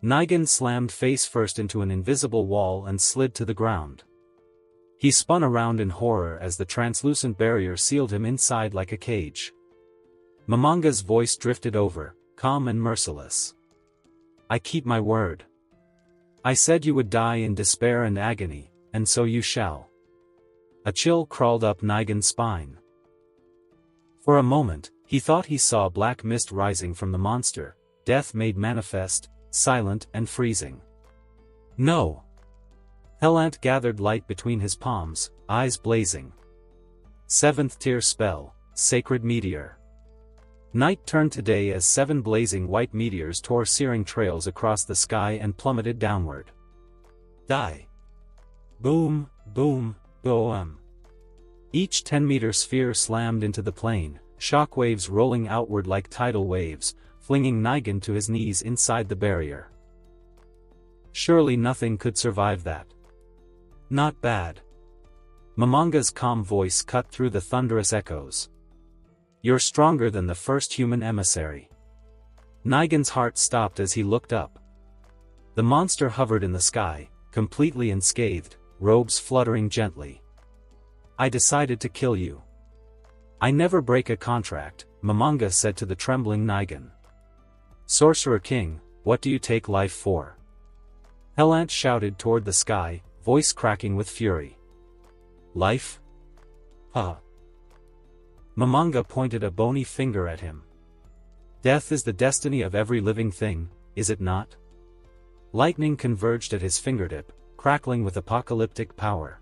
Nigan slammed face first into an invisible wall and slid to the ground. He spun around in horror as the translucent barrier sealed him inside like a cage. Momonga's voice drifted over, calm and merciless. I keep my word. I said you would die in despair and agony, and so you shall. A chill crawled up Nigan's spine. For a moment, he thought he saw black mist rising from the monster, death made manifest, silent and freezing. No! Helant gathered light between his palms, eyes blazing. 7th tier spell, Sacred Meteor. Night turned to day as 7 blazing white meteors tore searing trails across the sky and plummeted downward. Die. Boom, boom, boom. Each 10-meter sphere slammed into the plane, shockwaves rolling outward like tidal waves, flinging Nigan to his knees inside the barrier. Surely nothing could survive that. Not bad. Momonga's calm voice cut through the thunderous echoes. You're stronger than the first human emissary. Nigan's heart stopped as he looked up. The monster hovered in the sky, completely unscathed, robes fluttering gently. I decided to kill you. I never break a contract, Momonga said to the trembling Nigan. Sorcerer King, what do you take life for? Helant shouted toward the sky, voice cracking with fury. Life? Huh. Momonga pointed a bony finger at him. Death is the destiny of every living thing, is it not? Lightning converged at his fingertip, crackling with apocalyptic power.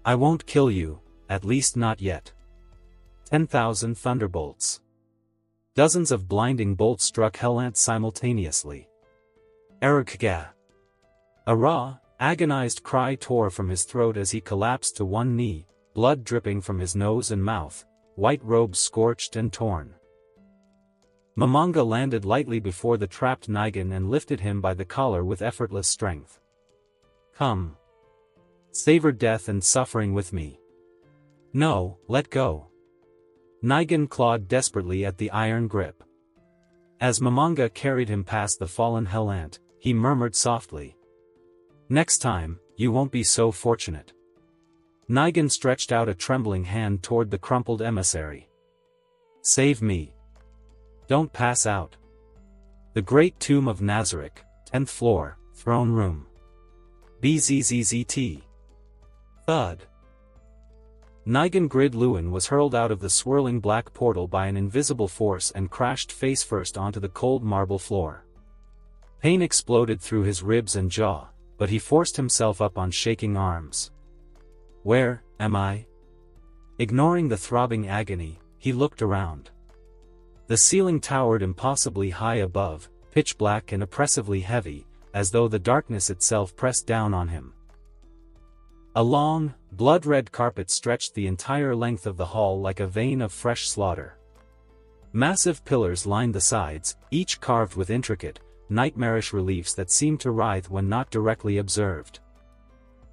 I won't kill you, at least not yet. 10,000 thunderbolts. Dozens of blinding bolts struck Helant simultaneously. Ergga! A raw, agonized cry tore from his throat as he collapsed to one knee, blood dripping from his nose and mouth, white robes scorched and torn. Momonga landed lightly before the trapped Nigan and lifted him by the collar with effortless strength. Come. Savor death and suffering with me. No, let go. Nigan clawed desperately at the iron grip. As Momonga carried him past the fallen Helant, he murmured softly. Next time, you won't be so fortunate. Nigan stretched out a trembling hand toward the crumpled emissary. Save me. Don't pass out. The Great Tomb of Nazarick, 10th floor, throne room. BZZZT. Thud. Nigan Grid Lewin was hurled out of the swirling black portal by an invisible force and crashed face first onto the cold marble floor. Pain exploded through his ribs and jaw, but he forced himself up on shaking arms. Where am I? Ignoring the throbbing agony, he looked around. The ceiling towered impossibly high above, pitch black and oppressively heavy, as though the darkness itself pressed down on him. A long, blood-red carpet stretched the entire length of the hall like a vein of fresh slaughter. Massive pillars lined the sides, each carved with intricate, nightmarish reliefs that seemed to writhe when not directly observed.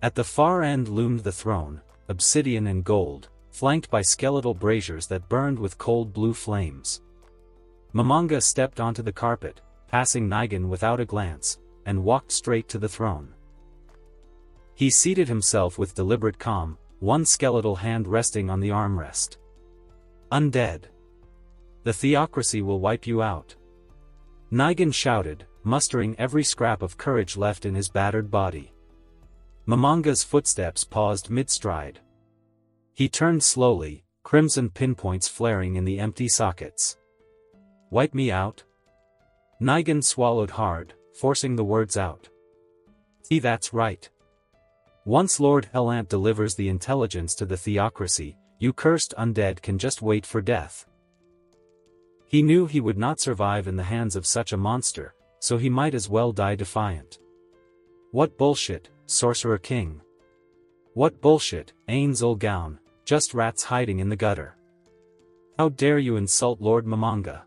At the far end loomed the throne, obsidian and gold, flanked by skeletal braziers that burned with cold blue flames. Momonga stepped onto the carpet, passing Nigan without a glance, and walked straight to the throne. He seated himself with deliberate calm, one skeletal hand resting on the armrest. Undead. The theocracy will wipe you out. Nigan shouted, mustering every scrap of courage left in his battered body. Momonga's footsteps paused mid-stride. He turned slowly, crimson pinpoints flaring in the empty sockets. "Wipe me out?" Nigan swallowed hard, forcing the words out. "See, that's right. Once Lord Helant delivers the intelligence to the theocracy, you cursed undead can just wait for death." He knew he would not survive in the hands of such a monster, so he might as well die defiant. "What bullshit, Sorcerer King. What bullshit, Ains Ulgaun, just rats hiding in the gutter. How dare you insult Lord Momonga?"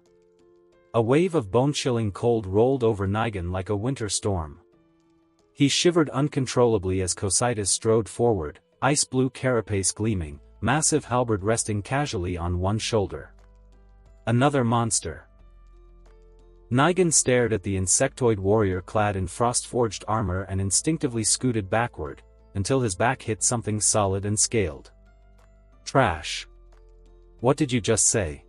A wave of bone-chilling cold rolled over Nigan like a winter storm. He shivered uncontrollably as Cositus strode forward, ice-blue carapace gleaming, massive halberd resting casually on one shoulder. Another monster. Nigan stared at the insectoid warrior clad in frost-forged armor and instinctively scooted backward, until his back hit something solid and scaled. "Trash. What did you just say?"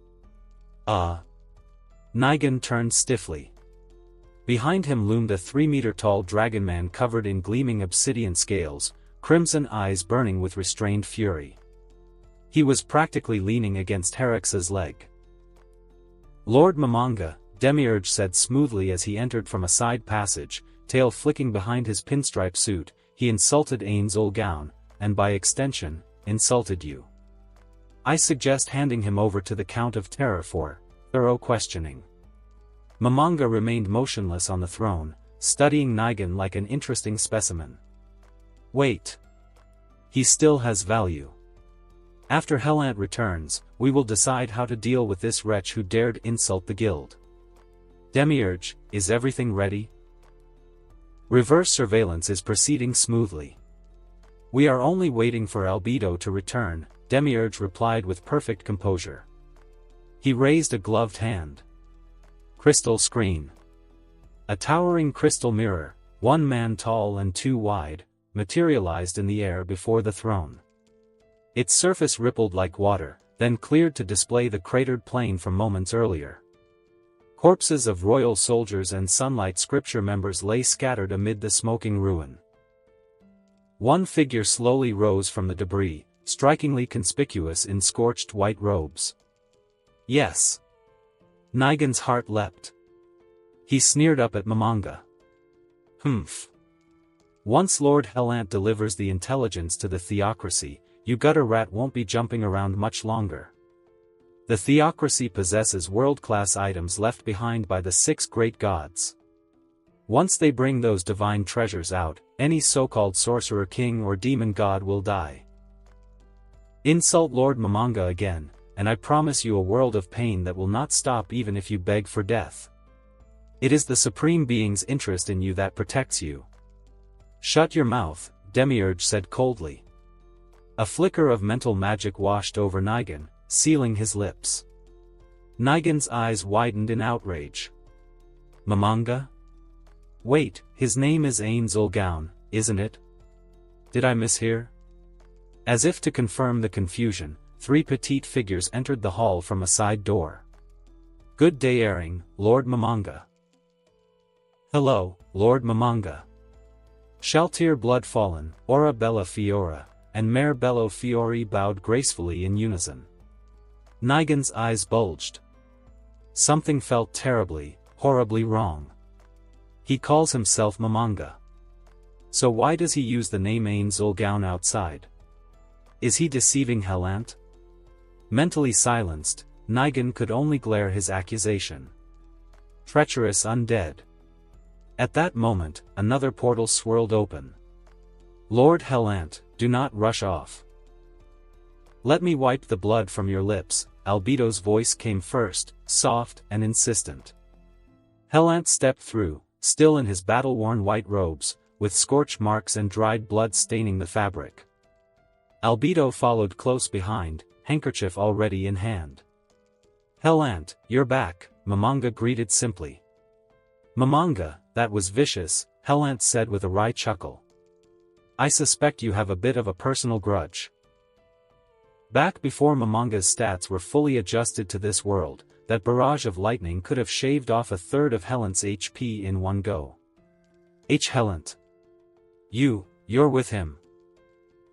Nigan turned stiffly. Behind him loomed a 3-meter-tall dragonman covered in gleaming obsidian scales, crimson eyes burning with restrained fury. He was practically leaning against Herex's leg. "Lord Momonga," Demiurge said smoothly as he entered from a side passage, tail flicking behind his pinstripe suit, "he insulted Ains Ulgaun, and by extension, insulted you. I suggest handing him over to the Count of Terror for thorough questioning." Momonga remained motionless on the throne, studying Nigan like an interesting specimen. "Wait. He still has value. After Helant returns, we will decide how to deal with this wretch who dared insult the guild. Demiurge, is everything ready?" "Reverse surveillance is proceeding smoothly. We are only waiting for Albedo to return," Demiurge replied with perfect composure. He raised a gloved hand. Crystal screen. A towering crystal mirror, 1 man tall and 2 wide, materialized in the air before the throne. Its surface rippled like water, then cleared to display the cratered plane from moments earlier. Corpses of royal soldiers and Sunlight Scripture members lay scattered amid the smoking ruin. One figure slowly rose from the debris, strikingly conspicuous in scorched white robes. "Yes." Nigan's heart leapt. He sneered up at Momonga. "Humph. Once Lord Helant delivers the intelligence to the theocracy, you gutter rat won't be jumping around much longer. The theocracy possesses world-class items left behind by the 6 great gods. Once they bring those divine treasures out, any so-called sorcerer king or demon god will die. Insult Lord Momonga again, and I promise you a world of pain that will not stop even if you beg for death. It is the Supreme Being's interest in you that protects you." "Shut your mouth," Demiurge said coldly. A flicker of mental magic washed over Nigan, sealing his lips. Nigan's eyes widened in outrage. "Momonga? Wait, his name is Ains Ulgaun, isn't it? Did I mishear?" As if to confirm the confusion, 3 petite figures entered the hall from a side door. "Good day, Airing, Lord Momonga." "Hello, Lord Momonga." Shaltir Bloodfallen, Ora Bella Fiora, and Mare Bello Fiori bowed gracefully in unison. Nigan's eyes bulged. Something felt terribly, horribly wrong. He calls himself Momonga. So why does he use the name Ains Ulgaun outside? Is he deceiving Helant? Mentally silenced, Nigan could only glare his accusation. Treacherous undead. At that moment, another portal swirled open. "Lord Helant, do not rush off. Let me wipe the blood from your lips," Albedo's voice came first, soft and insistent. Helant stepped through, still in his battle-worn white robes, with scorch marks and dried blood staining the fabric. Albedo followed close behind, handkerchief already in hand. "Helant, you're back," Momonga greeted simply. "Momonga, that was vicious," Helant said with a wry chuckle. "I suspect you have a bit of a personal grudge." Back before Momonga's stats were fully adjusted to this world, that barrage of lightning could have shaved off 1/3 of Helant's HP in one go. "Helant. You, You're with him.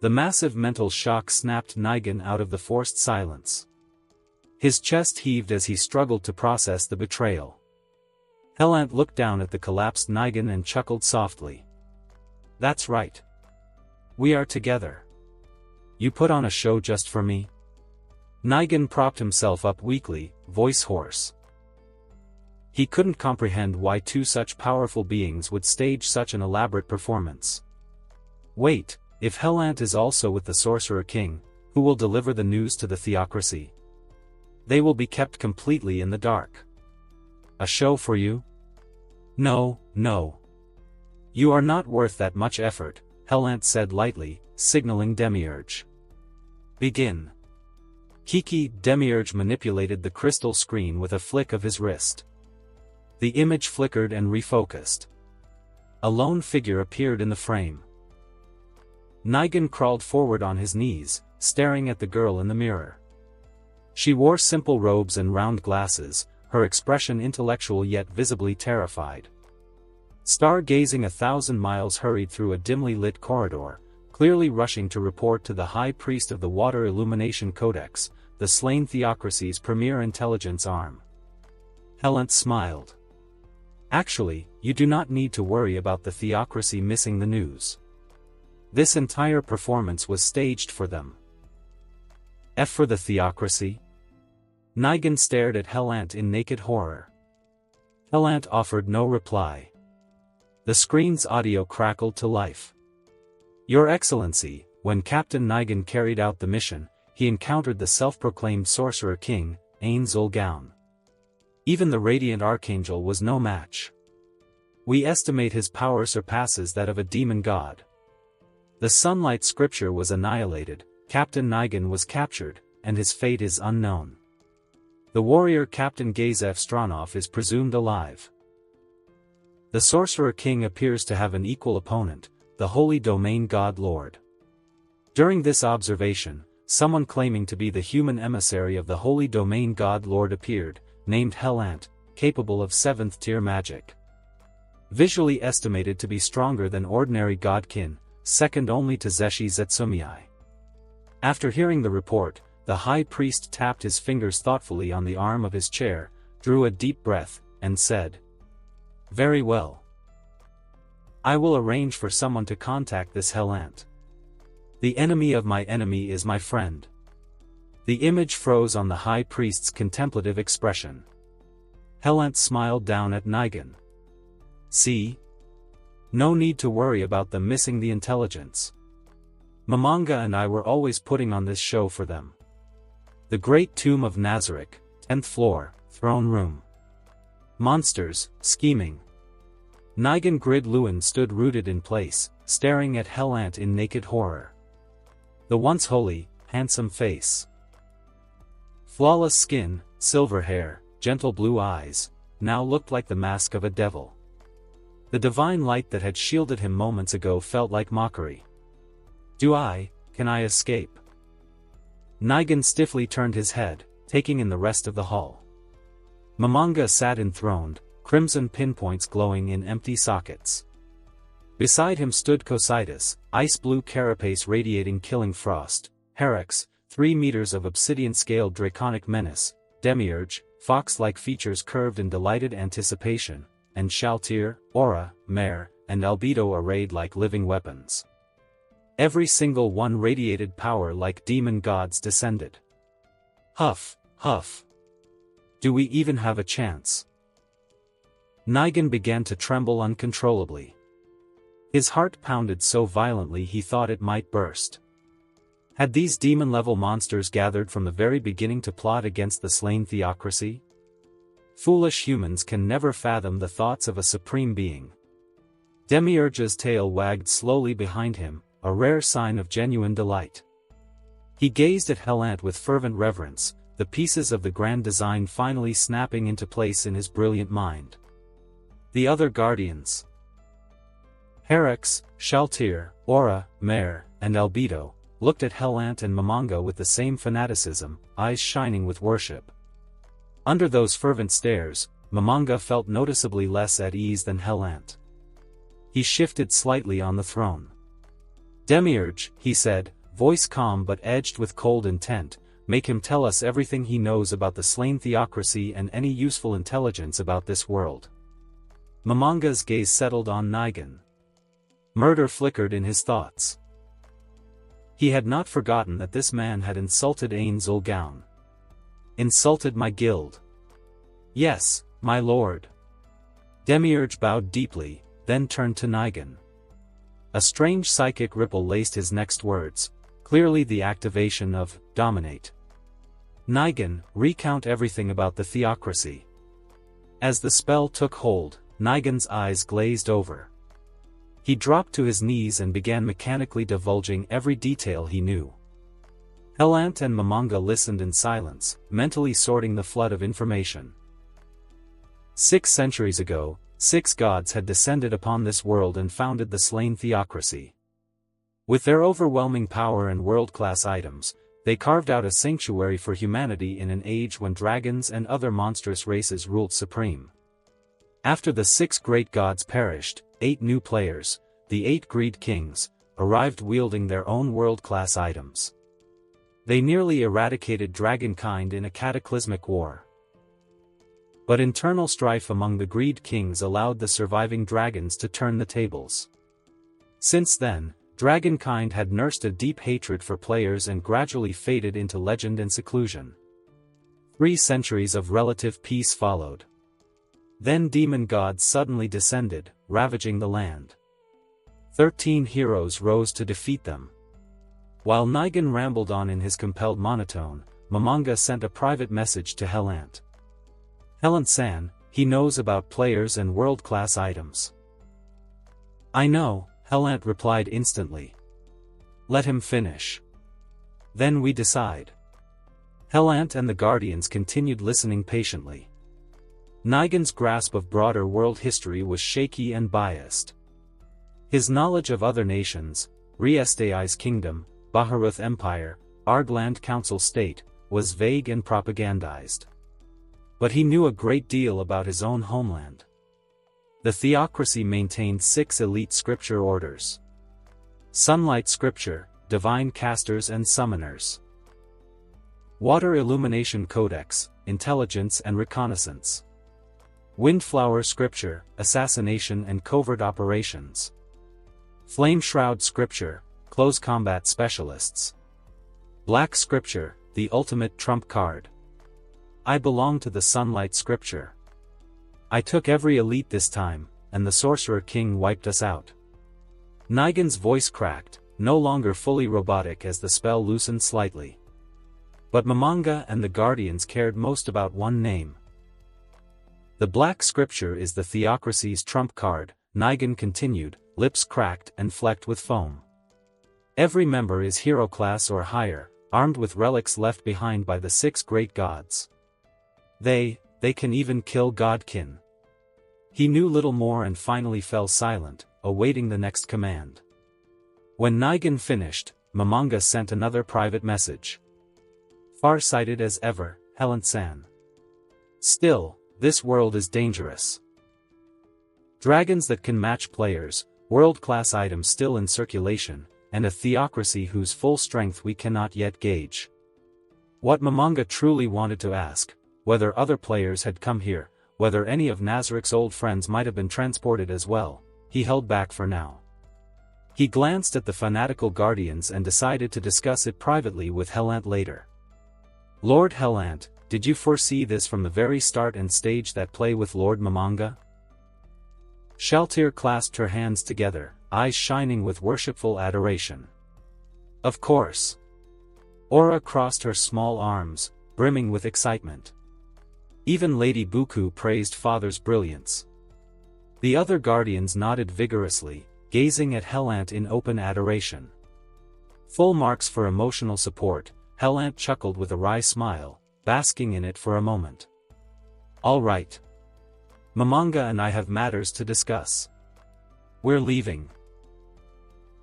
The massive mental shock snapped Nigan out of the forced silence. His chest heaved as he struggled to process the betrayal. Helant looked down at the collapsed Nigan and chuckled softly. That's right. We are together. You put on a show just for me? Nigan propped himself up weakly, voice hoarse. He couldn't comprehend why two such powerful beings would stage such an elaborate performance. Wait, if Helant is also with the Sorcerer King, who will deliver the news to the theocracy? They will be kept completely in the dark. A show for you? No, no. You are not worth that much effort, Helant said lightly, signaling Demiurge. Begin. Kiki Demiurge manipulated the crystal screen with a flick of his wrist. The image flickered and refocused. A lone figure appeared in the frame. Nigan crawled forward on his knees, staring at the girl in the mirror. She wore simple robes and round glasses, her expression intellectual yet visibly terrified. Star-gazing 1,000 miles hurried through a dimly lit corridor, clearly rushing to report to the High Priest of the Water Illumination Codex, the slain theocracy's premier intelligence arm. Helant smiled. Actually, you do not need to worry about the theocracy missing the news. This entire performance was staged for them. F for the theocracy? Nigan stared at Helant in naked horror. Helant offered no reply. The screen's audio crackled to life. Your Excellency, when Captain Nigan carried out the mission, he encountered the self-proclaimed Sorcerer King, Ain Zulgaun. Even the Radiant Archangel was no match. We estimate his power surpasses that of a demon god. The Sunlight Scripture was annihilated, Captain Nigan was captured, and his fate is unknown. The warrior Captain Gazef Stronov is presumed alive. The Sorcerer King appears to have an equal opponent, the Holy Domain God Lord. During this observation, someone claiming to be the human emissary of the Holy Domain God Lord appeared, named Helant, capable of 7th-tier magic. Visually estimated to be stronger than ordinary godkin, second only to Zeshi Zetsumii. After hearing the report, the High Priest tapped his fingers thoughtfully on the arm of his chair, drew a deep breath, and said, "Very well. I will arrange for someone to contact this Helant. The enemy of my enemy is my friend." The image froze on the High Priest's contemplative expression. Helant smiled down at Nigan. See? No need to worry about them missing the intelligence. Momonga and I were always putting on this show for them. The Great Tomb of Nazarick, 10th floor, throne room. Monsters, scheming. Nigan Grid Lewin stood rooted in place, staring at Helant in naked horror. The once holy, handsome face. Flawless skin, silver hair, gentle blue eyes, now looked like the mask of a devil. The divine light that had shielded him moments ago felt like mockery. Can I escape? Nigan stiffly turned his head, taking in the rest of the hall. Momonga sat enthroned, crimson pinpoints glowing in empty sockets. Beside him stood Cocytus, ice-blue carapace radiating killing frost, Herex, 3 meters of obsidian-scaled draconic menace, Demiurge, fox-like features curved in delighted anticipation, and Shaltir, Aura, Mare, and Albedo arrayed like living weapons. Every single one radiated power like demon gods descended. Huff, huff. Do we even have a chance? Nigan began to tremble uncontrollably. His heart pounded so violently he thought it might burst. Had these demon-level monsters gathered from the very beginning to plot against the slain theocracy? Foolish humans can never fathom the thoughts of a supreme being. Demiurge's tail wagged slowly behind him, a rare sign of genuine delight. He gazed at Helant with fervent reverence, the pieces of the grand design finally snapping into place in his brilliant mind. The other guardians. Herex, Shaltir, Aura, Mare, and Albedo, looked at Helant and Momonga with the same fanaticism, eyes shining with worship. Under those fervent stares, Momonga felt noticeably less at ease than Helant. He shifted slightly on the throne. Demiurge, he said, voice calm but edged with cold intent, make him tell us everything he knows about the slain theocracy and any useful intelligence about this world. Momonga's gaze settled on Nigan. Murder flickered in his thoughts. He had not forgotten that this man had insulted Ain Zulgaun. Insulted my guild. Yes, my lord. Demiurge bowed deeply, then turned to Nigan. A strange psychic ripple laced his next words, clearly the activation of Dominate. Nigan, recount everything about the theocracy. As the spell took hold, Nigan's eyes glazed over. He dropped to his knees and began mechanically divulging every detail he knew. Helant and Momonga listened in silence, mentally sorting the flood of information. 6 centuries ago, 6 gods had descended upon this world and founded the slain theocracy. With their overwhelming power and world-class items, they carved out a sanctuary for humanity in an age when dragons and other monstrous races ruled supreme. After the 6 great gods perished, 8 new players, the 8 greed kings, arrived wielding their own world-class items. They nearly eradicated dragonkind in a cataclysmic war. But internal strife among the greed kings allowed the surviving dragons to turn the tables. Since then, dragonkind had nursed a deep hatred for players and gradually faded into legend and seclusion. 3 centuries of relative peace followed. Then demon gods suddenly descended, ravaging the land. 13 heroes rose to defeat them. While Nigan rambled on in his compelled monotone, Momonga sent a private message to Helant. Helant-san, he knows about players and world-class items. I know, Helant replied instantly. Let him finish. Then we decide. Helant and the Guardians continued listening patiently. Nigan's grasp of broader world history was shaky and biased. His knowledge of other nations, Re-Estai's kingdom, Baharuth Empire, Argland Council State, was vague and propagandized. But he knew a great deal about his own homeland. The theocracy maintained 6 elite scripture orders. Sunlight Scripture, Divine Casters and Summoners. Water Illumination Codex, Intelligence and Reconnaissance. Windflower Scripture, Assassination and Covert Operations. Flame Shroud Scripture, Close Combat Specialists. Black Scripture, the ultimate trump card. I belong to the Sunlight Scripture. I took every elite this time, and the Sorcerer King wiped us out. Nigan's voice cracked, no longer fully robotic as the spell loosened slightly. But Momonga and the Guardians cared most about one name. The Black Scripture is the theocracy's trump card, Nigan continued, lips cracked and flecked with foam. Every member is hero class or higher, armed with relics left behind by the 6 great gods. They can even kill Godkin. He knew little more and finally fell silent, awaiting the next command. When Nigan finished, Momonga sent another private message. Far-sighted as ever, Helant-san. Still, this world is dangerous. Dragons that can match players, world-class items still in circulation, and a theocracy whose full strength we cannot yet gauge. What Momonga truly wanted to ask, whether other players had come here, whether any of Nazarick's old friends might have been transported as well, he held back for now. He glanced at the fanatical Guardians and decided to discuss it privately with Helant later. Lord Helant, did you foresee this from the very start and stage that play with Lord Momonga? Shaltir clasped her hands together, eyes shining with worshipful adoration. Of course. Aura crossed her small arms, brimming with excitement. Even Lady Buku praised Father's brilliance. The other Guardians nodded vigorously, gazing at Helant in open adoration. Full marks for emotional support, Helant chuckled with a wry smile, basking in it for a moment. All right. Momonga and I have matters to discuss. We're leaving.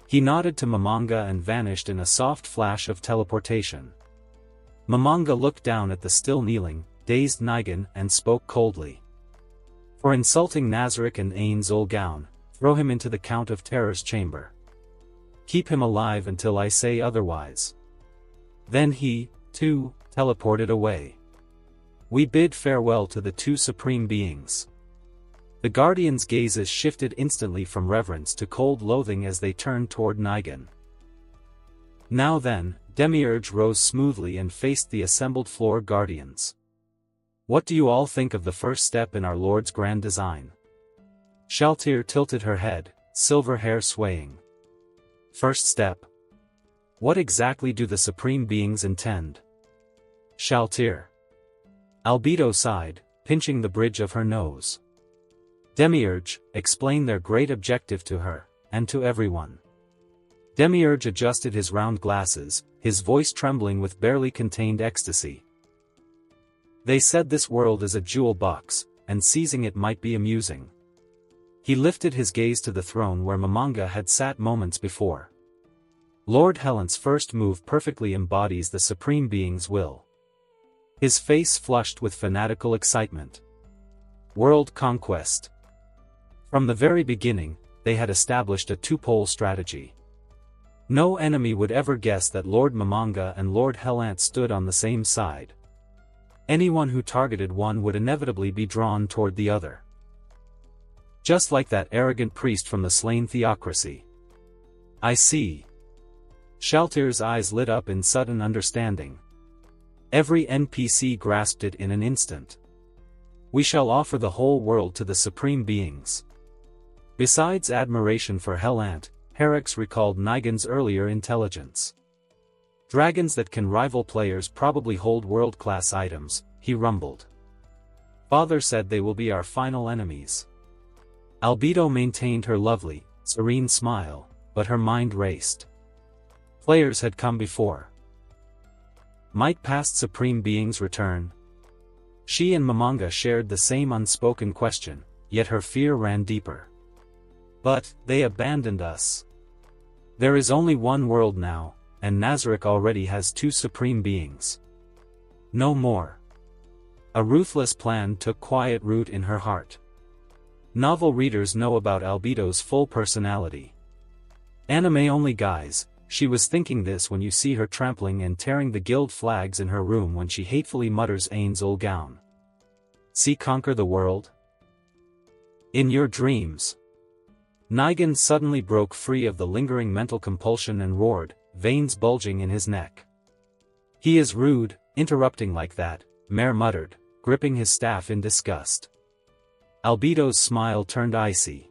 He nodded to Momonga and vanished in a soft flash of teleportation. Momonga looked down at the still kneeling, dazed Nigan and spoke coldly. For insulting Nazarick and Ain Zulgaun, throw him into the Count of Terror's chamber. Keep him alive until I say otherwise." Then he, too, teleported away. We bid farewell to the two supreme beings. The Guardians' gazes shifted instantly from reverence to cold loathing as they turned toward Nigan. "Now then," Demiurge rose smoothly and faced the assembled floor Guardians. "What do you all think of the first step in our Lord's grand design?" Shaltir tilted her head, silver hair swaying. "First step? What exactly do the supreme beings intend?" Shaltir. Albedo sighed, pinching the bridge of her nose. "Demiurge, explain their great objective to her, and to everyone." Demiurge adjusted his round glasses, his voice trembling with barely contained ecstasy. "They said this world is a jewel box, and seizing it might be amusing." He lifted his gaze to the throne where Momonga had sat moments before. Lord Helant's first move perfectly embodies the Supreme Being's will. His face flushed with fanatical excitement. World conquest. From the very beginning, they had established a two-pole strategy. No enemy would ever guess that Lord Momonga and Lord Helant stood on the same side. Anyone who targeted one would inevitably be drawn toward the other. Just like that arrogant priest from the slain theocracy. "I see." Shaltir's eyes lit up in sudden understanding. Every NPC grasped it in an instant. "We shall offer the whole world to the supreme beings." Besides admiration for Helant, Herix recalled Nigan's earlier intelligence. "Dragons that can rival players probably hold world-class items," he rumbled. "Father said they will be our final enemies." Albedo maintained her lovely, serene smile, but her mind raced. Players had come before. Might past supreme beings return? She and Momonga shared the same unspoken question, yet her fear ran deeper. "But, they abandoned us. There is only one world now, and Nazarick already has two supreme beings. No more." A ruthless plan took quiet root in her heart. Novel readers know about Albedo's full personality. Anime-only guys, she was thinking this when you see her trampling and tearing the guild flags in her room when she hatefully mutters Ain's ul gown. "See conquer the world? In your dreams." Nigan suddenly broke free of the lingering mental compulsion and roared, veins bulging in his neck. "He is rude, interrupting like that," Mare muttered, gripping his staff in disgust. Albedo's smile turned icy.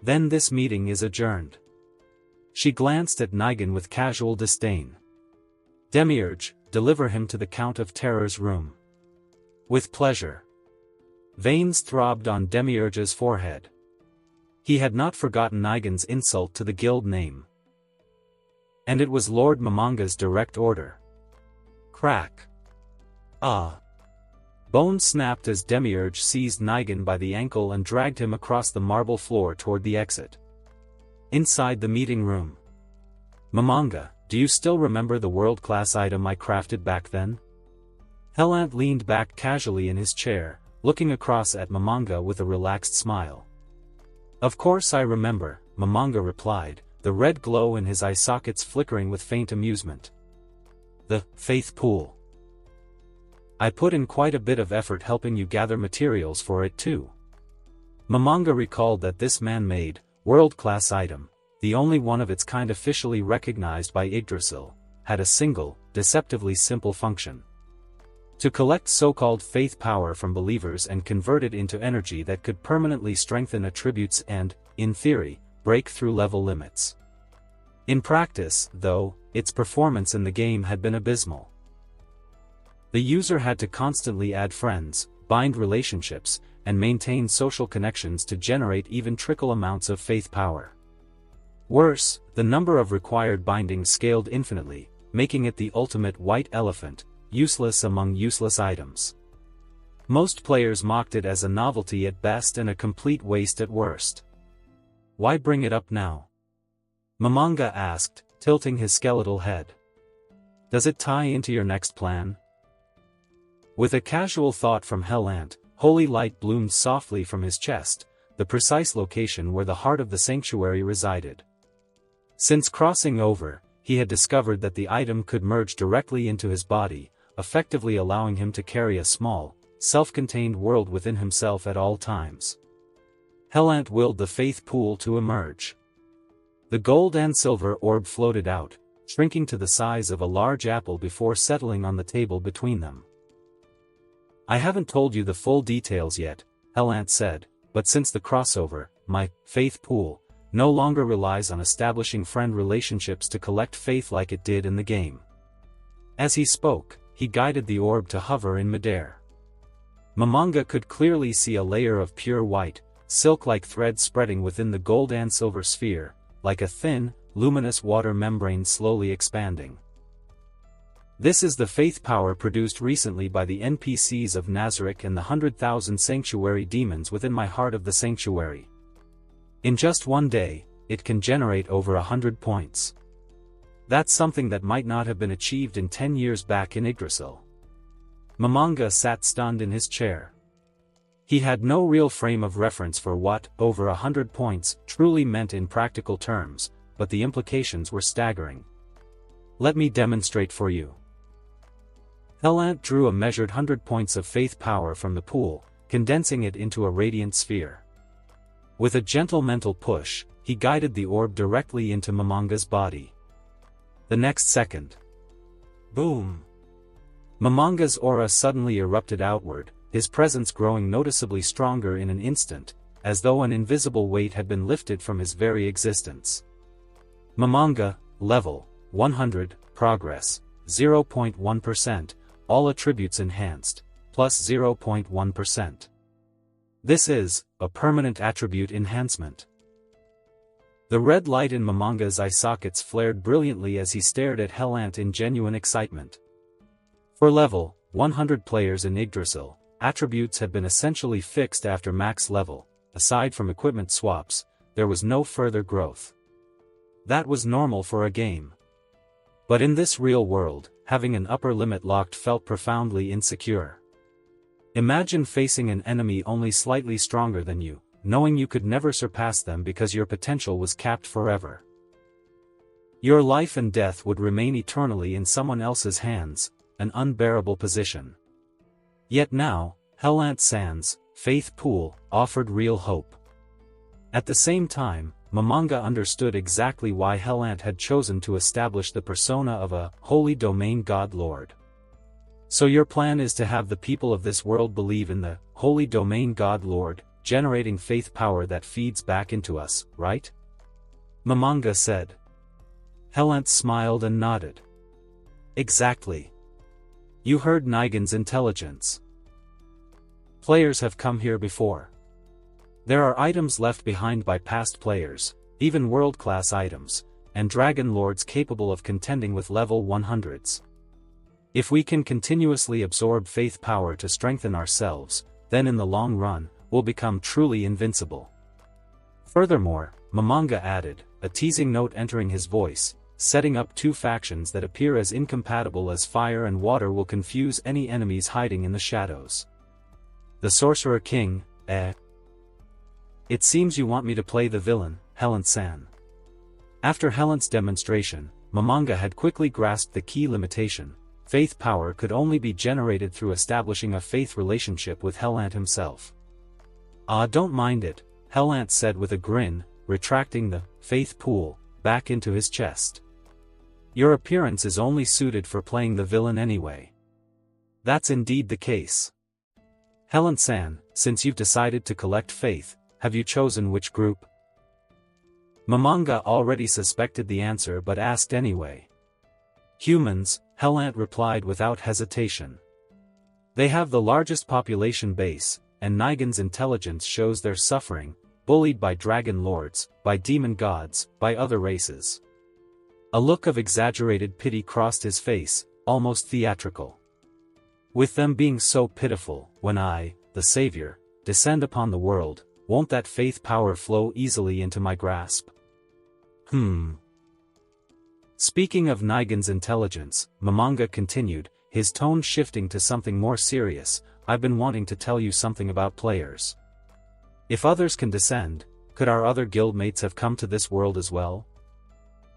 "Then this meeting is adjourned." She glanced at Nigan with casual disdain. "Demiurge, deliver him to the Count of Terror's room." "With pleasure." Veins throbbed on Demiurge's forehead. He had not forgotten Nigan's insult to the guild name. And it was Lord Momonga's direct order. Crack. "Ah." Bones snapped as Demiurge seized Nigan by the ankle and dragged him across the marble floor toward the exit. Inside the meeting room. "Momonga, do you still remember the world-class item I crafted back then?" Helant leaned back casually in his chair, looking across at Momonga with a relaxed smile. "Of course I remember," Momonga replied, the red glow in his eye sockets flickering with faint amusement. "The Faith Pool. I put in quite a bit of effort helping you gather materials for it too." Momonga recalled that this man-made, world-class item, the only one of its kind officially recognized by YGGDRASIL, had a single, deceptively simple function. To collect so-called faith power from believers and convert it into energy that could permanently strengthen attributes and, in theory, break through level limits. In practice, though, its performance in the game had been abysmal. The user had to constantly add friends, bind relationships, and maintain social connections to generate even trickle amounts of faith power. Worse, the number of required bindings scaled infinitely, making it the ultimate white elephant, useless among useless items. Most players mocked it as a novelty at best and a complete waste at worst. "Why bring it up now?" Momonga asked, tilting his skeletal head. "Does it tie into your next plan?" With a casual thought from Helant, holy light bloomed softly from his chest, the precise location where the heart of the sanctuary resided. Since crossing over, he had discovered that the item could merge directly into his body, effectively allowing him to carry a small, self-contained world within himself at all times. Helant willed the faith pool to emerge. The gold and silver orb floated out, shrinking to the size of a large apple before settling on the table between them. "I haven't told you the full details yet," Helant said, "but since the crossover, my faith pool no longer relies on establishing friend relationships to collect faith like it did in the game." As he spoke, he guided the orb to hover in midair. Momonga could clearly see a layer of pure white, silk-like thread spreading within the gold and silver sphere, like a thin, luminous water membrane slowly expanding. "This is the faith power produced recently by the NPCs of Nazarick and the 100,000 sanctuary demons within my heart of the sanctuary. In just one day, it can generate over 100 points. That's something that might not have been achieved in 10 years back in Yggdrasil." Momonga sat stunned in his chair. He had no real frame of reference for what over 100 points truly meant in practical terms, but the implications were staggering. "Let me demonstrate for you." Helant drew a measured 100 points of faith power from the pool, condensing it into a radiant sphere. With a gentle mental push, he guided the orb directly into Momonga's body. The next second, boom! Momonga's aura suddenly erupted outward, his presence growing noticeably stronger in an instant, as though an invisible weight had been lifted from his very existence. Momonga, level 100, progress 0.1%, all attributes enhanced, plus 0.1%. This is a permanent attribute enhancement. The red light in Momonga's eye sockets flared brilliantly as he stared at Helant in genuine excitement. For level 100 players in Yggdrasil, attributes had been essentially fixed after max level. Aside from equipment swaps, there was no further growth. That was normal for a game. But in this real world, having an upper limit locked felt profoundly insecure. Imagine facing an enemy only slightly stronger than you, knowing you could never surpass them because your potential was capped forever. Your life and death would remain eternally in someone else's hands, an unbearable position. Yet now, Helant Sands, faith pool, offered real hope. At the same time, Momonga understood exactly why Helant had chosen to establish the persona of a holy domain god lord. "So your plan is to have the people of this world believe in the holy domain god lord, generating faith power that feeds back into us, right?" Momonga said. Helant smiled and nodded. "Exactly. You heard Nigan's intelligence. Players have come here before. There are items left behind by past players, even world-class items, and dragon lords capable of contending with level 100s. If we can continuously absorb faith power to strengthen ourselves, then in the long run, we'll become truly invincible." Furthermore, Momonga added, a teasing note entering his voice, "setting up two factions that appear as incompatible as fire and water will confuse any enemies hiding in the shadows. The Sorcerer King, eh? It seems you want me to play the villain, Helant-san." After Helant's demonstration, Momonga had quickly grasped the key limitation. Faith power could only be generated through establishing a faith relationship with Helant himself. Don't mind it," Helant said with a grin, retracting the faith pool back into his chest. "Your appearance is only suited for playing the villain anyway." "That's indeed the case. Helant-san, since you've decided to collect faith, have you chosen which group?" Momonga already suspected the answer but asked anyway. "Humans," Helant replied without hesitation. "They have the largest population base, and Nigan's intelligence shows they're suffering, bullied by dragon lords, by demon gods, by other races." A look of exaggerated pity crossed his face, almost theatrical. "With them being so pitiful, when I, the savior, descend upon the world, won't that faith power flow easily into my grasp?" Speaking of Nigan's intelligence, Momonga continued, his tone shifting to something more serious, "I've been wanting to tell you something about players. If others can descend, could our other guildmates have come to this world as well?"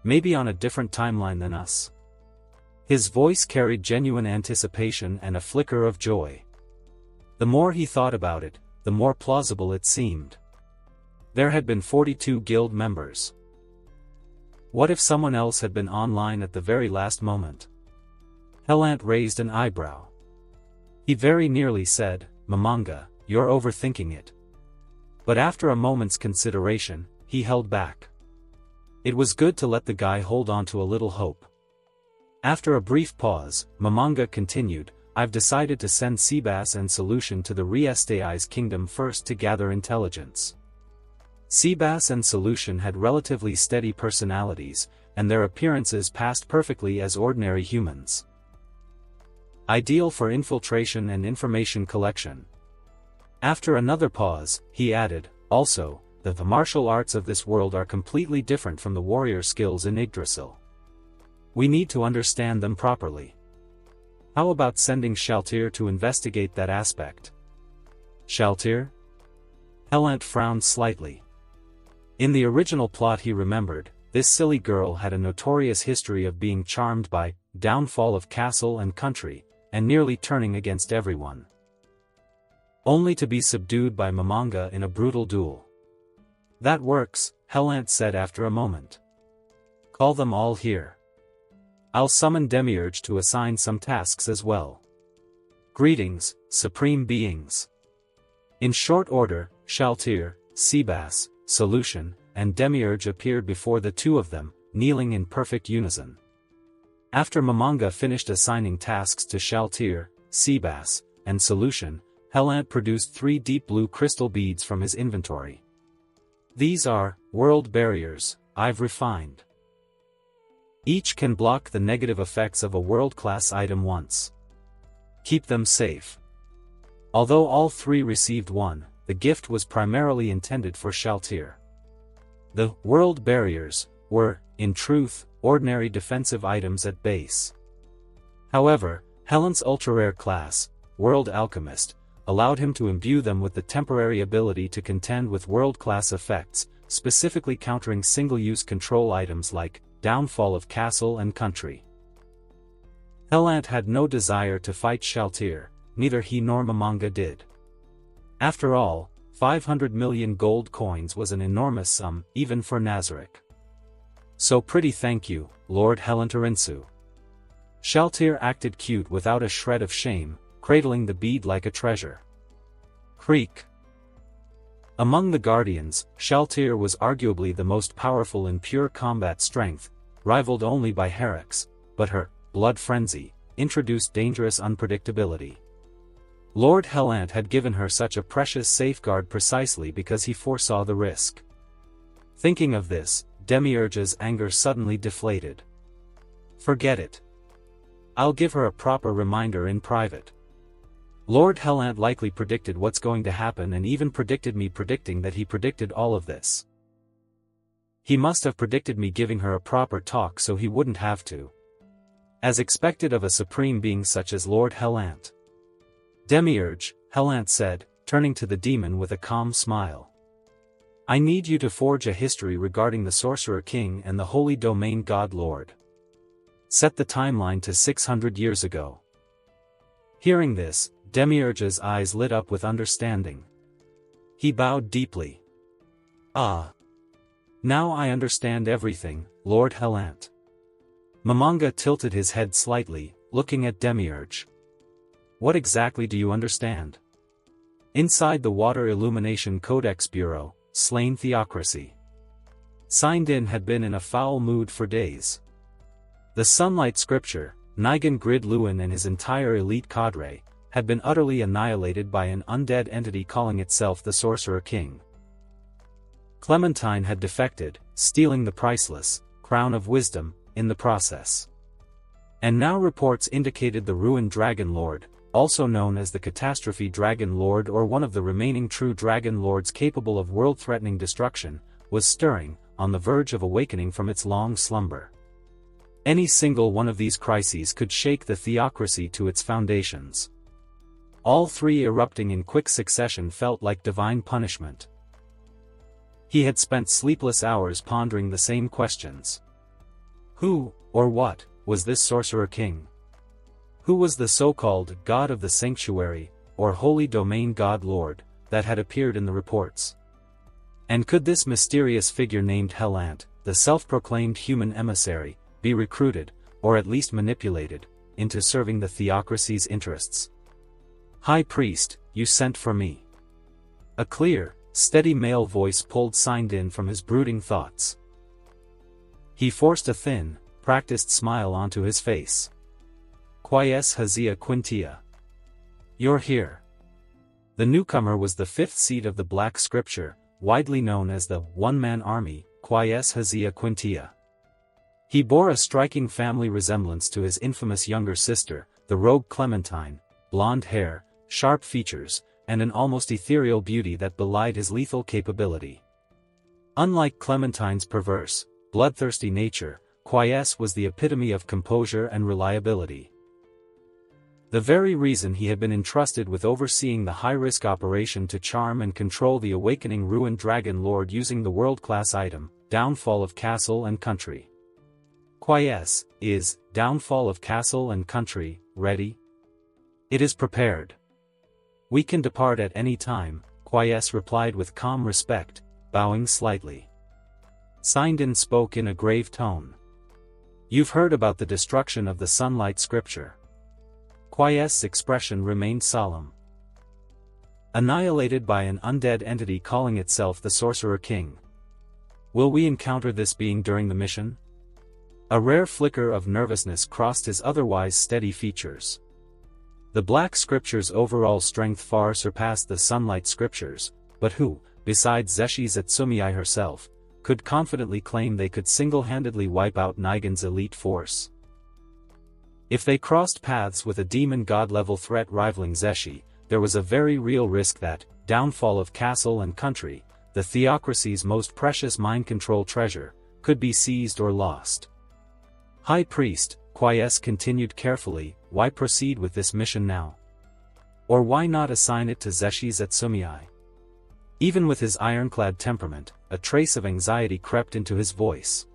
Maybe on a different timeline than us. His voice carried genuine anticipation and a flicker of joy. The more he thought about it, the more plausible it seemed. There had been 42 guild members. What if someone else had been online at the very last moment? Helant raised an eyebrow. He very nearly said, "Momonga, you're overthinking it." But after a moment's consideration, he held back. It was good to let the guy hold on to a little hope. After a brief pause, Momonga continued, "I've decided to send Seabass and Solution to the Reestai's kingdom first to gather intelligence." Seabass and Solution had relatively steady personalities, and their appearances passed perfectly as ordinary humans. Ideal for infiltration and information collection. After another pause, he added, "Also, the martial arts of this world are completely different from the warrior skills in Yggdrasil. We need to understand them properly. How about sending Shaltir to investigate that aspect?" Shaltir? Helant frowned slightly. In the original plot he remembered, this silly girl had a notorious history of being charmed by downfall of castle and country, and nearly turning against everyone. Only to be subdued by Momonga in a brutal duel. "That works," Helant said after a moment. "Call them all here. I'll summon Demiurge to assign some tasks as well. Greetings, supreme beings." In short order, Shaltir, Seabass, Solution, and Demiurge appeared before the two of them, kneeling in perfect unison. After Momonga finished assigning tasks to Shaltir, Seabass, and Solution, Helant produced 3 deep blue crystal beads from his inventory. "These are world barriers, I've refined. Each can block the negative effects of a world-class item once. Keep them safe." Although all 3 received one, the gift was primarily intended for Shaltir. The world barriers were, in truth, ordinary defensive items at base. However, Helant's ultra-rare class, World Alchemist, allowed him to imbue them with the temporary ability to contend with world-class effects, specifically countering single-use control items like downfall of castle and country. Helant had no desire to fight Shaltir, neither he nor Momonga did. After all, 500 million gold coins was an enormous sum, even for Nazarick. "So pretty, thank you, Lord Helantarinsu." Shaltir acted cute without a shred of shame, cradling the bead like a treasure. Creak. Among the Guardians, Shaltir was arguably the most powerful in pure combat strength, rivaled only by Herix, but her blood frenzy introduced dangerous unpredictability. Lord Helant had given her such a precious safeguard precisely because he foresaw the risk. Thinking of this, Demiurge's anger suddenly deflated. "Forget it. I'll give her a proper reminder in private." Lord Helant likely predicted what's going to happen and even predicted me predicting that he predicted all of this. He must have predicted me giving her a proper talk so he wouldn't have to. As expected of a supreme being such as Lord Helant. "Demiurge," Helant said, turning to the demon with a calm smile. "I need you to forge a history regarding the Sorcerer King and the Holy Domain God Lord. Set the timeline to 600 years ago." Hearing this, Demiurge's eyes lit up with understanding. He bowed deeply. "Ah. Now I understand everything, Lord Helant." Momonga tilted his head slightly, looking at Demiurge. "What exactly do you understand?" "Inside the Water Illumination Codex Bureau, slain theocracy. Signed in had been in a foul mood for days. The Sunlight Scripture, Nigan Grid Lewin and his entire elite cadre, had been utterly annihilated by an undead entity calling itself the Sorcerer King. Clementine had defected, stealing the priceless Crown of Wisdom in the process. And now reports indicated the ruined Dragon Lord, also known as the Catastrophe Dragon Lord or one of the remaining true Dragon Lords capable of world-threatening destruction, was stirring, on the verge of awakening from its long slumber. Any single one of these crises could shake the theocracy to its foundations. All 3 erupting in quick succession felt like divine punishment. He had spent sleepless hours pondering the same questions. Who, or what, was this sorcerer king? Who was the so-called god of the sanctuary, or holy domain god lord, that had appeared in the reports? And could this mysterious figure named Helant, the self-proclaimed human emissary, be recruited, or at least manipulated, into serving the theocracy's interests? High Priest, you sent for me. A clear, steady male voice pulled Signed from his brooding thoughts. He forced a thin, practiced smile onto his face. YGGDRASIL. You're here. The newcomer was the fifth seed of the Black Scripture, widely known as the one-man army, YGGDRASIL. He bore a striking family resemblance to his infamous younger sister, the rogue Clementine, blonde hair, sharp features, and an almost ethereal beauty that belied his lethal capability. Unlike Clementine's perverse, bloodthirsty nature, YS was the epitome of composure and reliability. The very reason he had been entrusted with overseeing the high-risk operation to charm and control the awakening ruined dragon lord using the world-class item, Downfall of Castle and Country. YS, is Downfall of Castle and Country ready? It is prepared. We can depart at any time, YS replied with calm respect, bowing slightly. Signed spoke in a grave tone. You've heard about the destruction of the Sunlight Scripture. YS' expression remained solemn. Annihilated by an undead entity calling itself the Sorcerer King. Will we encounter this being during the mission? A rare flicker of nervousness crossed his otherwise steady features. The Black Scripture's overall strength far surpassed the Sunlight Scriptures, but who, besides YGGDRASIL herself, could confidently claim they could single-handedly wipe out Nigan's elite force? If they crossed paths with a demon god-level threat rivaling Zeshi, there was a very real risk that, Downfall of Castle and Country, the theocracy's most precious mind control treasure, could be seized or lost. High Priest, YS continued carefully, why proceed with this mission now? Or why not assign it to YGGDRASIL? Even with his ironclad temperament, a trace of anxiety crept into his voice.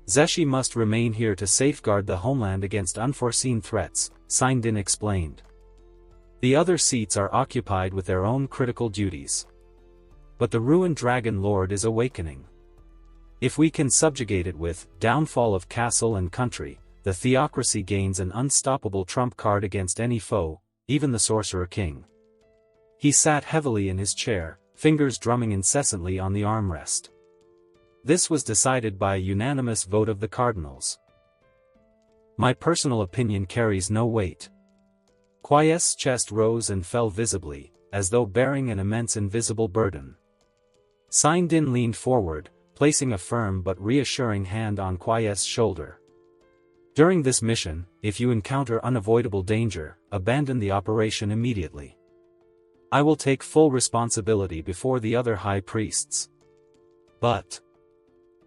Zeshi must remain here to safeguard the homeland against unforeseen threats, Signed explained. The other seats are occupied with their own critical duties. But the ruined dragon lord is awakening. If we can subjugate it with Downfall of Castle and Country, the theocracy gains an unstoppable trump card against any foe, even the Sorcerer King. He sat heavily in his chair, fingers drumming incessantly on the armrest. This was decided by a unanimous vote of the cardinals. My personal opinion carries no weight. YS' chest rose and fell visibly, as though bearing an immense invisible burden. Signed leaned forward, placing a firm but reassuring hand on YS' shoulder. During this mission, if you encounter unavoidable danger, abandon the operation immediately. I will take full responsibility before the other high priests. But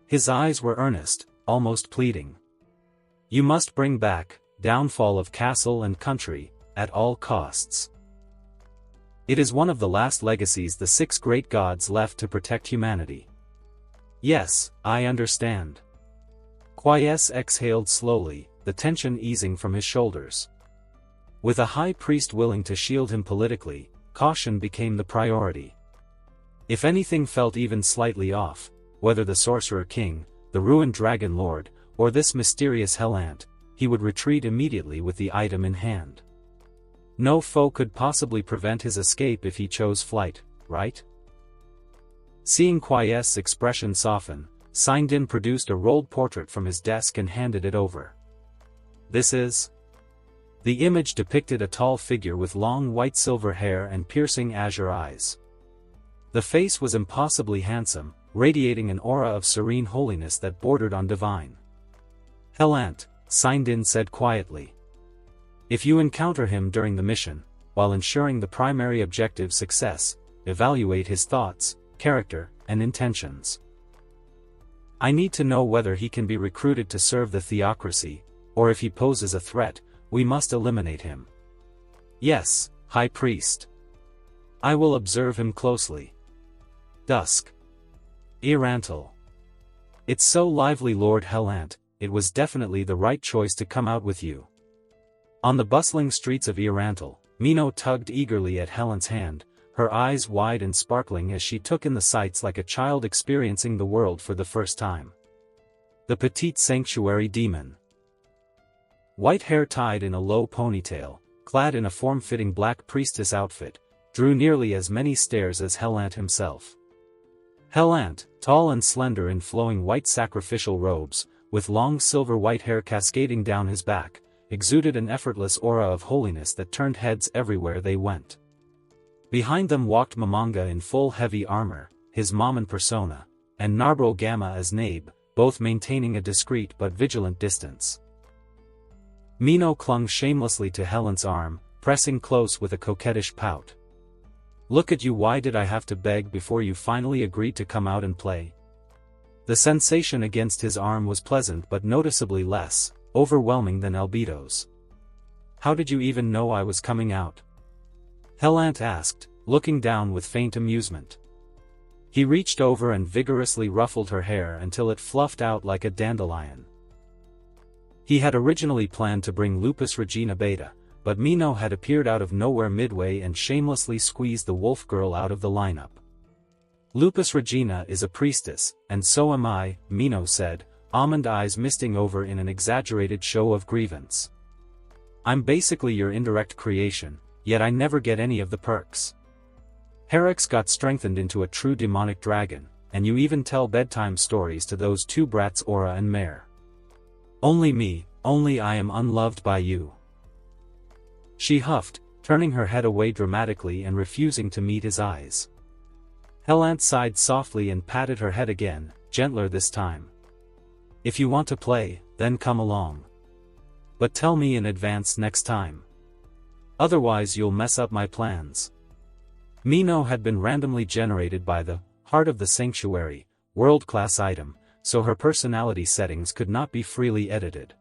his eyes were earnest, almost pleading. You must bring back Downfall of Castle and Country, at all costs. It is one of the last legacies the six great gods left to protect humanity. Yes, I understand. YS exhaled slowly, the tension easing from his shoulders. With a high priest willing to shield him politically, caution became the priority. If anything felt even slightly off, whether the Sorcerer King, the ruined Dragon Lord, or this mysterious Helant, he would retreat immediately with the item in hand. No foe could possibly prevent his escape if he chose flight, right? Seeing YS' expression soften, Signed produced a rolled portrait from his desk and handed it over. This is... The image depicted a tall figure with long white-silver hair and piercing azure eyes. The face was impossibly handsome, radiating an aura of serene holiness that bordered on divine. Helant, Signed said quietly. If you encounter him during the mission, while ensuring the primary objective's success, evaluate his thoughts, character, and intentions. I need to know whether he can be recruited to serve the theocracy, or if he poses a threat, we must eliminate him. Yes, High Priest. I will observe him closely. Dusk. Irantil. It's so lively, Lord Helant, it was definitely the right choice to come out with you. On the bustling streets of Irantal, Mino tugged eagerly at Helant's hand, her eyes wide and sparkling as she took in the sights like a child experiencing the world for the first time. The petite sanctuary demon. White hair tied in a low ponytail, clad in a form-fitting black priestess outfit, drew nearly as many stares as Helant himself. Helant, tall and slender in flowing white sacrificial robes, with long silver white hair cascading down his back, exuded an effortless aura of holiness that turned heads everywhere they went. Behind them walked Momonga in full heavy armor, his mom in persona, and Narbro Gamma as Nabe, both maintaining a discreet but vigilant distance. Mino clung shamelessly to Helant's arm, pressing close with a coquettish pout. Look at you, why did I have to beg before you finally agreed to come out and play? The sensation against his arm was pleasant but noticeably less overwhelming than Albedo's. How did you even know I was coming out? Helant asked, looking down with faint amusement. He reached over and vigorously ruffled her hair until it fluffed out like a dandelion. He had originally planned to bring Lupus Regina Beta, but Mino had appeared out of nowhere midway and shamelessly squeezed the wolf girl out of the lineup. Lupus Regina is a priestess, and so am I, Mino said, almond eyes misting over in an exaggerated show of grievance. I'm basically your indirect creation, yet I never get any of the perks. Herex got strengthened into a true demonic dragon, and you even tell bedtime stories to those two brats Aura and Mare. Only me, only I am unloved by you. She huffed, turning her head away dramatically and refusing to meet his eyes. Helant sighed softly and patted her head again, gentler this time. If you want to play, then come along. But tell me in advance next time. Otherwise you'll mess up my plans. Mino had been randomly generated by the Heart of the Sanctuary, world-class item, so her personality settings could not be freely edited.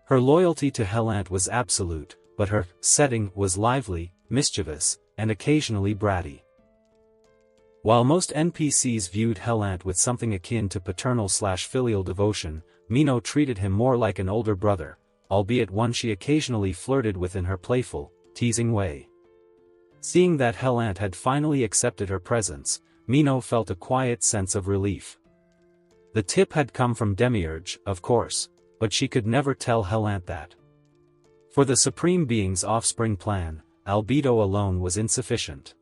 Her loyalty to Helant was absolute, but her setting was lively, mischievous, and occasionally bratty. While most NPCs viewed Helant with something akin to paternal/filial devotion, Mino treated him more like an older brother, albeit one she occasionally flirted with in her playful, teasing way. Seeing that Helant had finally accepted her presence, Mino felt a quiet sense of relief. The tip had come from Demiurge, of course, but she could never tell Helant that. For the Supreme Being's offspring plan, Albedo alone was insufficient.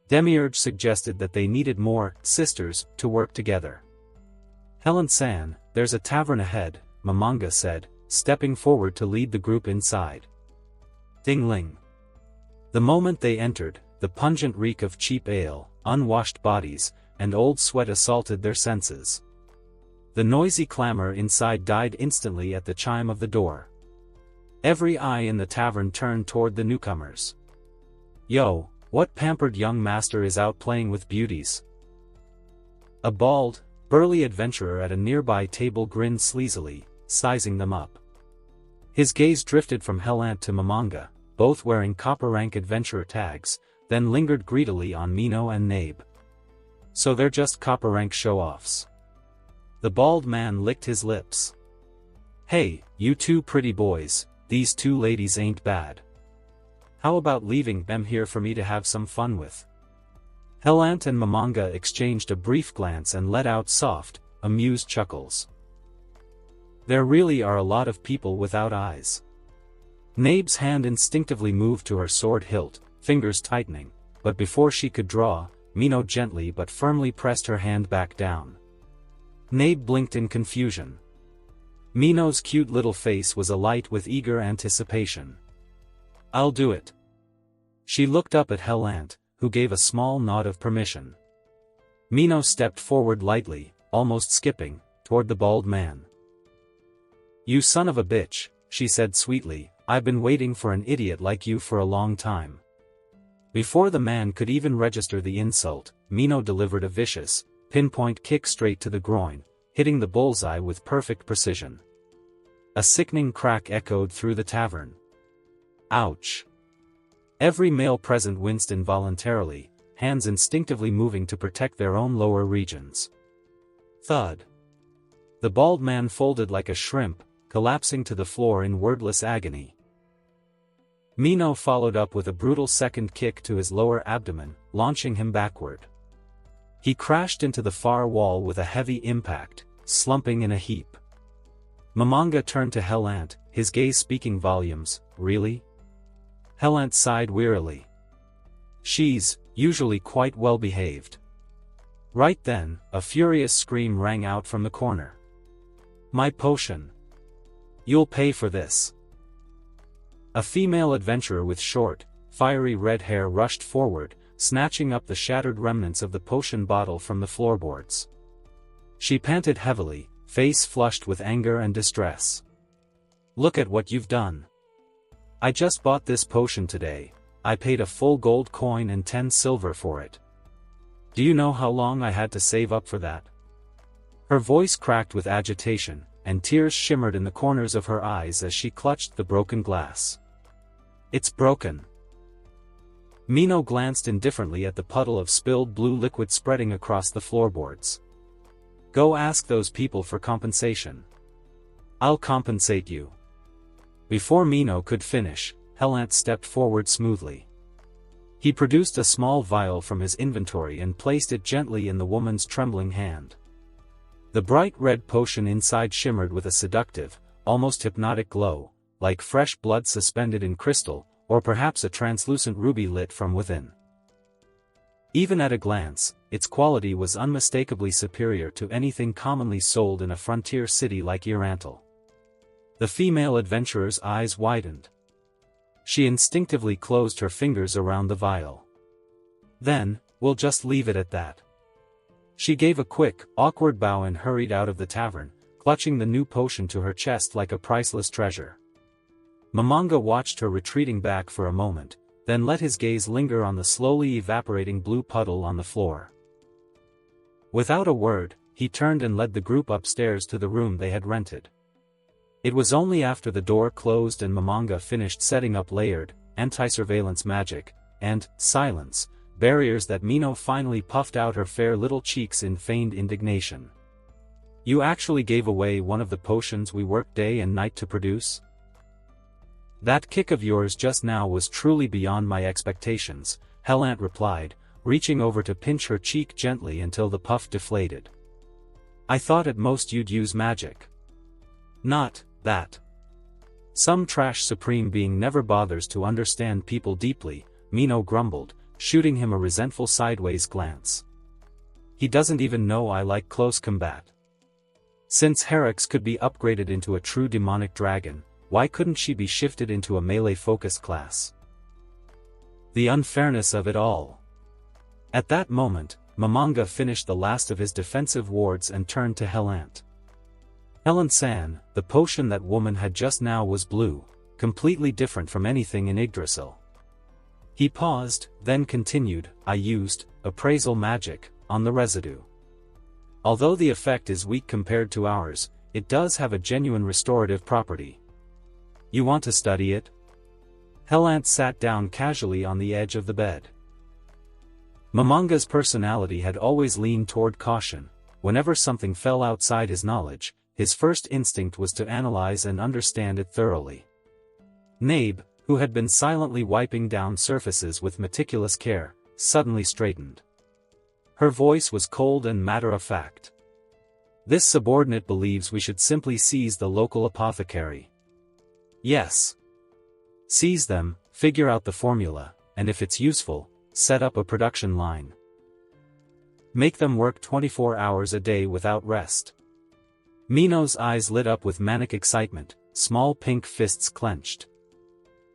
Demiurge suggested that they needed more sisters to work together. Helant-san, there's a tavern ahead, Momonga said, stepping forward to lead the group inside. Ding-ling. The moment they entered, the pungent reek of cheap ale, unwashed bodies, and old sweat assaulted their senses. The noisy clamor inside died instantly at the chime of the door. Every eye in the tavern turned toward the newcomers. Yo, what pampered young master is out playing with beauties? A bald, burly adventurer at a nearby table grinned sleazily, sizing them up. His gaze drifted from Helant to Momonga, both wearing copper-rank adventurer tags, then lingered greedily on Mino and Nabe. So they're just copper-rank show-offs. The bald man licked his lips. Hey, you two pretty boys, these two ladies ain't bad. How about leaving them here for me to have some fun with? Helant and Momonga exchanged a brief glance and let out soft, amused chuckles. There really are a lot of people without eyes. Nabe's hand instinctively moved to her sword hilt, fingers tightening, but before she could draw, Mino gently but firmly pressed her hand back down. Nabe blinked in confusion. Mino's cute little face was alight with eager anticipation. I'll do it. She looked up at Helant, who gave a small nod of permission. Mino stepped forward lightly, almost skipping, toward the bald man. You son of a bitch, she said sweetly, I've been waiting for an idiot like you for a long time. Before the man could even register the insult, Mino delivered a vicious, pinpoint kick straight to the groin, hitting the bullseye with perfect precision. A sickening crack echoed through the tavern. Ouch! Every male present winced involuntarily, hands instinctively moving to protect their own lower regions. Thud. The bald man folded like a shrimp, collapsing to the floor in wordless agony. Mino followed up with a brutal second kick to his lower abdomen, launching him backward. He crashed into the far wall with a heavy impact, slumping in a heap. Momonga turned to Helant, his gaze speaking volumes. Really? Helant sighed wearily. She's usually quite well behaved. Right then, a furious scream rang out from the corner. My potion. You'll pay for this. A female adventurer with short, fiery red hair rushed forward, snatching up the shattered remnants of the potion bottle from the floorboards. She panted heavily, face flushed with anger and distress. Look at what you've done. I just bought this potion today. I paid a full gold coin and 10 silver for it. Do you know how long I had to save up for that? Her voice cracked with agitation, and tears shimmered in the corners of her eyes as she clutched the broken glass. It's broken. Mino glanced indifferently at the puddle of spilled blue liquid spreading across the floorboards. Go ask those people for compensation. I'll compensate you. Before Mino could finish, Helant stepped forward smoothly. He produced a small vial from his inventory and placed it gently in the woman's trembling hand. The bright red potion inside shimmered with a seductive, almost hypnotic glow, like fresh blood suspended in crystal, or perhaps a translucent ruby lit from within. Even at a glance, its quality was unmistakably superior to anything commonly sold in a frontier city like Irantal. The female adventurer's eyes widened. She instinctively closed her fingers around the vial. Then, we'll just leave it at that. She gave a quick, awkward bow and hurried out of the tavern, clutching the new potion to her chest like a priceless treasure. Momonga watched her retreating back for a moment, then let his gaze linger on the slowly evaporating blue puddle on the floor. Without a word, he turned and led the group upstairs to the room they had rented. It was only after the door closed and Momonga finished setting up layered, anti-surveillance magic, and silence barriers that Mino finally puffed out her fair little cheeks in feigned indignation. You actually gave away one of the potions we worked day and night to produce? That kick of yours just now was truly beyond my expectations, Helant replied, reaching over to pinch her cheek gently until the puff deflated. I thought at most you'd use magic. Not that. Some trash supreme being never bothers to understand people deeply, Mino grumbled, shooting him a resentful sideways glance. He doesn't even know I like close combat. Since Herix could be upgraded into a true demonic dragon, why couldn't she be shifted into a melee-focused class? The unfairness of it all. At that moment, Momonga finished the last of his defensive wards and turned to Helant. Helant-san, the potion that woman had just now was blue, completely different from anything in Yggdrasil. He paused, then continued, I used appraisal magic on the residue. Although the effect is weak compared to ours, it does have a genuine restorative property. You want to study it? Helant sat down casually on the edge of the bed. Momonga's personality had always leaned toward caution. Whenever something fell outside his knowledge, his first instinct was to analyze and understand it thoroughly. Nabe, who had been silently wiping down surfaces with meticulous care, suddenly straightened. Her voice was cold and matter-of-fact. This subordinate believes we should simply seize the local apothecary. Yes. Seize them, figure out the formula, and if it's useful, set up a production line. Make them work 24 hours a day without rest. Mino's eyes lit up with manic excitement, small pink fists clenched.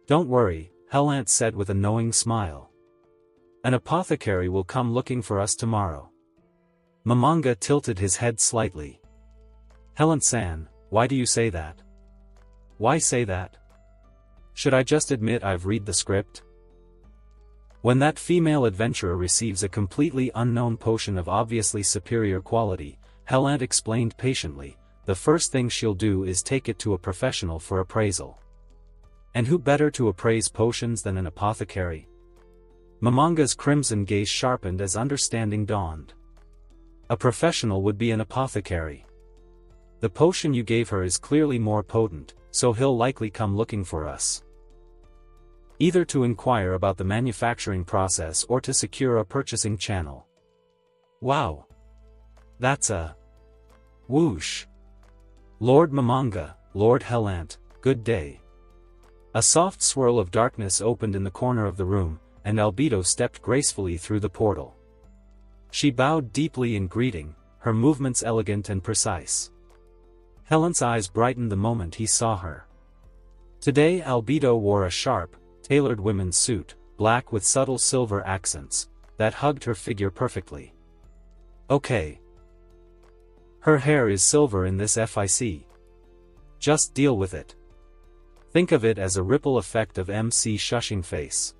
Don't worry, Helant said with a knowing smile. An apothecary will come looking for us tomorrow. Momonga tilted his head slightly. Helant-san, why do you say that? Why say that? Should I just admit I've read the script? When that female adventurer receives a completely unknown potion of obviously superior quality, Helant explained patiently, the first thing she'll do is take it to a professional for appraisal. And who better to appraise potions than an apothecary? Momonga's crimson gaze sharpened as understanding dawned. A professional would be an apothecary. The potion you gave her is clearly more potent, so he'll likely come looking for us. Either to inquire about the manufacturing process or to secure a purchasing channel. Wow! That's a... whoosh! Lord Momonga, Lord Helant, good day. A soft swirl of darkness opened in the corner of the room, and Albedo stepped gracefully through the portal. She bowed deeply in greeting, her movements elegant and precise. Helant's eyes brightened the moment he saw her. Today Albedo wore a sharp, tailored women's suit, black with subtle silver accents, that hugged her figure perfectly. Okay. Her hair is silver in this FIC. Just deal with it. Think of it as a ripple effect of MC shushing face.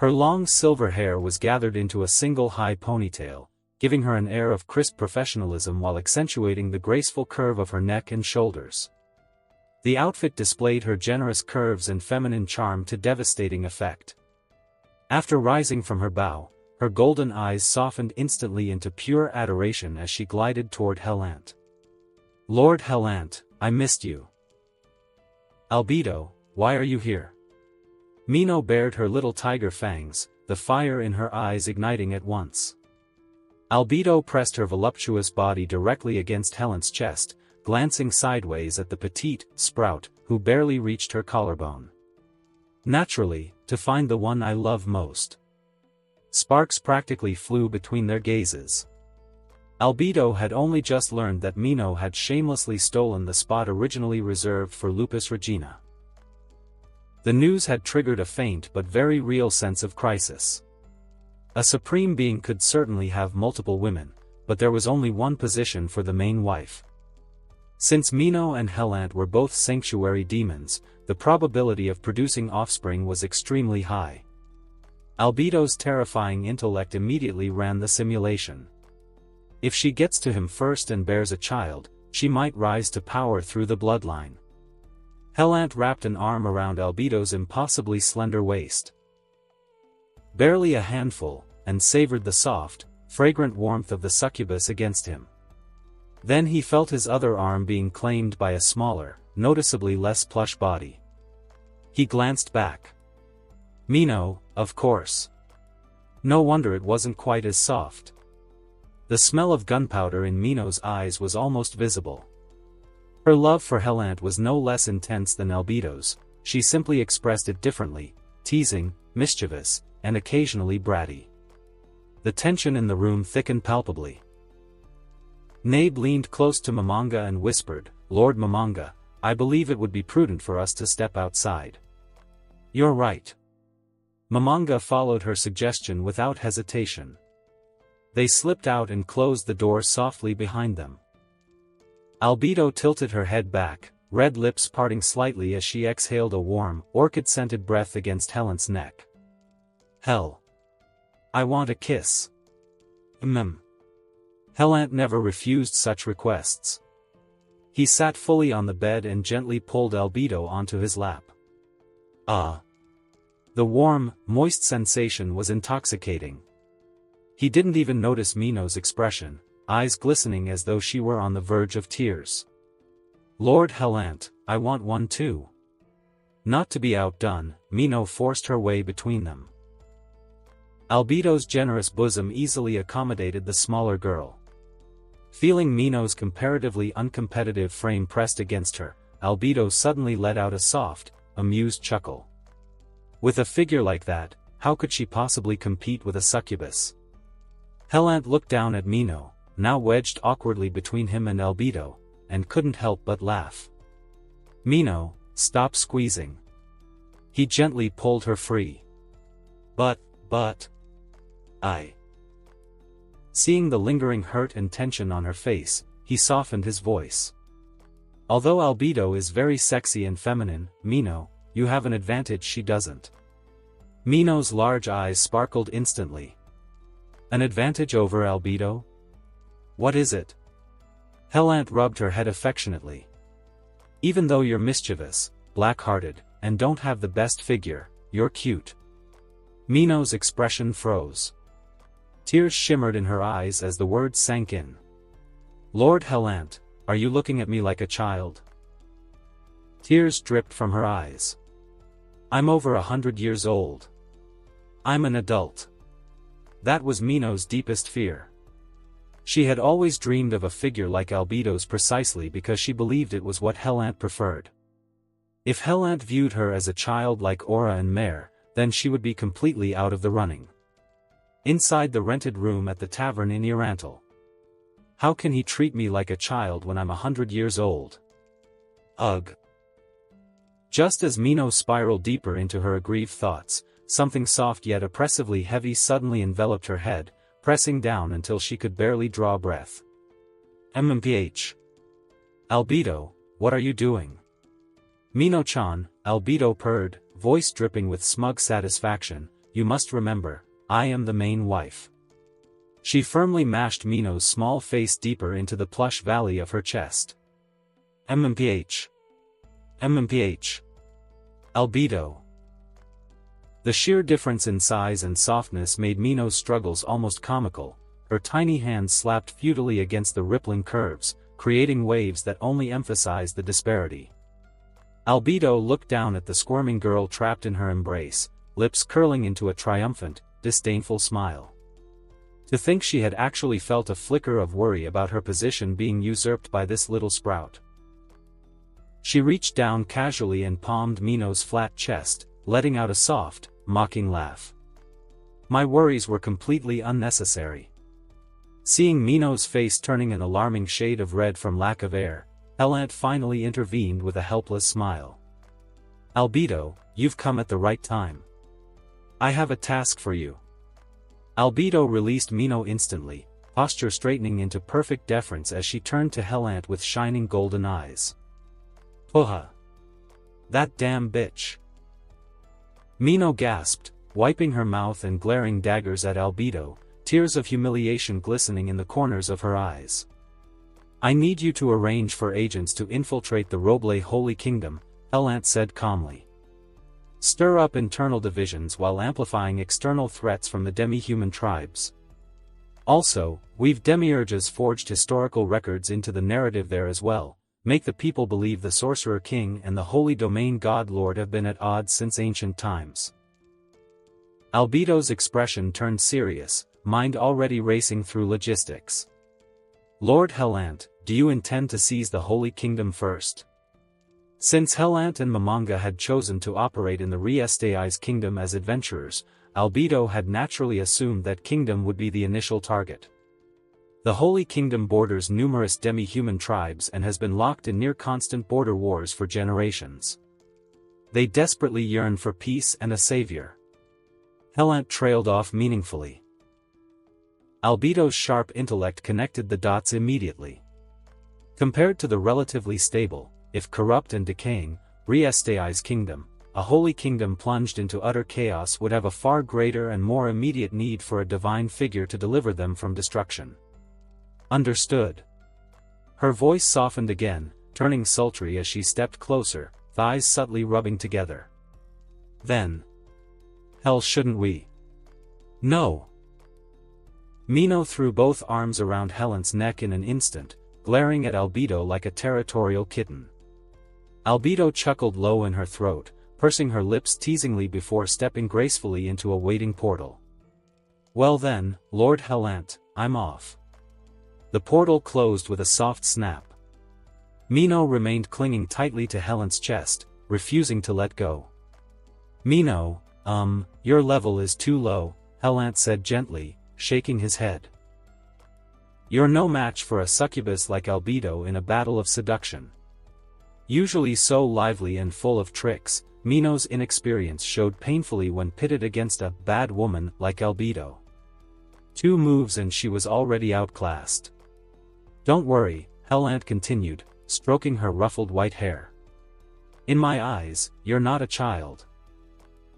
Her long silver hair was gathered into a single high ponytail, giving her an air of crisp professionalism while accentuating the graceful curve of her neck and shoulders. The outfit displayed her generous curves and feminine charm to devastating effect. After rising from her bow, her golden eyes softened instantly into pure adoration as she glided toward Helant. Lord Helant, I missed you. Albedo, why are you here? Mino bared her little tiger fangs, the fire in her eyes igniting at once. Albedo pressed her voluptuous body directly against Helant's chest, glancing sideways at the petite sprout, who barely reached her collarbone. Naturally, to find the one I love most. Sparks practically flew between their gazes. Albedo had only just learned that Mino had shamelessly stolen the spot originally reserved for Lupus Regina. The news had triggered a faint but very real sense of crisis. A supreme being could certainly have multiple women, but there was only one position for the main wife. Since Mino and Helant were both sanctuary demons, the probability of producing offspring was extremely high. Albedo's terrifying intellect immediately ran the simulation. If she gets to him first and bears a child, she might rise to power through the bloodline. Helant wrapped an arm around Albedo's impossibly slender waist. Barely a handful, and savored the soft, fragrant warmth of the succubus against him. Then he felt his other arm being claimed by a smaller, noticeably less plush body. He glanced back. Mino, of course. No wonder it wasn't quite as soft. The smell of gunpowder in Mino's eyes was almost visible. Her love for Helant was no less intense than Albedo's, she simply expressed it differently, teasing, mischievous, and occasionally bratty. The tension in the room thickened palpably. Nabe leaned close to Momonga and whispered, Lord Momonga, I believe it would be prudent for us to step outside. You're right. Momonga followed her suggestion without hesitation. They slipped out and closed the door softly behind them. Albedo tilted her head back, red lips parting slightly as she exhaled a warm, orchid-scented breath against Helant's neck. Hell. I want a kiss. Helant never refused such requests. He sat fully on the bed and gently pulled Albedo onto his lap. Ah. The warm, moist sensation was intoxicating. He didn't even notice Mino's expression, eyes glistening as though she were on the verge of tears. Lord Helant, I want one too. Not to be outdone, Mino forced her way between them. Albedo's generous bosom easily accommodated the smaller girl. Feeling Mino's comparatively uncompetitive frame pressed against her, Albedo suddenly let out a soft, amused chuckle. With a figure like that, how could she possibly compete with a succubus? Helant looked down at Mino, now wedged awkwardly between him and Albedo, and couldn't help but laugh. Mino, stop squeezing. He gently pulled her free. But, Seeing the lingering hurt and tension on her face, he softened his voice. Although Albedo is very sexy and feminine, Mino, you have an advantage she doesn't. Mino's large eyes sparkled instantly. An advantage over Albedo? What is it? Helant rubbed her head affectionately. Even though you're mischievous, black-hearted, and don't have the best figure, you're cute. Mino's expression froze. Tears shimmered in her eyes as the words sank in. Lord Helant, are you looking at me like a child? Tears dripped from her eyes. I'm over 100 years old. I'm an adult. That was Mino's deepest fear. She had always dreamed of a figure like Albedo's precisely because she believed it was what Helant preferred. If Helant viewed her as a child like Aura and Mare, then she would be completely out of the running. Inside the rented room at the tavern in Irantal. How can he treat me like a child when I'm 100 years old? Ugh. Just as Mino spiraled deeper into her aggrieved thoughts, something soft yet oppressively heavy suddenly enveloped her head, pressing down until she could barely draw breath. MMPH. Albedo, what are you doing? Mino-chan, Albedo purred, voice dripping with smug satisfaction, you must remember, I am the main wife. She firmly mashed Mino's small face deeper into the plush valley of her chest. MMPH. MMPH. Albedo. The sheer difference in size and softness made Mino's struggles almost comical, her tiny hands slapped futilely against the rippling curves, creating waves that only emphasized the disparity. Albedo looked down at the squirming girl trapped in her embrace, lips curling into a triumphant, disdainful smile. To think she had actually felt a flicker of worry about her position being usurped by this little sprout. She reached down casually and palmed Mino's flat chest, letting out a soft, mocking laugh. My worries were completely unnecessary. Seeing Mino's face turning an alarming shade of red from lack of air, Helant finally intervened with a helpless smile. Albedo, you've come at the right time. I have a task for you. Albedo released Mino instantly, posture straightening into perfect deference as she turned to Helant with shining golden eyes. Poha. That damn bitch. Mino gasped, wiping her mouth and glaring daggers at Albedo, tears of humiliation glistening in the corners of her eyes. I need you to arrange for agents to infiltrate the Roble Holy Kingdom, Helant said calmly. Stir up internal divisions while amplifying external threats from the demi-human tribes. Also, we've demiurges forged historical records into the narrative there as well, make the people believe the Sorcerer King and the Holy Domain God Lord have been at odds since ancient times. Albedo's expression turned serious, mind already racing through logistics. Lord Helant, do you intend to seize the Holy Kingdom first? Since Helant and Momonga had chosen to operate in the Re-Estais kingdom as adventurers, Albedo had naturally assumed that kingdom would be the initial target. The Holy Kingdom borders numerous demi-human tribes and has been locked in near-constant border wars for generations. They desperately yearn for peace and a savior. Helant trailed off meaningfully. Albedo's sharp intellect connected the dots immediately. Compared to the relatively stable, if corrupt and decaying, Re-Estais kingdom, a holy kingdom plunged into utter chaos would have a far greater and more immediate need for a divine figure to deliver them from destruction. Understood. Her voice softened again, turning sultry as she stepped closer, thighs subtly rubbing together. Then. Hell, shouldn't we? No. Mino threw both arms around Helant's neck in an instant, glaring at Albedo like a territorial kitten. Albedo chuckled low in her throat, pursing her lips teasingly before stepping gracefully into a waiting portal. Well then, Lord Helant, I'm off. The portal closed with a soft snap. Mino remained clinging tightly to Helant's chest, refusing to let go. Mino, your level is too low, Helant said gently, shaking his head. You're no match for a succubus like Albedo in a battle of seduction. Usually so lively and full of tricks, Mino's inexperience showed painfully when pitted against a bad woman like Albedo. 2 moves and she was already outclassed. Don't worry, Helant continued, stroking her ruffled white hair. In my eyes, you're not a child.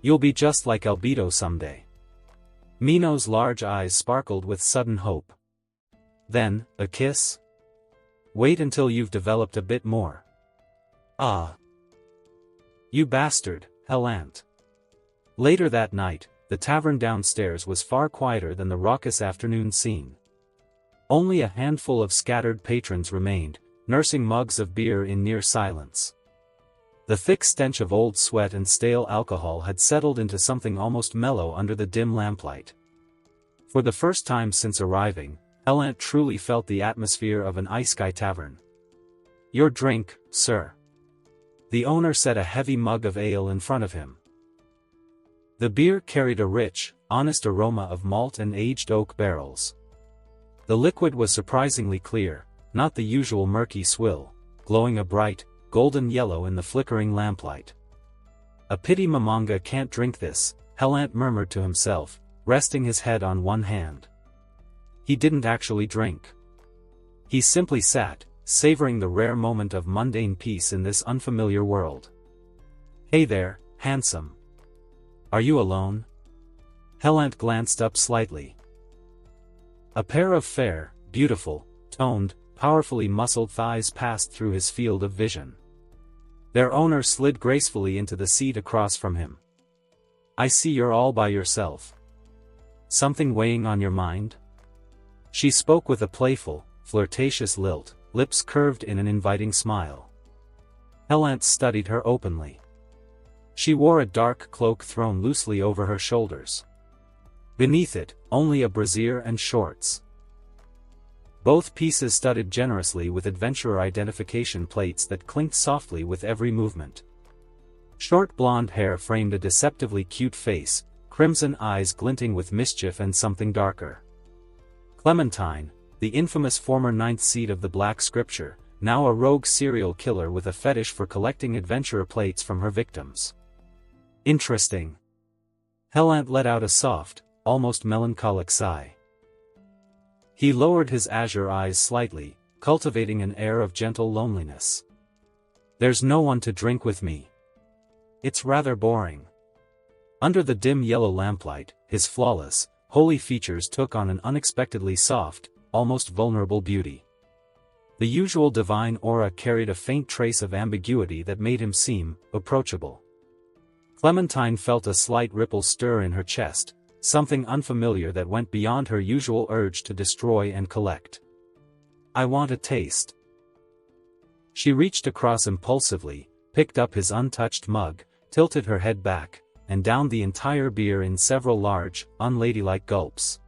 You'll be just like Albedo someday. Mino's large eyes sparkled with sudden hope. Then, a kiss? Wait until you've developed a bit more. Ah. You bastard, Helant. Later that night, the tavern downstairs was far quieter than the raucous afternoon scene. Only a handful of scattered patrons remained, nursing mugs of beer in near silence. The thick stench of old sweat and stale alcohol had settled into something almost mellow under the dim lamplight. For the first time since arriving, Helant truly felt the atmosphere of an isekai'd tavern. "Your drink, sir." The owner set a heavy mug of ale in front of him. The beer carried a rich, honest aroma of malt and aged oak barrels. The liquid was surprisingly clear, not the usual murky swill, glowing a bright, golden yellow in the flickering lamplight. "A pity Momonga can't drink this," Helant murmured to himself, resting his head on one hand. He didn't actually drink. He simply sat, savoring the rare moment of mundane peace in this unfamiliar world. "Hey there, handsome. Are you alone?" Helant glanced up slightly. A pair of fair, beautiful, toned, powerfully muscled thighs passed through his field of vision. Their owner slid gracefully into the seat across from him. "I see you're all by yourself. Something weighing on your mind?" She spoke with a playful, flirtatious lilt, lips curved in an inviting smile. Helant studied her openly. She wore a dark cloak thrown loosely over her shoulders. Beneath it, only a brassiere and shorts. Both pieces studded generously with adventurer identification plates that clinked softly with every movement. Short blonde hair framed a deceptively cute face, crimson eyes glinting with mischief and something darker. Clementine, the infamous former ninth seed of the Black Scripture, now a rogue serial killer with a fetish for collecting adventurer plates from her victims. Interesting. Helant let out a soft, almost melancholic sigh. He lowered his azure eyes slightly, cultivating an air of gentle loneliness. "There's no one to drink with me. It's rather boring." Under the dim yellow lamplight, his flawless, holy features took on an unexpectedly soft, almost vulnerable beauty. The usual divine aura carried a faint trace of ambiguity that made him seem approachable. Clementine felt a slight ripple stir in her chest, something unfamiliar that went beyond her usual urge to destroy and collect. "I want a taste." She reached across impulsively, picked up his untouched mug, tilted her head back, and downed the entire beer in several large, unladylike gulps.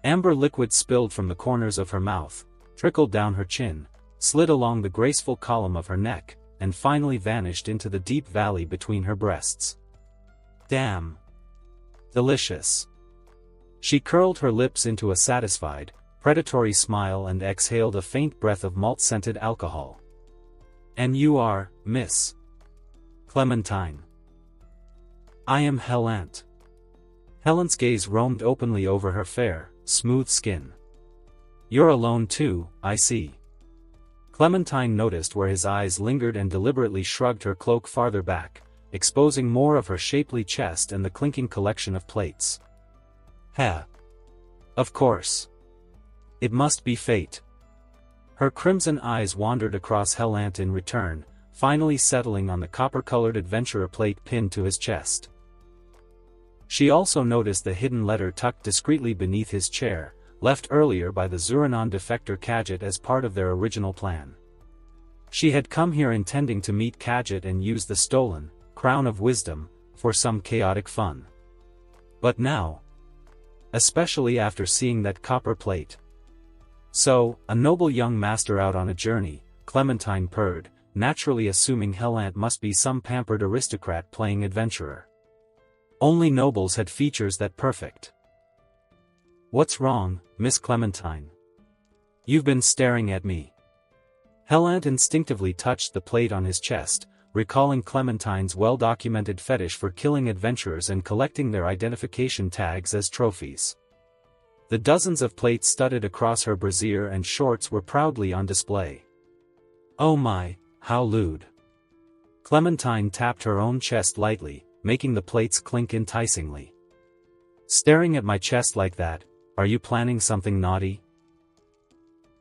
Amber liquid spilled from the corners of her mouth, trickled down her chin, slid along the graceful column of her neck, and finally vanished into the deep valley between her breasts. "Damn. Delicious." She curled her lips into a satisfied, predatory smile and exhaled a faint breath of malt-scented alcohol. "And you are, Miss Clementine?" "I am Helant." Helant's gaze roamed openly over her fair, smooth skin. "You're alone too, I see." Clementine noticed where his eyes lingered and deliberately shrugged her cloak farther back, exposing more of her shapely chest and the clinking collection of plates. "Heh. Of course. It must be fate." Her crimson eyes wandered across Helant in return, finally settling on the copper-colored adventurer plate pinned to his chest. She also noticed the hidden letter tucked discreetly beneath his chair, left earlier by the Zuranon defector Kadjit as part of their original plan. She had come here intending to meet Kadjit and use the stolen Crown of Wisdom for some chaotic fun. But now, especially after seeing that copper plate. "So, a noble young master out on a journey," Clementine purred, naturally assuming Helant must be some pampered aristocrat playing adventurer. Only nobles had features that perfect. "What's wrong, Miss Clementine? You've been staring at me." Helant instinctively touched the plate on his chest, recalling Clementine's well-documented fetish for killing adventurers and collecting their identification tags as trophies. The dozens of plates studded across her brassiere and shorts were proudly on display. "Oh my, how lewd." Clementine tapped her own chest lightly, making the plates clink enticingly. "Staring at my chest like that, are you planning something naughty?"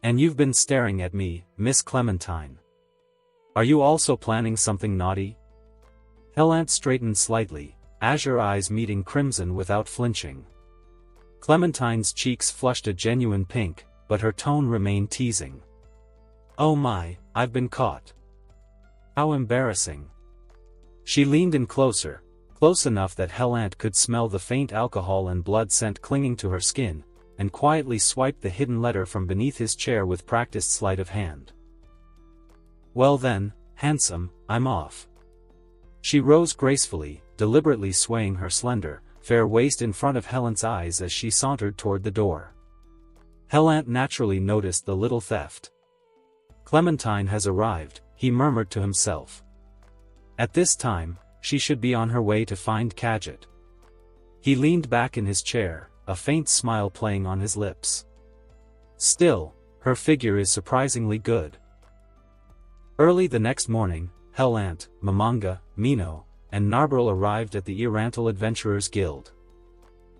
"And you've been staring at me, Miss Clementine. Are you also planning something naughty?" Helant straightened slightly, azure eyes meeting crimson without flinching. Clementine's cheeks flushed a genuine pink, but her tone remained teasing. "Oh my, I've been caught. How embarrassing." She leaned in closer, close enough that Helant could smell the faint alcohol and blood scent clinging to her skin, and quietly swiped the hidden letter from beneath his chair with practiced sleight of hand. "Well then, handsome, I'm off." She rose gracefully, deliberately swaying her slender, fair waist in front of Helant's eyes as she sauntered toward the door. Helant naturally noticed the little theft. "Clementine has arrived," he murmured to himself. At this time, she should be on her way to find Kadget. He leaned back in his chair, a faint smile playing on his lips. Still, her figure is surprisingly good. Early the next morning, Helant, Momonga, Mino, and Narbril arrived at the Irantal Adventurers Guild.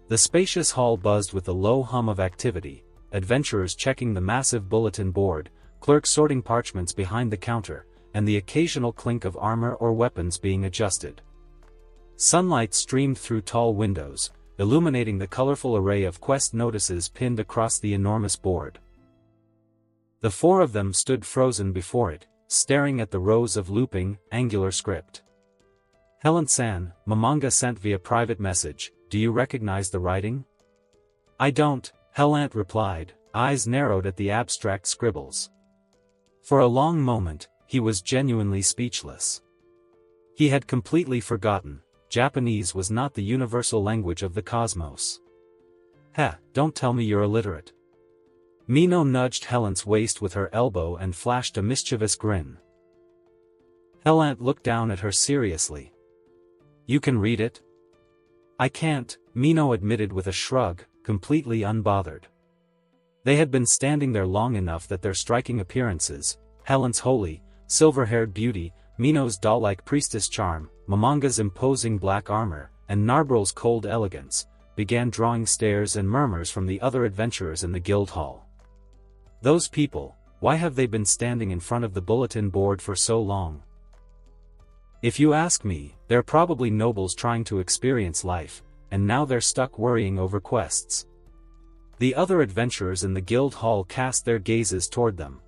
The spacious hall buzzed with a low hum of activity, adventurers checking the massive bulletin board, clerks sorting parchments behind the counter, and the occasional clink of armor or weapons being adjusted. Sunlight streamed through tall windows, illuminating the colorful array of quest notices pinned across the enormous board. The four of them stood frozen before it, staring at the rows of looping, angular script. "Helant-san," Momonga sent via private message, "do you recognize the writing?" "I don't," Helant replied, eyes narrowed at the abstract scribbles. For a long moment, he was genuinely speechless. He had completely forgotten, Japanese was not the universal language of the cosmos. Don't tell me you're illiterate." Mino nudged Helant's waist with her elbow and flashed a mischievous grin. Helant looked down at her seriously. "You can read it?" "I can't," Mino admitted with a shrug, completely unbothered. They had been standing there long enough that their striking appearances, Helant's holy, silver-haired beauty, Mino's doll-like priestess charm, Momonga's imposing black armor, and Narbril's cold elegance, began drawing stares and murmurs from the other adventurers in the guild hall. Those people, why have they been standing in front of the bulletin board for so long? If you ask me, they're probably nobles trying to experience life, and now they're stuck worrying over quests. The other adventurers in the guild hall cast their gazes toward them.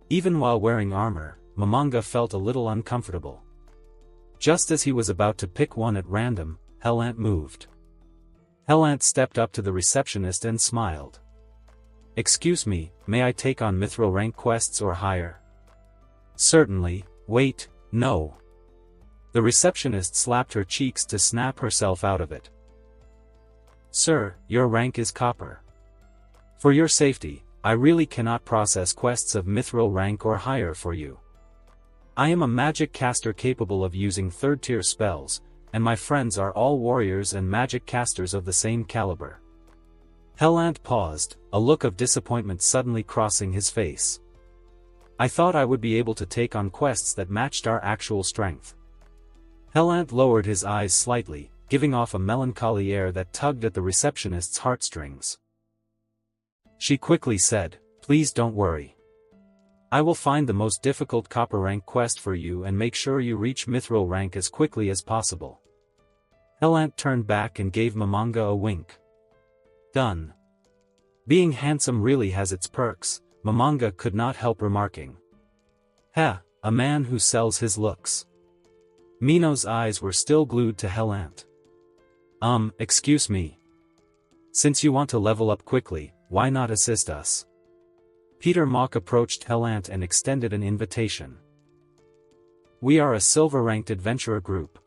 Even while wearing armor, Momonga felt a little uncomfortable. Just as he was about to pick one at random, Helant moved. Helant stepped up to the receptionist and smiled. "Excuse me, may I take on mithril rank quests or higher?" "Certainly, wait, no." The receptionist slapped her cheeks to snap herself out of it. "Sir, your rank is copper. For your safety, I really cannot process quests of mithril rank or higher for you. I am a magic caster capable of using third-tier spells, and my friends are all warriors and magic casters of the same caliber." Helant paused, a look of disappointment suddenly crossing his face. "I thought I would be able to take on quests that matched our actual strength." Helant lowered his eyes slightly, giving off a melancholy air that tugged at the receptionist's heartstrings. She quickly said, "Please don't worry. I will find the most difficult copper rank quest for you and make sure you reach mithril rank as quickly as possible." Helant turned back and gave Momonga a wink. "Done." Being handsome really has its perks, Momonga could not help remarking. A man who sells his looks." Mino's eyes were still glued to Helant. Excuse me. Since you want to level up quickly, why not assist us?" Peter Mock approached Helant and extended an invitation. "We are a silver-ranked adventurer group.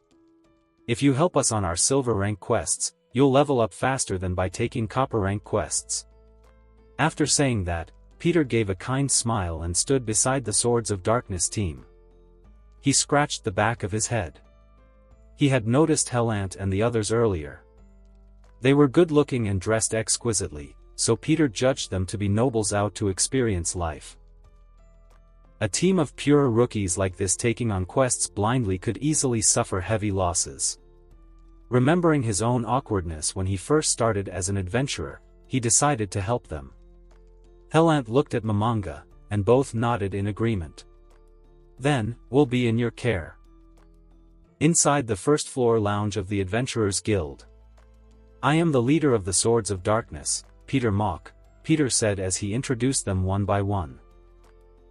If you help us on our silver-rank quests, you'll level up faster than by taking copper-rank quests." After saying that, Peter gave a kind smile and stood beside the Swords of Darkness team. He scratched the back of his head. He had noticed Helant and the others earlier. They were good-looking and dressed exquisitely, so Peter judged them to be nobles out to experience life. A team of pure rookies like this taking on quests blindly could easily suffer heavy losses. Remembering his own awkwardness when he first started as an adventurer, he decided to help them. Helant looked at Momonga, and both nodded in agreement. "Then, we'll be in your care." Inside the first-floor lounge of the Adventurers Guild. "I am the leader of the Swords of Darkness, Peter Mock," Peter said as he introduced them one by one.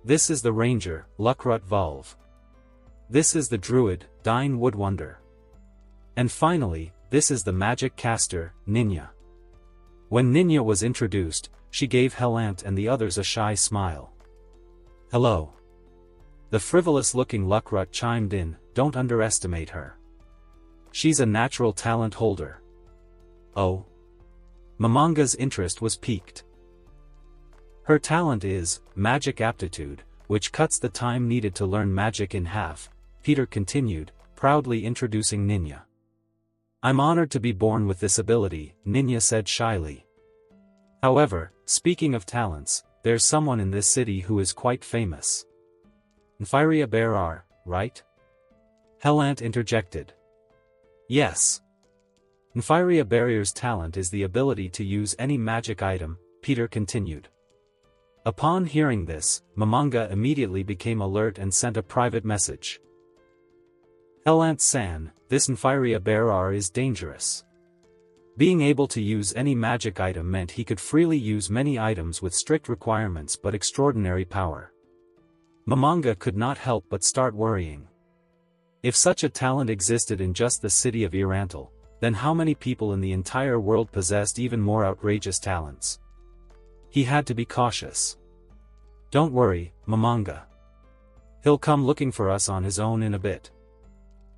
"This is the Ranger, Luckrut Volve. This is the Druid, Dine Woodwonder. And finally, this is the Magic Caster, Ninja." When Ninja was introduced, she gave Helant and the others a shy smile. "Hello." The frivolous-looking Luckrut chimed in, "Don't underestimate her. She's a natural talent holder." "Oh?" Momonga's interest was piqued. "Her talent is magic aptitude, which cuts the time needed to learn magic in half," Peter continued, proudly introducing Ninja. "I'm honored to be born with this ability," Ninja said shyly. "However, speaking of talents, there's someone in this city who is quite famous." "Nfiria Berar, right?" Helant interjected. "Yes. Nfiria Barrier's talent is the ability to use any magic item," Peter continued. Upon hearing this, Momonga immediately became alert and sent a private message. "Helant-san, this Nfiria Berar is dangerous." Being able to use any magic item meant he could freely use many items with strict requirements but extraordinary power. Momonga could not help but start worrying. If such a talent existed in just the city of Irantal, then how many people in the entire world possessed even more outrageous talents? He had to be cautious. "Don't worry, Momonga. He'll come looking for us on his own in a bit.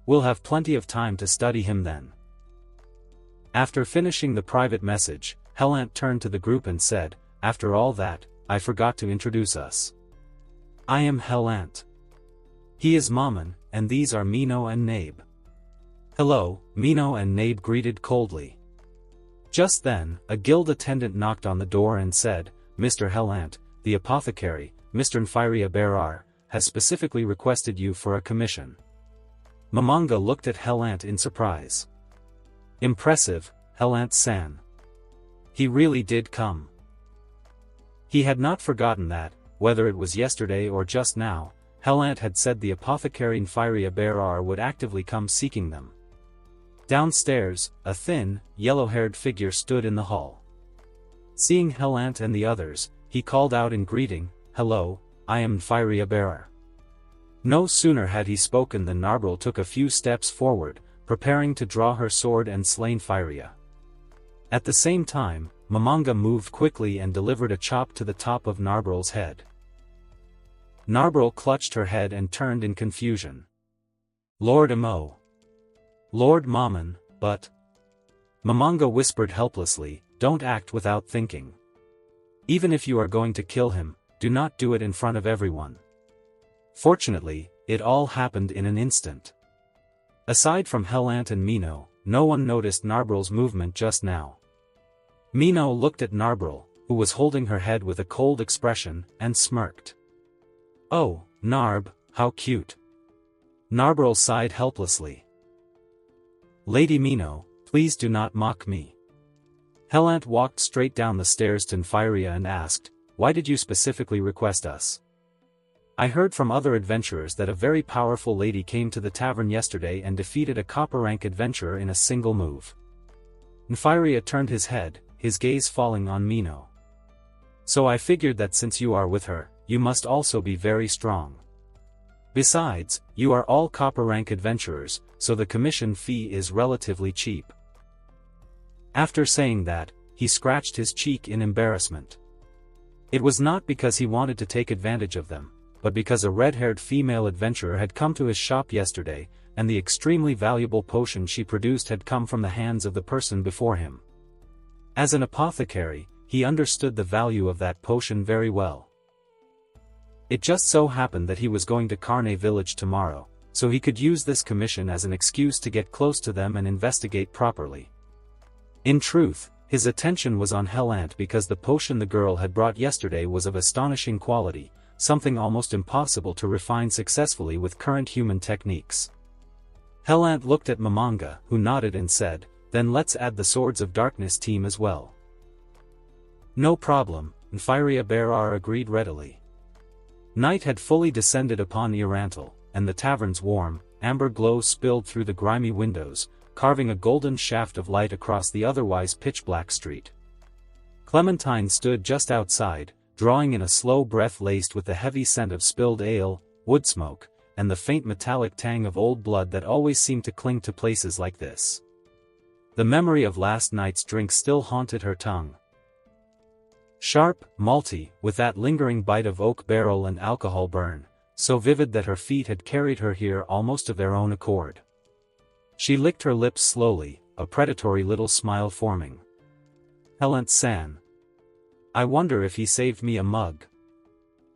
We'll have plenty of time to study him then." After finishing the private message, Helant turned to the group and said, "After all that, I forgot to introduce us. I am Helant. He is Momon, and these are Mino and Nabe." "Hello," Mino and Nabe greeted coldly. Just then, a guild attendant knocked on the door and said, "Mr. Helant, the apothecary, Mr. Nfiria Berar, has specifically requested you for a commission." Momonga looked at Helant in surprise. "Impressive, Helant-san. He really did come." He had not forgotten that, whether it was yesterday or just now, Helant had said the apothecary Nfiria Berar would actively come seeking them. Downstairs, a thin, yellow-haired figure stood in the hall. Seeing Helant and the others, he called out in greeting, "Hello, I am Nfiria Berar." No sooner had he spoken than Narbril took a few steps forward, preparing to draw her sword and slay Nfiria. At the same time, Momonga moved quickly and delivered a chop to the top of Narbril's head. Narbril clutched her head and turned in confusion. "Lord Amo. Lord Momon, but..." Momonga whispered helplessly, "Don't act without thinking. Even if you are going to kill him, do not do it in front of everyone." Fortunately, it all happened in an instant. Aside from Helant and Mino, no one noticed Narbril's movement just now. Mino looked at Narbril, who was holding her head with a cold expression, and smirked. "Oh, Narb, how cute." Narbril sighed helplessly. "Lady Mino, please do not mock me." Helant walked straight down the stairs to Nfiria and asked, "Why did you specifically request us?" "I heard from other adventurers that a very powerful lady came to the tavern yesterday and defeated a copper-rank adventurer in a single move." Nfiria turned his head, his gaze falling on Mino. "So I figured that since you are with her, you must also be very strong. Besides, you are all copper-rank adventurers, so the commission fee is relatively cheap." After saying that, he scratched his cheek in embarrassment. It was not because he wanted to take advantage of them, but because a red-haired female adventurer had come to his shop yesterday, and the extremely valuable potion she produced had come from the hands of the person before him. As an apothecary, he understood the value of that potion very well. It just so happened that he was going to Carne Village tomorrow, so he could use this commission as an excuse to get close to them and investigate properly. In truth, his attention was on Helant because the potion the girl had brought yesterday was of astonishing quality, something almost impossible to refine successfully with current human techniques. Helant looked at Momonga, who nodded and said, "Then let's add the Swords of Darkness team as well." "No problem," Nfiria Berar agreed readily. Night had fully descended upon Irantal, and the tavern's warm, amber glow spilled through the grimy windows, carving a golden shaft of light across the otherwise pitch-black street. Clementine stood just outside, drawing in a slow breath laced with the heavy scent of spilled ale, wood smoke, and the faint metallic tang of old blood that always seemed to cling to places like this. The memory of last night's drink still haunted her tongue. Sharp, malty, with that lingering bite of oak barrel and alcohol burn, so vivid that her feet had carried her here almost of their own accord. She licked her lips slowly, a predatory little smile forming. Helant-san. I wonder if he saved me a mug.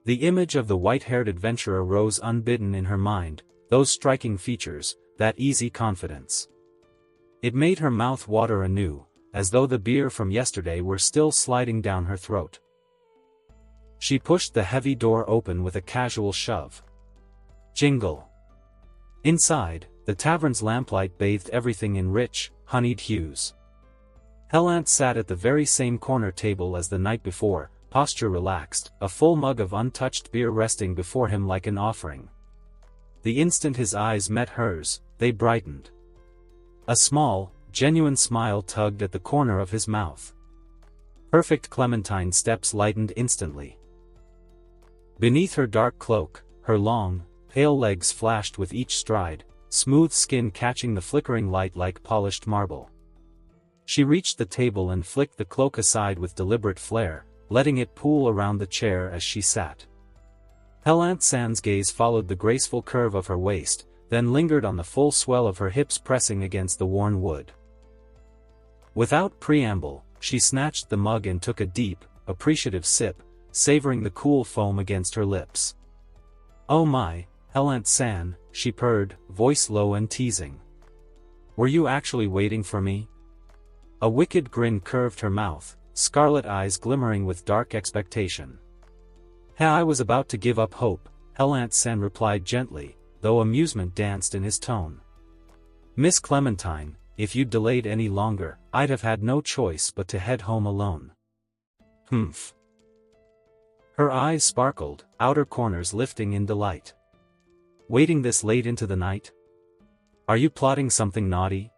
The image of the white-haired adventurer rose unbidden in her mind, those striking features, that easy confidence. It made her mouth water anew, as though the beer from yesterday were still sliding down her throat. She pushed the heavy door open with a casual shove. Jingle. Inside, the tavern's lamplight bathed everything in rich, honeyed hues. Helant sat at the very same corner table as the night before, posture relaxed, a full mug of untouched beer resting before him like an offering. The instant his eyes met hers, they brightened. A small, genuine smile tugged at the corner of his mouth. Perfect Clementine's steps lightened instantly. Beneath her dark cloak, her long, pale legs flashed with each stride, smooth skin catching the flickering light like polished marble. She reached the table and flicked the cloak aside with deliberate flair, letting it pool around the chair as she sat. Helant-san's gaze followed the graceful curve of her waist, then lingered on the full swell of her hips pressing against the worn wood. Without preamble, she snatched the mug and took a deep, appreciative sip, savoring the cool foam against her lips. "Oh my, Helant-san," she purred, voice low and teasing. "Were you actually waiting for me?" A wicked grin curved her mouth, scarlet eyes glimmering with dark expectation. "I was about to give up hope," Helant-san replied gently, though amusement danced in his tone. "Miss Clementine, if you'd delayed any longer, I'd have had no choice but to head home alone." "Humph." Her eyes sparkled, outer corners lifting in delight. "Waiting this late into the night? Are you plotting something naughty?"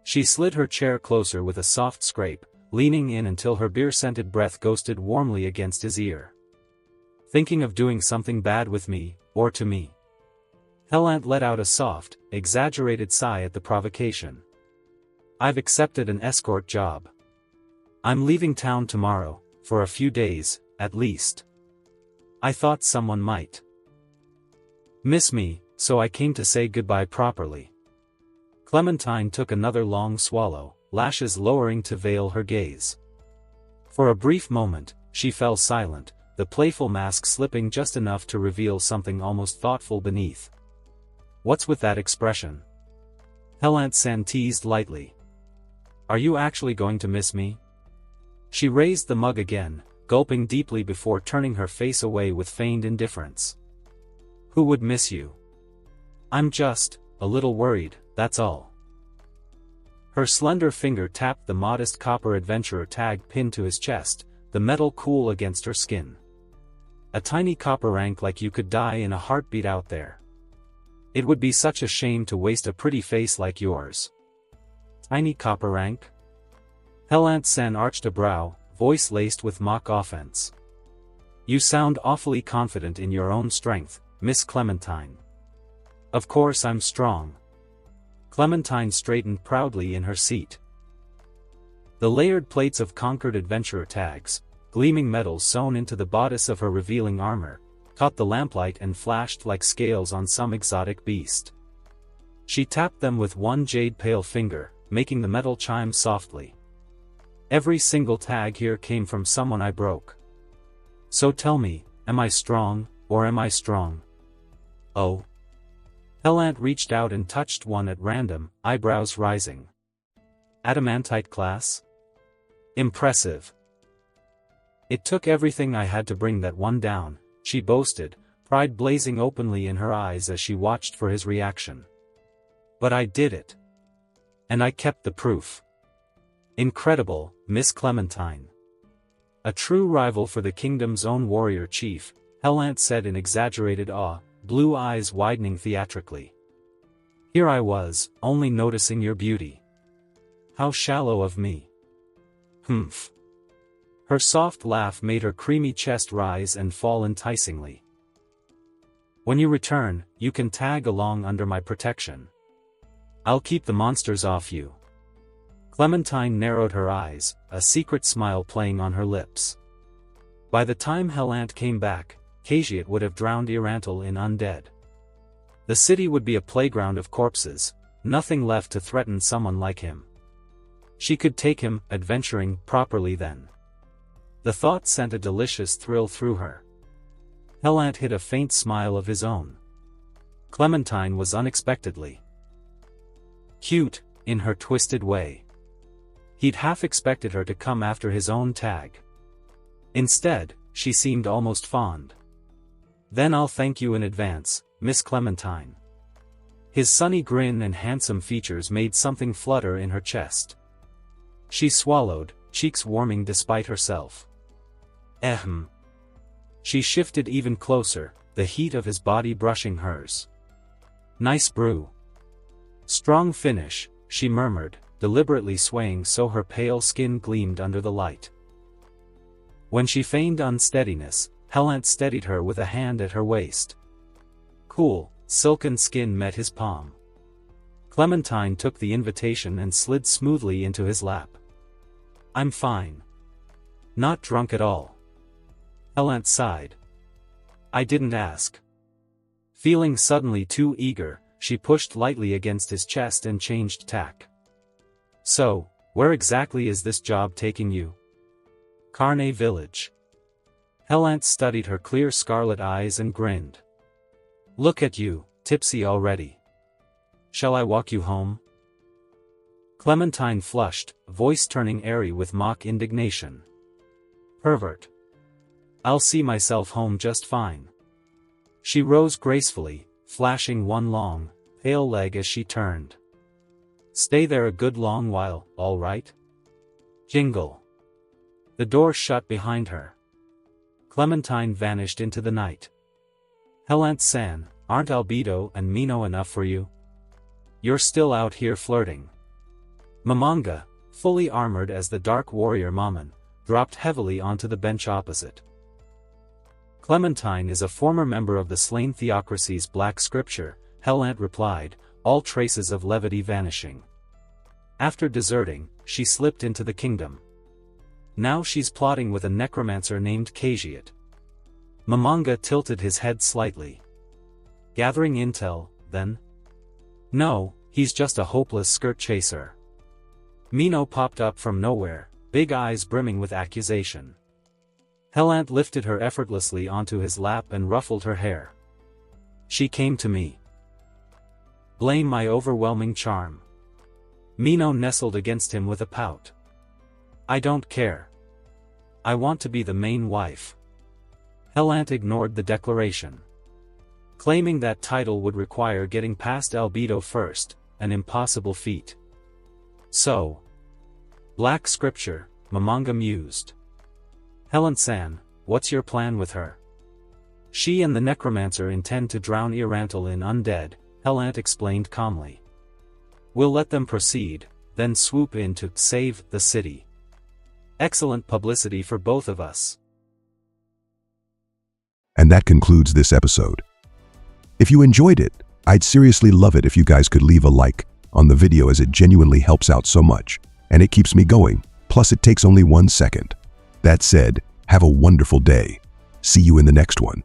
She slid her chair closer with a soft scrape, leaning in until her beer-scented breath ghosted warmly against his ear. "Thinking of doing something bad with me, or to me?" Helant let out a soft, exaggerated sigh at the provocation. "I've accepted an escort job. I'm leaving town tomorrow, for a few days, at least. I thought someone might miss me, so I came to say goodbye properly." Clementine took another long swallow, lashes lowering to veil her gaze. For a brief moment, she fell silent, the playful mask slipping just enough to reveal something almost thoughtful beneath. "What's with that expression?" Helant-san teased lightly. "Are you actually going to miss me?" She raised the mug again, gulping deeply before turning her face away with feigned indifference. "Who would miss you? I'm just a little worried, that's all." Her slender finger tapped the modest copper adventurer tag pinned to his chest, the metal cool against her skin. "A tiny copper rank like you could die in a heartbeat out there. It would be such a shame to waste a pretty face like yours." "Tiny copper rank?" Helant-san arched a brow, voice laced with mock offense. "You sound awfully confident in your own strength, Miss Clementine." "Of course I'm strong." Clementine straightened proudly in her seat. The layered plates of conquered adventurer tags, gleaming metals sewn into the bodice of her revealing armor, caught the lamplight and flashed like scales on some exotic beast. She tapped them with one jade-pale finger, making the metal chime softly. "Every single tag here came from someone I broke. So tell me, am I strong, or am I strong?" "Oh." Helant reached out and touched one at random, eyebrows rising. "Adamantite class? Impressive." "It took everything I had to bring that one down," she boasted, pride blazing openly in her eyes as she watched for his reaction. "But I did it. And I kept the proof." "Incredible, Miss Clementine." "A true rival for the kingdom's own warrior chief," Helant said in exaggerated awe, blue eyes widening theatrically. Here I was, only noticing your beauty. How shallow of me. Humph. Her soft laugh made her creamy chest rise and fall enticingly. When you return, you can tag along under my protection. I'll keep the monsters off you. Clementine narrowed her eyes, a secret smile playing on her lips. By the time Helant came back, YGGDRASIL would have drowned Irantil in undead. The city would be a playground of corpses, nothing left to threaten someone like him. She could take him adventuring properly then. The thought sent a delicious thrill through her. Helant hid a faint smile of his own. Clementine was unexpectedly cute, in her twisted way. He'd half expected her to come after his own tag. Instead, she seemed almost fond. Then I'll thank you in advance, Miss Clementine. His sunny grin and handsome features made something flutter in her chest. She swallowed, cheeks warming despite herself. Ahem. She shifted even closer, the heat of his body brushing hers. Nice brew. Strong finish, she murmured, deliberately swaying so her pale skin gleamed under the light. When she feigned unsteadiness, Helant steadied her with a hand at her waist. Cool, silken skin met his palm. Clementine took the invitation and slid smoothly into his lap. I'm fine. Not drunk at all. Helant sighed. I didn't ask. Feeling suddenly too eager, she pushed lightly against his chest and changed tack. So, where exactly is this job taking you? Carne Village. Helant studied her clear scarlet eyes and grinned. Look at you, tipsy already. Shall I walk you home? Clementine flushed, voice turning airy with mock indignation. Pervert. I'll see myself home just fine. She rose gracefully, flashing one long, pale leg as she turned. Stay there a good long while, all right? Jingle. The door shut behind her. Clementine vanished into the night. Helant-san, aren't Albedo and Mino enough for you? You're still out here flirting. Momonga, fully armored as the dark warrior Momon, dropped heavily onto the bench opposite. Clementine is a former member of the slain theocracy's Black Scripture, Helant replied, all traces of levity vanishing. After deserting, she slipped into the kingdom. Now she's plotting with a necromancer named YGGDRASIL. Momonga tilted his head slightly. Gathering intel, then? No, he's just a hopeless skirt chaser. Mino popped up from nowhere, big eyes brimming with accusation. Helant lifted her effortlessly onto his lap and ruffled her hair. She came to me. Blame my overwhelming charm. Mino nestled against him with a pout. I don't care. I want to be the main wife. Helant ignored the declaration. Claiming that title would require getting past Albedo first, an impossible feat. So. Black Scripture, Momonga mused. Helant-san, what's your plan with her? She and the necromancer intend to drown Irantil in undead, Helant explained calmly. We'll let them proceed, then swoop in to save the city. Excellent publicity for both of us. And that concludes this episode. If you enjoyed it, I'd seriously love it if you guys could leave a like on the video, as it genuinely helps out so much, and it keeps me going, plus it takes only 1 second. That said, have a wonderful day. See you in the next one.